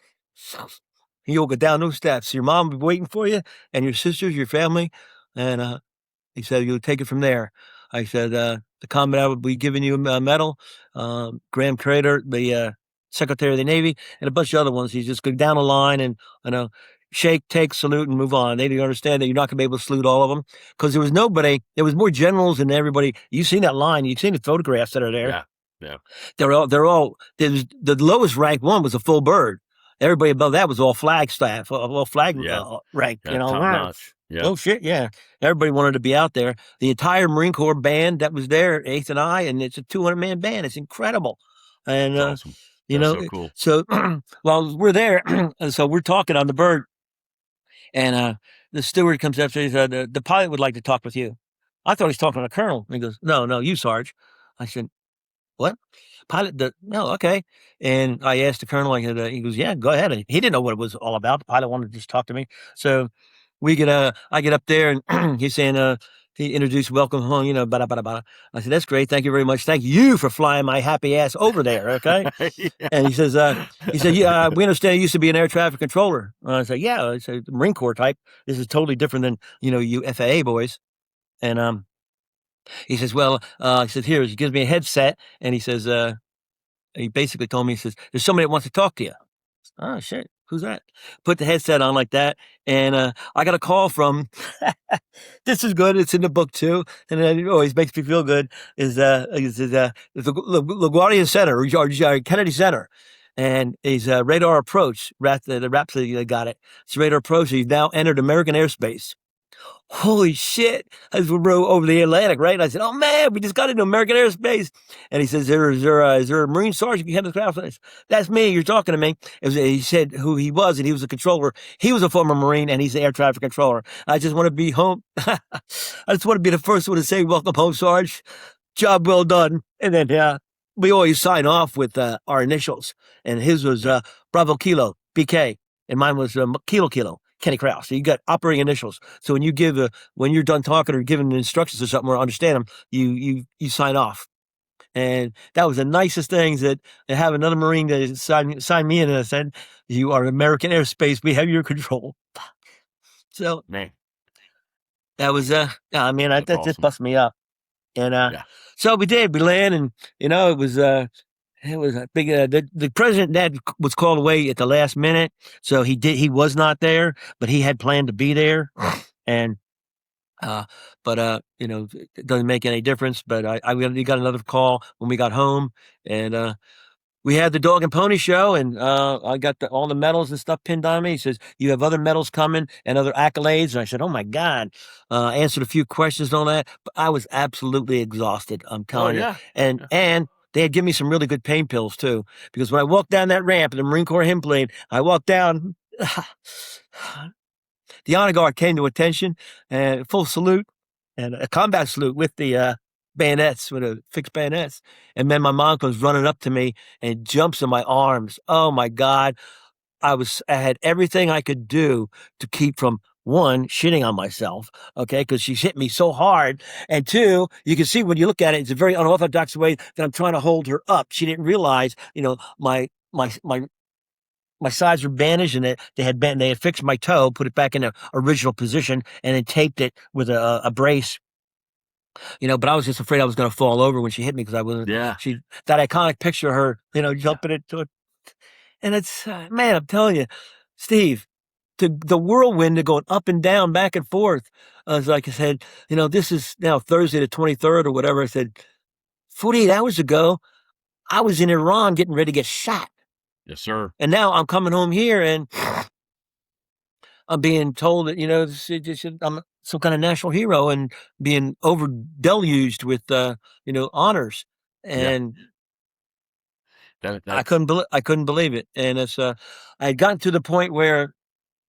You'll go down those steps. Your mom will be waiting for you, and your sisters, your family. And he said, you'll take it from there. I said, the commandant will be giving you a medal. Graham Crater, the Secretary of the Navy, and a bunch of other ones. You just go down the line and, shake, take, salute, and move on. They didn't understand that you're not going to be able to salute all of them because there was nobody. There was more generals than everybody. You've seen that line. You've seen the photographs that are there. Yeah. Yeah. The lowest rank one was a full bird. Everybody above that was all flag staff, all flag rank. Yeah, top notch. Yeah. Oh shit, yeah. Everybody wanted to be out there. The entire Marine Corps band that was there, 8th and I, and it's a 200-man band. It's incredible. And That's awesome. That's so cool. So while we're there, so we're talking on the bird, and the steward comes up to me and said, the pilot would like to talk with you. I thought he was talking to a colonel. And he goes, no, you, Sarge. I said, what? Pilot? No, okay. And I asked the colonel, he goes, yeah, go ahead. And he didn't know what it was all about. The pilot wanted to just talk to me. So I get up there and he's saying, he introduced, welcome home, bada, bada, bada. I said, that's great. Thank you very much. Thank you for flying my happy ass over there. Okay. Yeah. And he said, yeah, we understand you used to be an air traffic controller. I said, yeah, it's a Marine Corps type. This is totally different than, you FAA boys. And, he says, well, he says, here, he gives me a headset, and he says, he basically told me, he says, there's somebody that wants to talk to you. Oh, shit. Who's that? Put the headset on like that, and I got a call from, this is good, it's in the book too, and it always makes me feel good, is the LaGuardia Center, or Kennedy Center, and he's radar approach, the Rhapsody got it. It's radar approach, he's now entered American airspace. Holy shit. As we rode over the Atlantic, right? And I said, oh man, we just got into American airspace. And he says, is there a Marine Sergeant? Ken Kraus? That's me. You're talking to me. He said who he was, and he was a controller. He was a former Marine, and he's the air traffic controller. I just want to be home. I just want to be the first one to say, welcome home, Sarge. Job well done. And then we always sign off with our initials. And his was Bravo Kilo, BK. And mine was Kilo. Kenny Kraus. So you got operating initials. So when you when you're done talking or giving instructions or something or understand them, you sign off. And that was the nicest things that have another Marine that signed me in and said, you are American airspace. We have your control. So man, that was, that awesome. just busted me up. And so we did. We landed, and it was a big. The president that was called away at the last minute, so he was not there, but he had planned to be there, and it doesn't make any difference. But we got another call when we got home, and we had the dog and pony show, and I got all the medals and stuff pinned on me. He says, you have other medals coming and other accolades. And I said, oh my God. Answered a few questions on that, but I was absolutely exhausted. I'm telling you. And they had given me some really good pain pills too, because when I walked down that ramp in the Marine Corps hymn plane, I walked down, the honor guard came to attention, and full salute, and a combat salute with the bayonets, with a fixed bayonets. And then my mom comes running up to me and jumps in my arms. Oh my God. I had everything I could do to keep from, one, shitting on myself, okay, because she hit me so hard. And two, you can see when you look at it, it's a very unorthodox way that I'm trying to hold her up. She didn't realize, my sides were bandaged, and they had fixed my toe, put it back in the original position, and then taped it with a brace. But I was just afraid I was going to fall over when she hit me, because I wasn't. Yeah. That iconic picture of her, jumping into it. And it's, man, I'm telling you, Steve, the whirlwind of going up and down, back and forth. Like I said, this is now Thursday the 23rd or whatever. I said, 48 hours ago, I was in Iran getting ready to get shot. Yes, sir. And now I'm coming home here, and I'm being told that, I'm some kind of national hero and being over deluged with, honors. And I couldn't believe it. And it's, I had gotten to the point where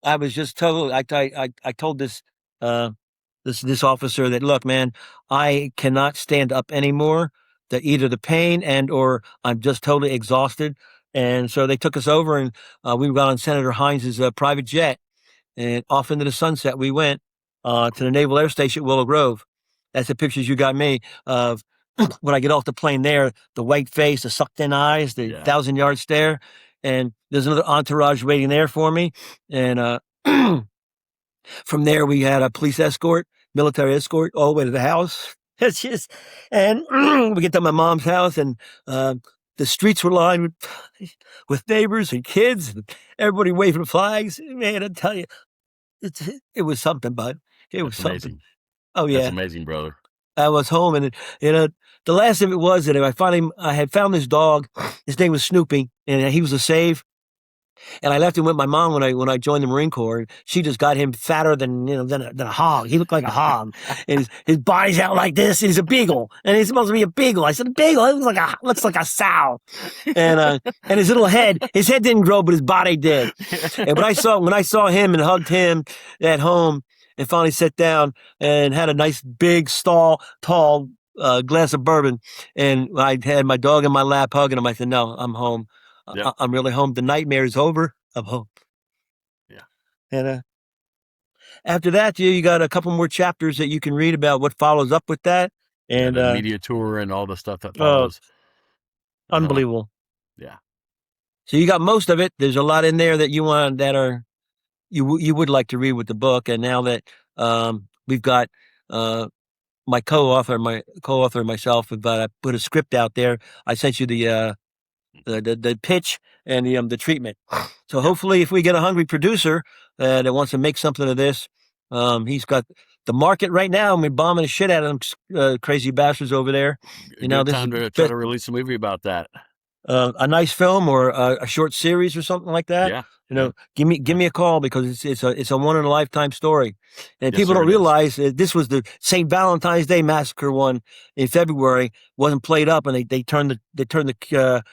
I was just totally, I told this officer that, look, man, I cannot stand up anymore. That either the pain or I'm just totally exhausted. And so they took us over, and we got on Senator Heinz's private jet, and off into the sunset we went to the Naval Air Station at Willow Grove. That's the pictures you got me of when I get off the plane there, the white face, the sucked-in eyes, the 1,000-yard stare. And there's another entourage waiting there for me. And from there, we had a police escort, military escort, all the way to the house. It's just, and we get to my mom's house, and the streets were lined with neighbors and kids and everybody waving flags. Man, I tell you, it was something, bud. It was That's something. amazing. Oh That's yeah, amazing, brother. I was home, and the last of it was that I had found this dog. His name was Snoopy, and he was a save. And I left him with my mom when I joined the Marine Corps. She just got him fatter than a hog. He looked like a hog, and his body's out like this. And he's a beagle, and he's supposed to be a beagle. I said, a beagle. It looks like a sow, and his little his head didn't grow, but his body did. And when I saw him and hugged him at home, and finally sat down and had a nice big tall glass of bourbon, and I had my dog in my lap hugging him. I said, no, I'm home. Yep. I'm really home. The nightmare is over. I'm home. Yeah. And after that, you got a couple more chapters that you can read about what follows up with that. And the media tour and all the stuff that follows. Unbelievable. Yeah. So you got most of it. There's a lot in there that you would like to read with the book. And now that we've got my co-author and myself, I put a script out there. I sent you the pitch and the treatment. So hopefully, if we get a hungry producer that wants to make something of this, he's got the market right now. We're bombing the shit out of them crazy bastards over there. This time to try to release a movie about that. A nice film or a short series or something like that. Yeah. Give me a call, because it's a one in a lifetime story, and Yes, people sir, don't realize that this was the St. Valentine's Day Massacre one in February. Wasn't played up, and they turned the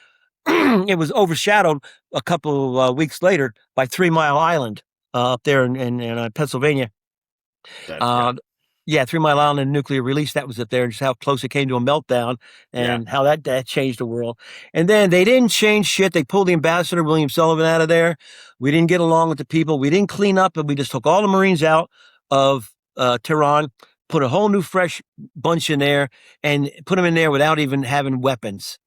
it was overshadowed a couple of weeks later by 3 Mile Island up there in Pennsylvania. 3 Mile Island and nuclear release, that was up there, and just how close it came to a meltdown, and how that changed the world. And then they didn't change shit. They pulled the ambassador, William Sullivan, out of there. We didn't get along with the people. We didn't clean up, and we just took all the Marines out of Tehran, put a whole new fresh bunch in there, and put them in there without even having weapons.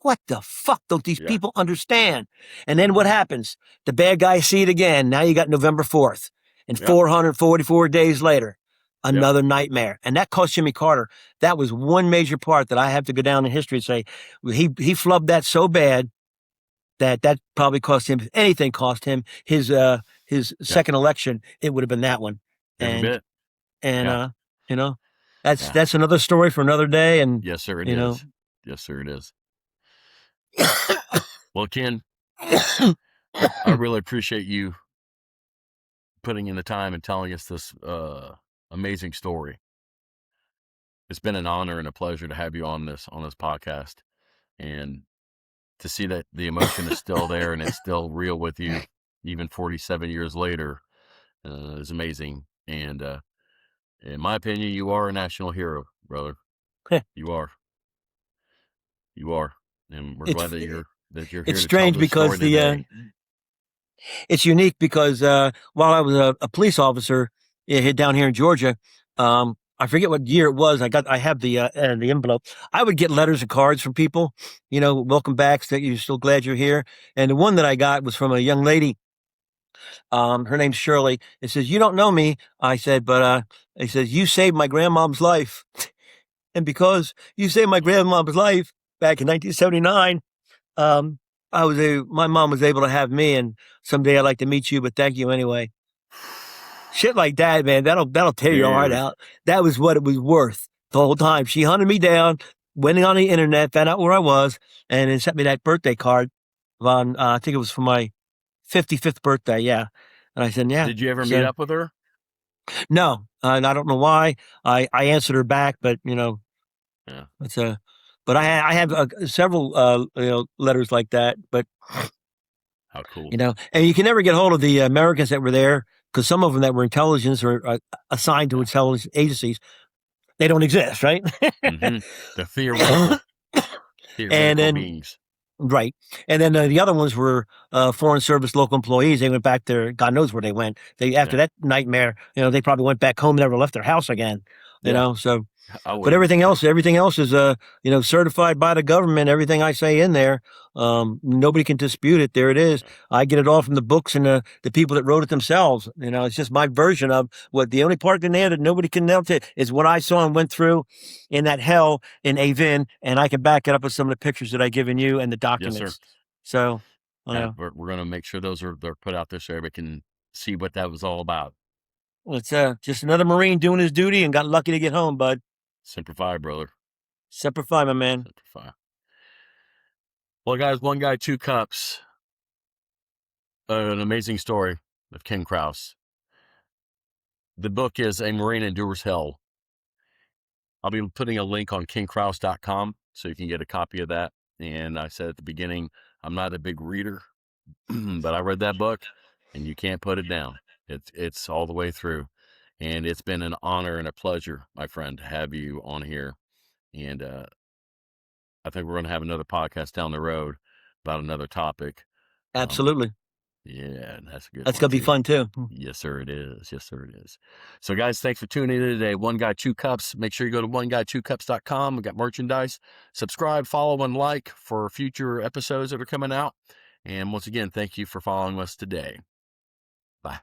What the fuck don't these people understand? And then what happens? The bad guys see it again. Now you got November 4th. And 444 days later, another nightmare. And that cost Jimmy Carter. That was one major part that I have to go down in history and say, he flubbed that so bad that probably cost him, if anything cost him, his second election. It would have been that one. That's another story for another day. And yes, sir, it is. Yes, sir, it is. Well, Ken, I really appreciate you putting in the time and telling us this amazing story. It's been an honor and a pleasure to have you on this podcast, and to see that the emotion is still there and it's still real with you, even 47 years later, is amazing. And in my opinion, you are a national hero, brother. You are. And we're glad that you're here. It's to strange tell this because story today. It's unique because while I was a police officer down here in Georgia, I forget what year it was. I have the envelope. I would get letters and cards from people, welcome back, that you're still glad you're here. And the one that I got was from a young lady. Her name's Shirley. It says, "You don't know me." I said, "But it says you saved my grandmom's life." And because you saved my grandmom's life back in 1979, my mom was able to have me, and someday I'd like to meet you, but thank you anyway. Shit like that, man, that'll tear your heart out. That was what it was worth the whole time. She hunted me down, went on the internet, found out where I was, and then sent me that birthday card on, I think it was for my 55th birthday. Yeah. And I said, yeah. Did you ever meet up with her? No, and I don't know why. I answered her back, but it's but I have several letters like that. But how cool, and you can never get hold of the Americans that were there, because some of them that were intelligence or assigned to intelligence agencies, they don't exist, right? Mm-hmm. The theoretical and then beings. Right. And then the other ones were Foreign Service local employees. They went back there. God knows where they went. After that nightmare, they probably went back home, never left their house again. you Yeah. know, so. I But wouldn't. everything else is, certified by the government. Everything I say in there, nobody can dispute it. There it is. I get it all from the books and the people that wrote it themselves. You know, it's just my version of what the only part in there that nobody can nail to is what I saw and went through in that hell in Avin, and I can back it up with some of the pictures that I given you and the Yes, sir. documents. So, Yeah, we're going to make sure they're put out there so everybody can see what that was all about. it's just another Marine doing his duty and got lucky to get home, bud. Semper Fi, brother. Semper Fi, my man. Semper Fi. Well, guys, one guy, two cups. An amazing story of Ken Kraus. The book is A Marine Endures Hell. I'll be putting a link on kenkraus.com so you can get a copy of that. And I said at the beginning, I'm not a big reader, but I read that book and you can't put it down. It's all the way through. And it's been an honor and a pleasure, my friend, to have you on here. And I think we're going to have another podcast down the road about another topic. Absolutely. Yeah, that's a good That's one going to be too. fun too. Yes, sir, it is. Yes, sir, it is. So, guys, thanks for tuning in today. One Guy, Two Cups. Make sure you go to oneguy2cups.com. We got merchandise. Subscribe, follow, and like for future episodes that are coming out. And once again, thank you for following us today. Bye.